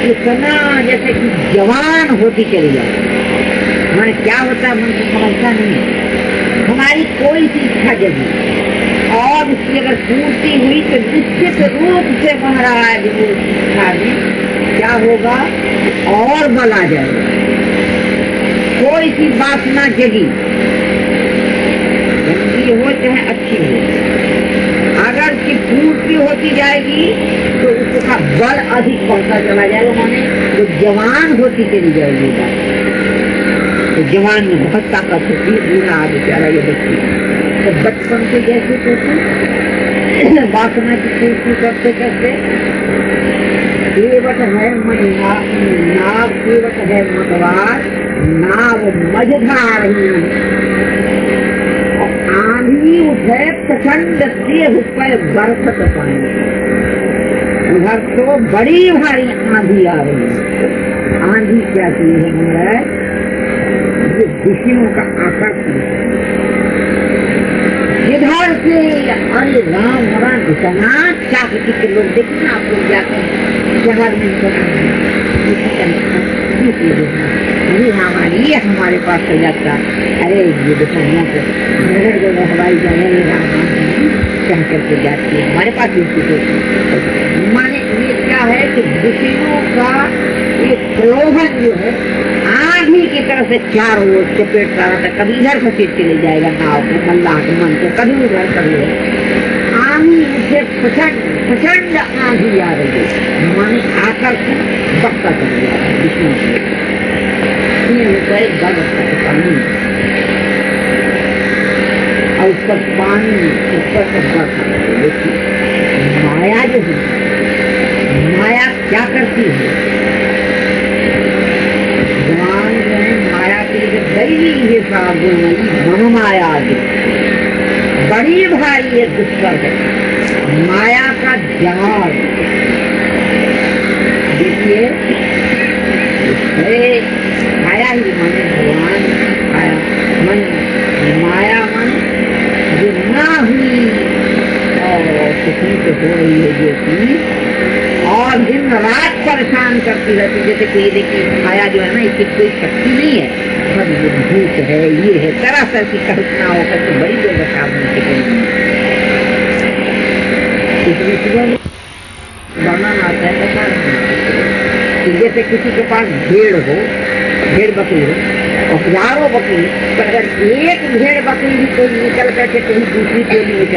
इतना जैसे कि जवान होती चली जाए। मैंने क्या होता है मन को समझता नहीं, हमारी कोई सी इच्छा जगी और उसकी अगर पूर्ति हुई तो निश्चित रूप से बन रहा है इच्छा में क्या होगा और बल आ जाएगा। कोई सी वासना जगी, गंदी हो चाहे अच्छी हो, अगर उसकी पूर्ति होती जाएगी तो उसका बल अधिक बढ़ता चला जाएगा, माने तो जवान होती चली जाएगी। तो जवान में बहुत ताकत होती है, बूढ़ा बेचारा ये बच्ची तो बचपन से जैसे करते वासना की पूर्ति करते करते केवट है नाव, केवट है मतवार, नाव मझधार और आंधी उठे प्रचंड से पर बरसत पानी। उधर तो बड़ी भारी आंधी आ रही है। आंधी क्या चीज है? ये विषयों का आकर्षण। इधर से अरे राम राम इतना चाकती के लोग देखिए ना, आप लोग जाते हैं शहर में अरे हमारी हमारे पास से जाता, अरे ये देखो यहाँ पे जगह हवाई जहाज राम कह करके जाती है, हमारे पास भी माने ये क्या है कि विषयों का एक प्रलोभन जो है आंधी की तरह से चारों ओर चपेट रहा था, कभी इधर खसीट चले जाएगा नाव को, मल्लाह के मन को, कभी उधर कर ले आंधी उसे प्रचंड आंधी आ रही है, माने आकर्षण बढ़ता चल गया विष्णु पानी और उस पर पानी ऊपर से बढ़ता। देखिए माया जो है, माया क्या करती है? जवान जो है माया के लिए दैवी हिसाब मन माया बड़ी भारी है, दुष्कर है माया का जाल। देखिए माया ही माने भगवान आया, मन माया मन जो ना हुई और किसी से हो रही है जो की और दिन रात परेशान करती रहती। जैसे कि देखिए माया जो है ना, इसकी कोई शक्ति नहीं है, बस ये भूत है, ये है, तरह तरह की कल्पना होकर तो बड़ी दुर्दशा बनती है। इसमें वर्णन आता है जैसे किसी के पास भेड़ हो, भेड़ बकरी हो और हजारों बकरी, तो अगर एक भेड़ बकरी भी कोई निकल करके कहीं दूसरी टोली में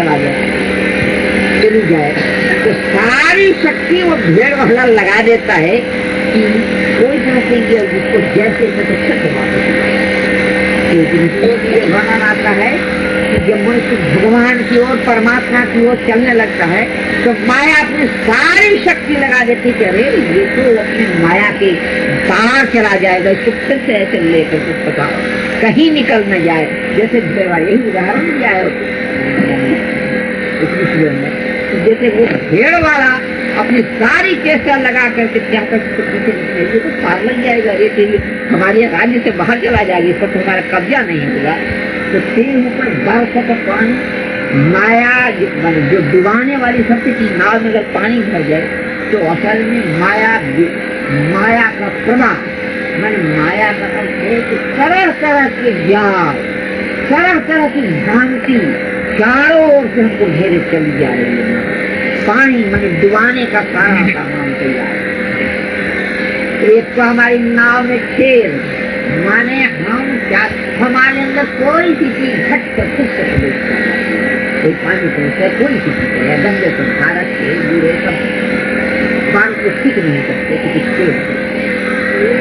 चली जाए तो सारी शक्ति वो भेड़ वाला लगा देता है कि कोई समझेंगे जिसको जैसे प्रदर्शन करवाते हैं। ये वर्णन आता है कि जब मनुष्य भगवान की ओर, परमात्मा की ओर चलने लगता है तो माया अपनी सारी शक्ति लगा देती कि अरे ये तो अपनी माया के पार चला जाएगा, इसको फिर से ऐसे लेकर कुछ बताओ कहीं निकल न जाए। जैसे यही उदाहरण दिया है जैसे वो भेड़ वाला अपनी सारी चेष्टा लगा करके क्या कर ये तो पार लग जाएगा, ये हमारे राज्य से बाहर चला जाएगा, इस पर तुम्हारा कब्जा नहीं होगा। तो तेरे ऊपर बरसों का पानी माया जो डुबाने वाली शक्ति की नाव में अगर पानी भर जाए तो असल में माया का प्रभाव मैंने माया का अर्थ है कि तरह तरह के ज्ञान, तरह तरह की भ्रांति चारों ओर से हमको घेरे चली जा रही है। पानी मैंने डुबाने का सारा सामान तैयार है। एक तो हमारी नाव में खेल माने हम क्या, हमारे अंदर कोई सी चीज घट कर कुछ कर कोई पानी पहुंचे, कोई सी चीज है गंदे संसारक के बुरे सब पानी को ठीक नहीं करते किसी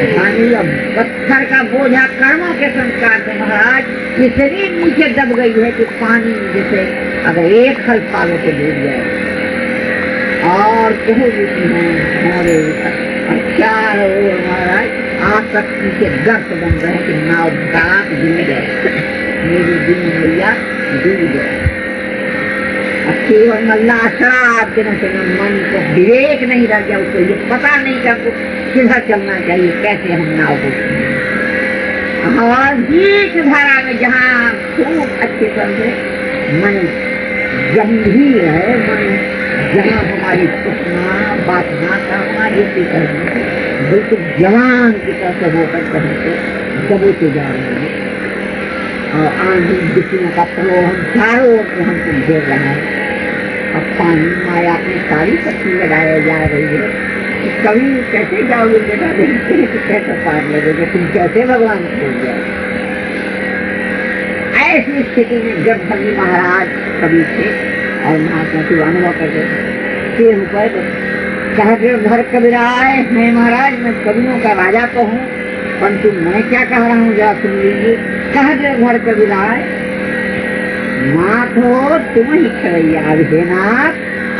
पानी अब पत्थर का बोझा कर्मों के संस्कार से महाराज इतनी नीचे दब गई है कि पानी जैसे अगर एक हल पालो तो डूब जाए और हमारे चारों ओर महाराज आज तक नीचे गर्त बन रहे कि नाव दांत डूब गए, मेरी दिन मैया डूब गए। केवल अल्लाह शराब के नशे में मन को विवेक नहीं रह गया, उसको ये पता नहीं कि हमको किधर चलना चाहिए, कैसे हम नाव को और बीच धारा में जहाँ खूब अच्छे तरह से मन गंभीर है, मन जहाँ हमारी सुखना बातना करना जैसे करना बिल्कुल जवान की तरह से होकर कहीं दबोते जा रहे हैं और आंधी बिजलियों का प्रलोभन चारों ओर से हमको घेर रहा है। अब पानी माया अपनी सारी शक्ति लगाए जा रही है कि कभी कैसे जाओगे बेटा, देखते हैं कि कैसे पार लगोगे, तुम कैसे भगवान को जाओ। ऐसी स्थिति में जब भगवी महाराज कवि थे और महात्मा को अनुभव करते थे ऊपर कहते घर कबीराए, मैं महाराज मैं कवियों का राजा तो हूँ परंतु मैं क्या कह रहा हूँ जरा सुन लीजिए। कहते घर कबीराए नाथ हो तुम ही खरैया नाथ,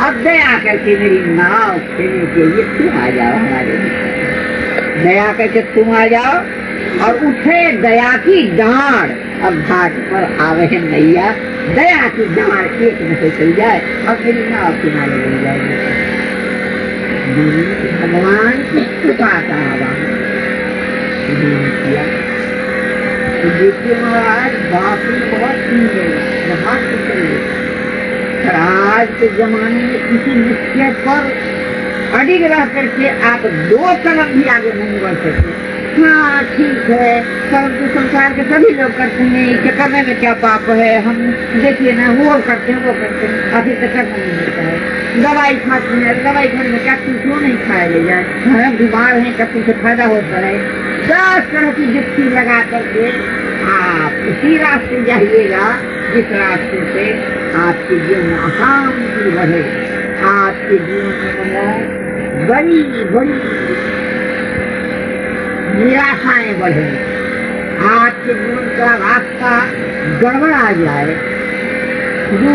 अब दया करके मेरी नाव खेलने के लिए तुम आ जाओ, हमारे दया करके तुम आ जाओ और उठे दया की डांड। अब घाट पर आवे नैया, दया की डांड एक में से चल जाए और मेरी नाव किनारे मिल जाएगी। भगवान की कृपा का आह्वान किया तो देखिए महाराज बाकी बहुत चीज है, बहुत कुछ आज के जमाने में किसी निश्चय पर अडिग रह करके आप 2 कदम भी आगे नहीं बढ़ सकते। हाँ ठीक है, परंतु संसार के सभी लोग करते हैं, इसे करने में क्या पाप है, हम देखिए ना वो करते हैं वो करते हैं, अभी तक करना नहीं होता है। दवाई खाते हैं, दवाई खाने में क्या क्यों नहीं खाया ले जाए, हम बीमार हैं क्या से फायदा होता है। 10 तरह की युक्ति लगा करके आप उसी रास्ते जाइएगा जिस रास्ते से आपके जीवन में अशांति बढ़े, आपके जीवन में बड़ी बड़ी निराशाएं बढ़े, आपके जीवन का रास्ता गड़बड़ा जाए। जो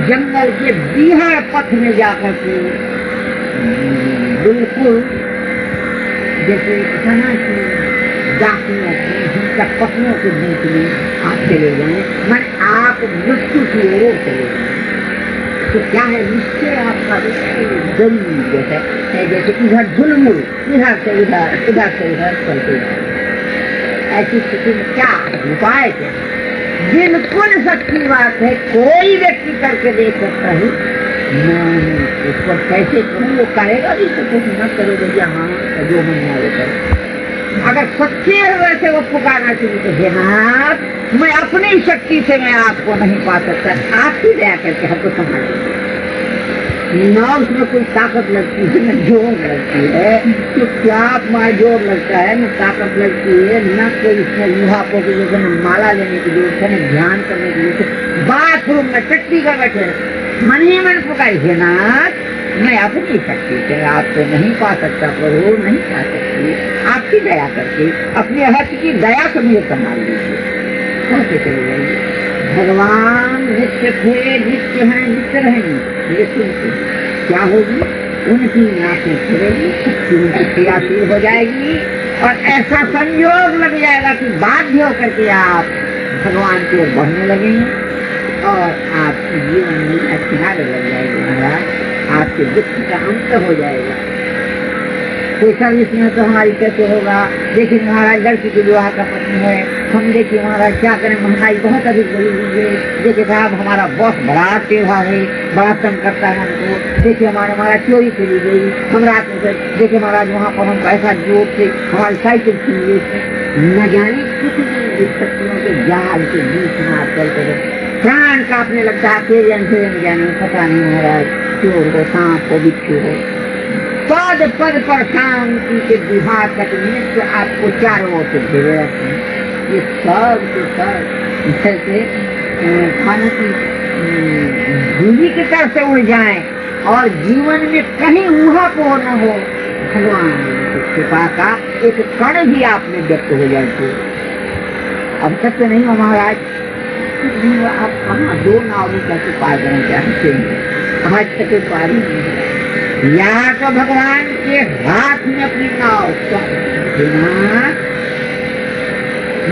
जंगल के बीहड़ पथ में जाकर के बिल्कुल जैसे सना की डाकियों की जिनका पत्नियों के बीच में आप चले जाए, मैं आप मृत्यु की ओर चले जाए तो क्या है निश्चय आपका गरीब है जैसे इधर झुलमुल, इधर से इधर, इधर से इधर चलते जाए। ऐसी स्थिति में क्या उपाय क्या, बिल्कुल सच्ची बात है, कोई व्यक्ति करके देख सकता है। मैं उस पर कैसे कहूँ, वो कहेगा भी तो कुछ न करो भैया, हाँ जो मन वो करो। अगर सच्चे वैसे वो पुकारना शुरू तो जनाब मैं अपनी शक्ति से मैं आपको नहीं पा सकता, आप ही दया करके हमको संभाल न उसमें कोई ताकत लगती है न जोर लगती है, तो क्या मार जोर लगता है न ताकत लगती है, न कोई इसमें लुहापों की जरूरत है, न माला लेने की जरूरत है, न ध्यान करने की जरूरत है। बाथरूम में टट्टी कर बैठे मन ही मन पुकारिए नाथ, मैं अपनी शक्ति से आपको नहीं पा सकता प्रभु, नहीं पा सकती, आपकी दया करके अपने हक की दया से मुझे संभाल लीजिए। कैसे चले जाइए? भगवान नित्य थे, नित्य हैं, नित्य रहेंगे। ये सुनते क्या होगी? उनकी आंखें खुलेगी, उनकी क्रियाशील हो जाएगी और ऐसा संयोग लग जाएगा कि बाध्य होकर के आप भगवान की ओर बढ़ने लगेंगे और आपके जीवन में किनारे लग जाएगी महाराज, आपके दुख का अंत हो जाएगा। कोई सर्विस में तो हमारी कैसे होगा? देखिए महाराज, लड़की के विवाह का प्रश्न है, हम देखिए महाराज क्या करें, महंगाई बहुत अधिक बढ़ी हुई है। देखिए साहब हमारा बॉस बड़ा टेढ़ा है, बड़ा तंग करता है हमको। देखिए हमारा चोरी चली गई, हम रात में देखिए महाराज वहाँ पर हम पैसा जोत से हमारी साइकिल छीन गई, न जाने किसी शक्तियों के जाल के बीच में आप चलते रहे, प्राण कांपने लगता है। तेरे अंधेरे में जाने पता नहीं महाराज, चोर हो, सांप हो, बिच्छू हो, पद पद पर शांति के विभाग तक नित्य आपको चारों ओर से घेरे रखते हैं। ये सब के सब जैसे खाने की धूली की तरफ से उड़ जाए और जीवन में कहीं ऊहापोह न हो, भगवान की कृपा का एक कण भी आप में व्यक्त हो जाए तो अब तक तो नहीं हो महाराज, आप कहाँ दो नाव में कैसे पार करना चाहते हैं? आज तक पार ही नहीं। यहाँ तो भगवान के हाथ में अपनी नाव,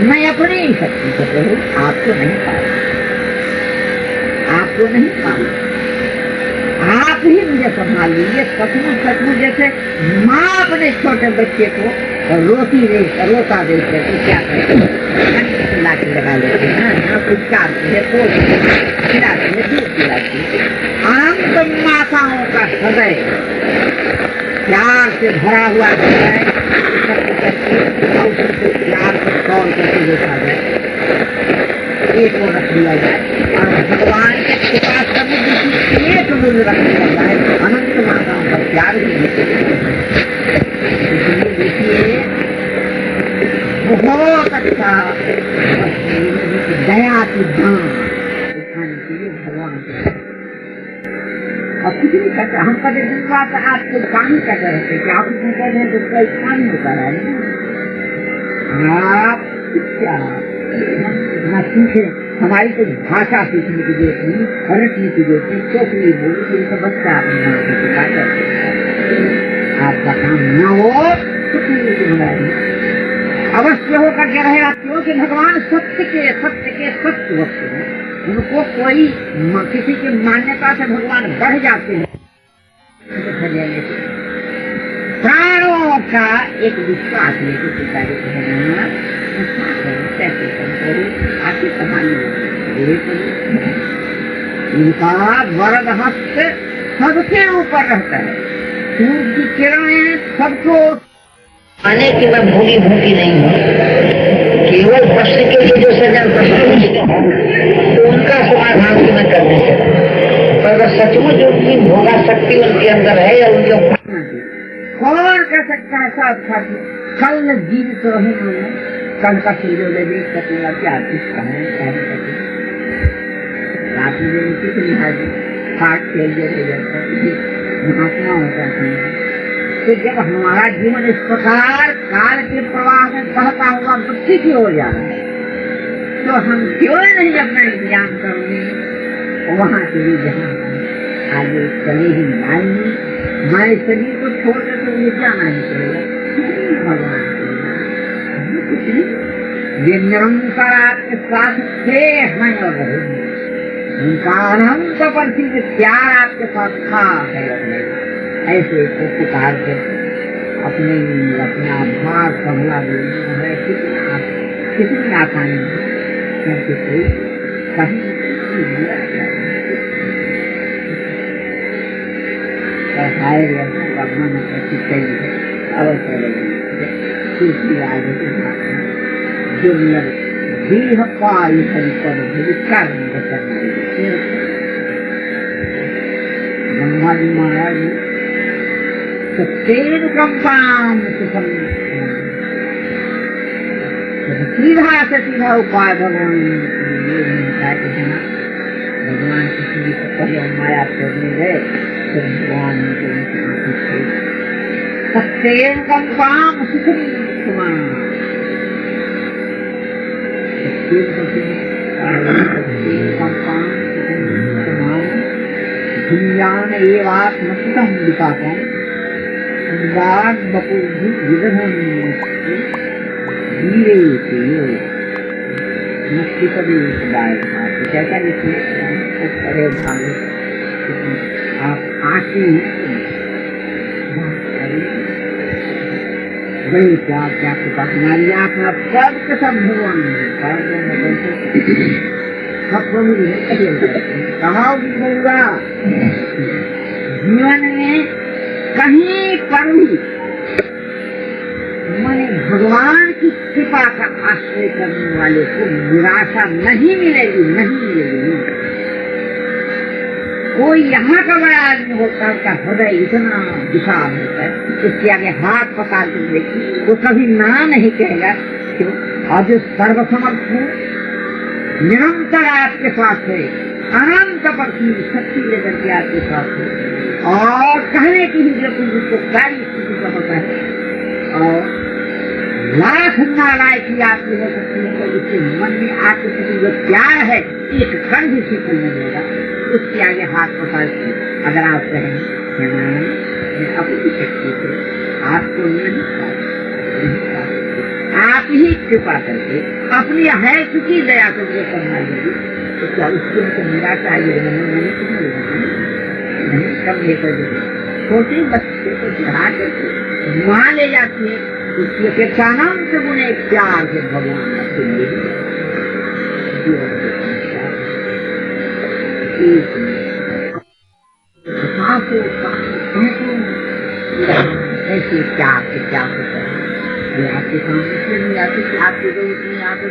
मैं अपनी ही शक्ति से कहूँ, आपको नहीं पाऊँ, आपको नहीं पाऊँ, आप ही मुझे संभाल लीजिए। सचमुच जैसे माँ अपने छोटे बच्चे को रोता देते तो क्या करते हैं, लाठी लगा लेते हैं, कुछ काटते हैं, खिलाते हैं, दूध पिलाते हैं। अनंत माताओं का हृदय प्यार से भरा हुआ है, प्यार से कौन कैसे देखा जाए, एक को रख दिया जाए और भगवान के कृपा समुद्र की एक मूल्य रख दिया जाए, अनंत माताओं का प्यार भी देखिए बहुत अच्छा दया की दान उठाने के लिए भगवान के अब कुछ नहीं कहते। हम कभी दिन बात आपको काम कहते रहते कि आप उसमें कहते हैं तो कोई काम होता है, आप क्या इतना सीखे, हमारी तो भाषा सीखने की जरूरत नहीं, रटने की जरूरत नहीं, चौकड़ी बोली तो बच्चा अपने आपका काम न हो तो अवश्य होकर के रहेगा, क्योंकि भगवान सत्य के सत्य वस्तु है। उनको कोई किसी की मान्यता से भगवान बढ़ जाते हैं, प्राणों का एक विश्वास लेके पिताजी आपकी कहानी उनका वरद हस्त सबसे ऊपर रहता है, सूर्य की किरणें सबको आने की मैं भूली नहीं हूँ। केवल प्रश्न के लिए जो सज्जन प्रश्न पूछते हैं तो उनका समाधान तो मैं कर नहीं सकता, पर अगर सचमुच उनकी भोगा शक्ति उनके अंदर है या उनके कौन कर सकता है? साथ कल जीवित रहेंगे, कल का सूर्योदय देख सकेगा क्या किसका है, रात में कितनी हाजिर हाथ खेल महात्मा होता है। तो जब हमारा जीवन इस प्रकार काल के प्रवाह में बहता हुआ मृत्यु की हो जाता है तो हम क्यों नहीं अपना इंतजाम करेंगे वहां से भी जहाँ आगे चले ही आएंगे। हमारे शरीर को छोड़कर तो ये जाना ही पड़ेगा। भगवान ये निरंतर आपके साथ थे हैं और रहेंगे, उनका अनंत प्रसिद्ध प्यार आपके साथ था है। ऐसे को पुकार के अपना भार संभला है, कितनी आसानी क्योंकि कोई कहीं मन ऐसी चाहिए अवश्य दुर्लभ दीह पाई संपद समाधि महाराज ने तेन कंपाम सुखम सीधा से सीधा उपाय भगवान भगवान किसी को पहले माया छोड़ने गए तो भगवान सत्येन कंपाम सुखम धुम्यान एवात्मकृतं विपाकं बपुर्भि विदधं वीरेति मुक्ति कभी जैसा अरे भाई आप आंखें वही क्या क्या कृपा हमारी आँख में सब के सब भगवान कमाओ होगा जीवन में कहीं पर भी माने भगवान की कृपा का आश्रय करने वाले को निराशा नहीं मिलेगी, नहीं मिलेगी। कोई यहाँ का बड़ा आदमी होता है, उसका हृदय इतना विशाल होता है, उसके आगे हाथ पकड़ के देखिए वो कभी ना नहीं कहेगा। क्यों? और जो सर्वसमर्थ है, निरंतर आपके साथ है, अनंत पर की शक्ति लेकर के आपके साथ है और कहने की भी जरूरत उसको सारी स्थिति का होता है और लाख नाराय की आपकी हो सकती है। तो उसके मन में आपके प्रति जो प्यार है एक कण भी सीखल नहीं देगा। उसके आगे हाथ पकड़ के अगर आप कहें मैं अपनी शक्ति से आपको नहीं आप ही कृपा करके अपनी है चुकी दया करके करना देगी तो क्या उसके लिए निराशा नहीं सब लेकर छोटे बच्चे को चढ़ा करके वहां ले जाती है। उसकी अपेक्षा अनंत गुणे प्यार से भगवान ऐसे प्यार से क्या होता है आपके सामने नहीं आते कि आपके जो इतनी आते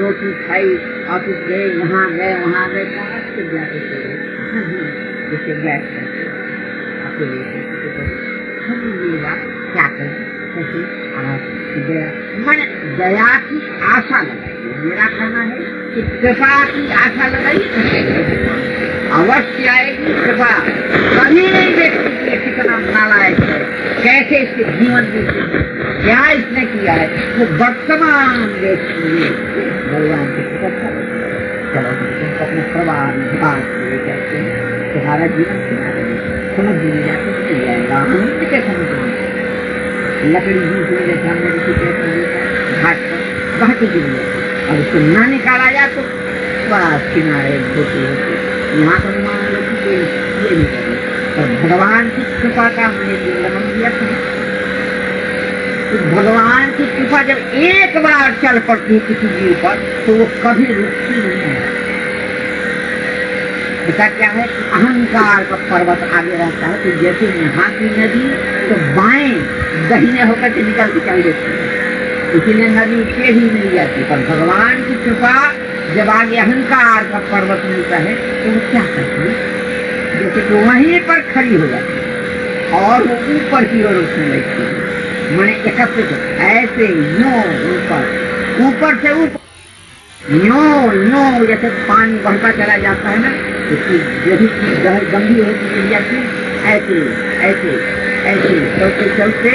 रोटी खाई ऑफिस गए यहाँ गए वहाँ गए कहाँ से जाते जैसे बैठ करके आपको क्या करें कैसे मैंने दया की आशा लगाई। मेरा कहना है कि कृपा की आशा लगाई अवश्य आएगी कृपा। कभी नहीं देखती कि कितना नालायक है, कैसे इसके जीवन में क्या इसने किया है। वो वर्तमान देखती है भगवान की कृपा। चलो अपने परिवार में बात कहते हैं तुम्हारा जीवन समझ नहीं जाता हम कैसे समझ लकड़ी दूसरे सामने घाट पर बह के गिर और उसको न निकाला जाए तो बस किनारे होते होते यहाँ पर मान लो कि ये नहीं करे। और भगवान की कृपा का हमने उल्लंघन किया था। तो भगवान की कृपा जब एक बार चल पड़ती है किसी जीव पर तो वो कभी रुकती नहीं है। ऐसा क्या है कि अहंकार का पर्वत आगे रहता है तो जैसे यहाँ की नदी तो बाएं दहीने होकर के निकल के चल देती है, इसीलिए नदी टेढ़ी मिल जाती। पर भगवान की कृपा जब आगे अहंकार का पर्वत मिलता है तो वो क्या करती है जैसे कि वहीं पर खड़ी हो जाती है और वो ऊपर की ओर उठने लगती है। मैंने एकत्रित ऐसे ऊपर से ऊपर नो जैसे पानी बढ़ता चला जाता है ना उसकी यदि गंभीर होती चली जाती है ऐसे ऐसे ऐसे चलते चलते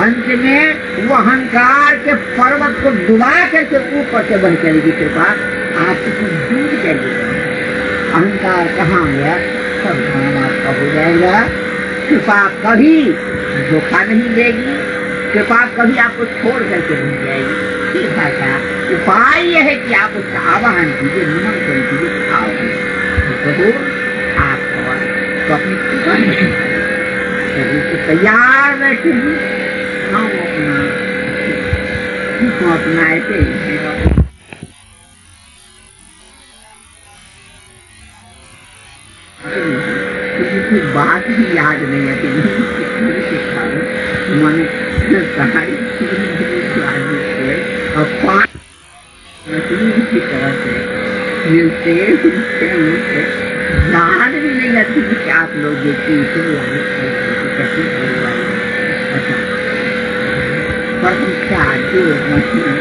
अंत में वो अहंकार के पर्वत को डुबा करके ऊपर से बह चलेगी कृपा। आपको दूर चलेगा अहंकार कहाँ गया सब काम आपका हो जाएगा। कृपा कभी धोखा नहीं देगी, कृपा कभी आपको छोड़ करके नहीं जाएगी। सीधा सा उपाय यह है कि आप उसका आवाहन कीजिए, नमन कर दीजिए, आओ आप तो अपनी कृपा तैयार बैठे हैं हम अपना ऐसे किसी बात ही याद नहीं आती मैंने सारी और पाँच की तरह से मिलते याद भी नहीं आती कि आप लोग देखिए कैसे पर हम क्या जो मशीन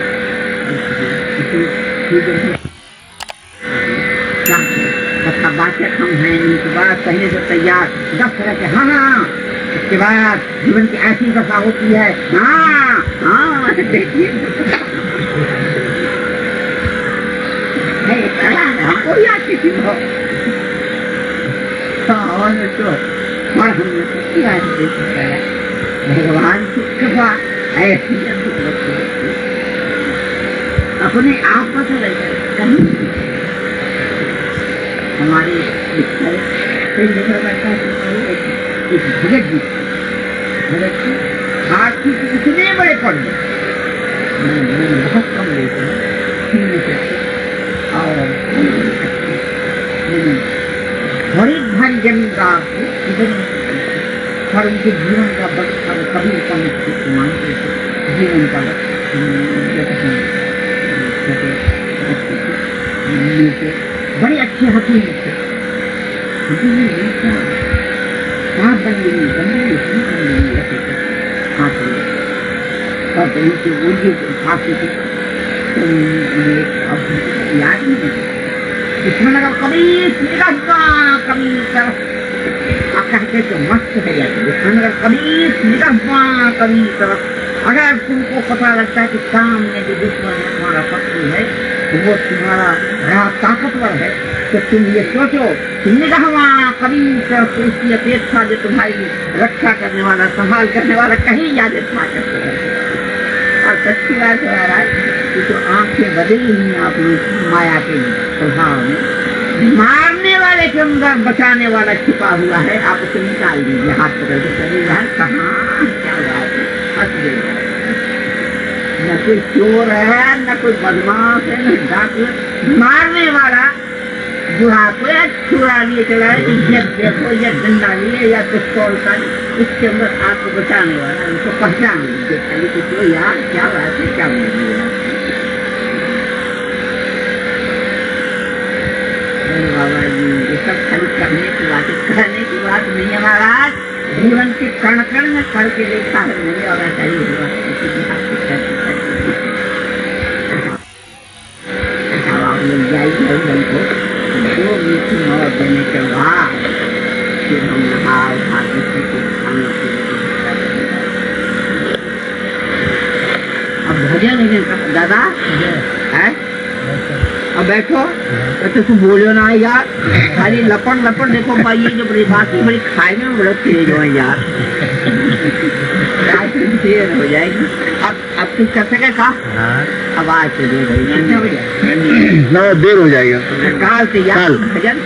अच्छा बातें हम हैं इनके बाद पहले से तैयार 10 तरह के हाँ इसके बाद जीवन की ऐसी दशा होती है हाँ देखिए हमको याद किसी को और हमने किया भगवान की कृपा ऐसी अपने आप पता लग कहीं हमारे भगत जी आर्थिक इतने बड़े पड़ गए बहुत कम लेते हैं और बड़ी भारी जमींदार और उनके जीवन का कभी मानते जीवन का बड़े अच्छे हकीम थे आप बन गई और उनके उनके फांसी थी याद नहीं इसमें लगा कभी कहते तो मस्त है इसमें लगा कभी तरफ अगर तुमको पता लगता है कि सामने जो दुश्मन तुम्हारा शत्रु है तो वो तुम्हारा बड़ा ताकतवर है तो तुम ये सोचो निगहवा कभी तरफ उसकी अपेक्षा जो तुम्हारी रक्षा करने वाला संभाल करने वाला कहीं ज्यादा ताकत है। और सच्ची बात है महाराज तो आंखें बदली हुई आप लोग माया के प्रभाव में मारने वाले के अंदर बचाने वाला छिपा हुआ है आप उसे निकाल दीजिए हाथ पकड़ के चलेगा कहाँ क्या बात है हंस देगा न कोई चोर है न कोई बदमाश है न डाकू मारने वाला जो आपको या चुरा लिए चला है जब देखो या डंडा लिए या पिस्तौल का उसके अंदर आपको बचाने वाला उनको पहचान लीजिए खाली कुछ यार क्या बात है क्या बोलिए बाबा जी ये सब खाली करने की बात कहने की बात नहीं है महाराज जीवन के कण कण में करके देखा है मुझे और ऐसा ही हुआ आप लोग जाइए हमको 2 मीठी मौत देने के बाद फिर हम नहाए खाते खाने अब भजन दादा है अब बैठो तो तुम बोलो ना यार खाली लपड़ देखो भाई ये जो बड़ी बात है बड़ी खाए में बड़ा तेज हो यार देर हो जाएगी अब तुम कर सके का अब आज से देर हो जाएगी ना देर हो जाएगा काल से यार भजन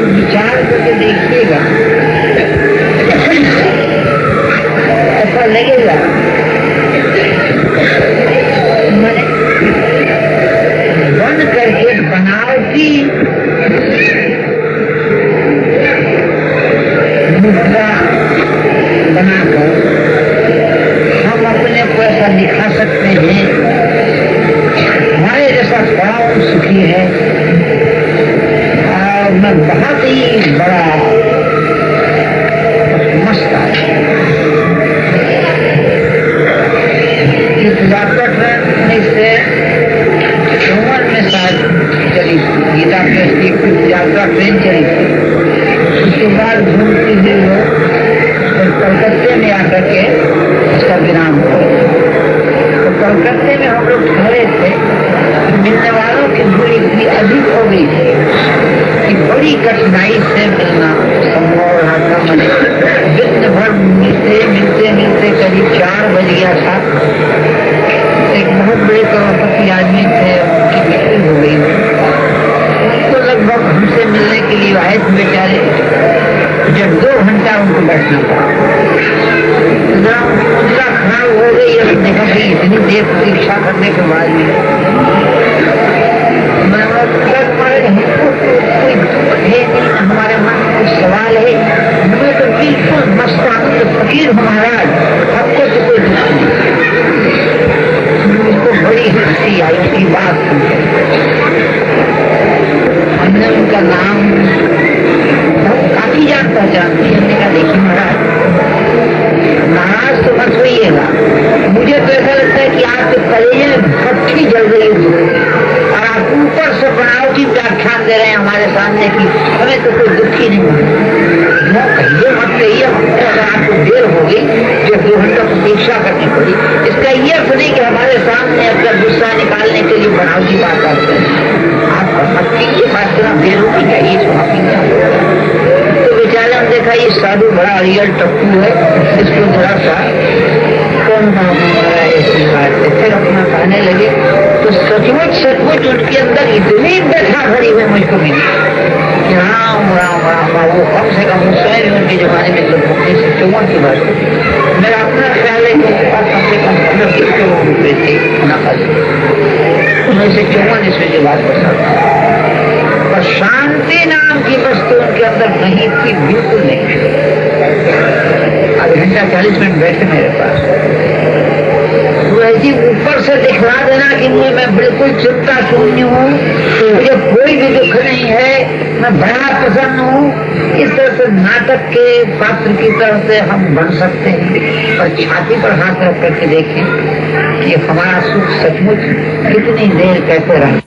विचार करके देखिएगा ऐसा लगेगा मैंने बंद करके बनावटी मुद्रा बनाकर हम अपने को ऐसा दिखा सकते हैं हमारे जैसा बड़ा सुखी है मैं बहुत ही बड़ा मस्त इस यात्रा ट्रेन से उम्र में शायद चली गीता प्रेस की यात्रा ट्रेन चली थी उसके बाद घूमती हुई वो कलकत्ते में आकर के उसका विराम हो तो कलकत्ते में हम लोग ठहरे थे मिलने वालों की दूरी इतनी अधिक हो गई थी कि बड़ी कठिनाई से मिलना संभव रहा था मैंने दिन भर मिलते करीब 4 बज गया था एक बहुत बड़े करोड़पति आदमी थे उनकी मृत्यु हो गई उनको लगभग हमसे मिलने के लिए आए थे बेचारे जब 2 घंटा उनको बैठना पड़ा मुद्रा खराब हो गई है देखा कि इतनी देर प्रतीक्षा करने के बाद भी हमारे मन में कुछ सवाल है हमें तो मिल बिल्कुल मस्तानंद फकीर हो महाराज, आपको तो कोई दुख नहीं। उसको बड़ी हंसी आई उसकी बात सुनकर। हमने उनका नाम काफी जान पहचान थी। हमने कहा देखिए महाराज, नाराज तो मत होइएगा, मुझे तो ऐसा लगता है कि आपके कलेजे में भट्टी जल रही है और आप ऊपर से बनावटी व्याख्यान दे रहे हैं हमारे सामने की हमें तो कोई दुख ही नहीं हुआ। कहिए मत कहिए, हमको अगर आपको देर हो गई जो 2 घंटा प्रतीक्षा करनी पड़ी, इसका ये अर्थ नहीं कि हमारे सामने अपना गुस्सा निकालने के लिए बनावटी बात करते हैं। आप मत कीजिए, बात करना देर होगी चाहिए तो बेचारे हम देखा ये साधु बड़ा रियल टप्पू है, इसको थोड़ा सा कौन ऐसी बात है। फिर अपना कहने लगे तो सचमुच उनके अंदर इतनी व्यथा भरी हुई मुझको मिली कि राम राम राम राम, वो कम से कम उस समय भी उनके जमाने में जब 1954 की बात होती, मेरा अपना ख्याल है कि उनके पास कम से कम 15 करोड़ रुपए थे मुनाफा से 1954 ईस्वी की बात कर सकता। पर शांति नाम की वस्तु उनके अंदर नहीं थी, बिल्कुल नहीं। आधे घंटा 40 मिनट बैठे मेरे पास, ऐसी ऊपर से दिखला देना कि मैं बिल्कुल चिंता शून्य हूँ, मुझे कोई भी दुख नहीं है, मैं बड़ा प्रसन्न हूँ। इस तरह से नाटक के पात्र की तरह से हम बन सकते हैं और छाती पर हाथ रख करके देखें कि हमारा सुख सचमुच कितनी देर कैसे रहा।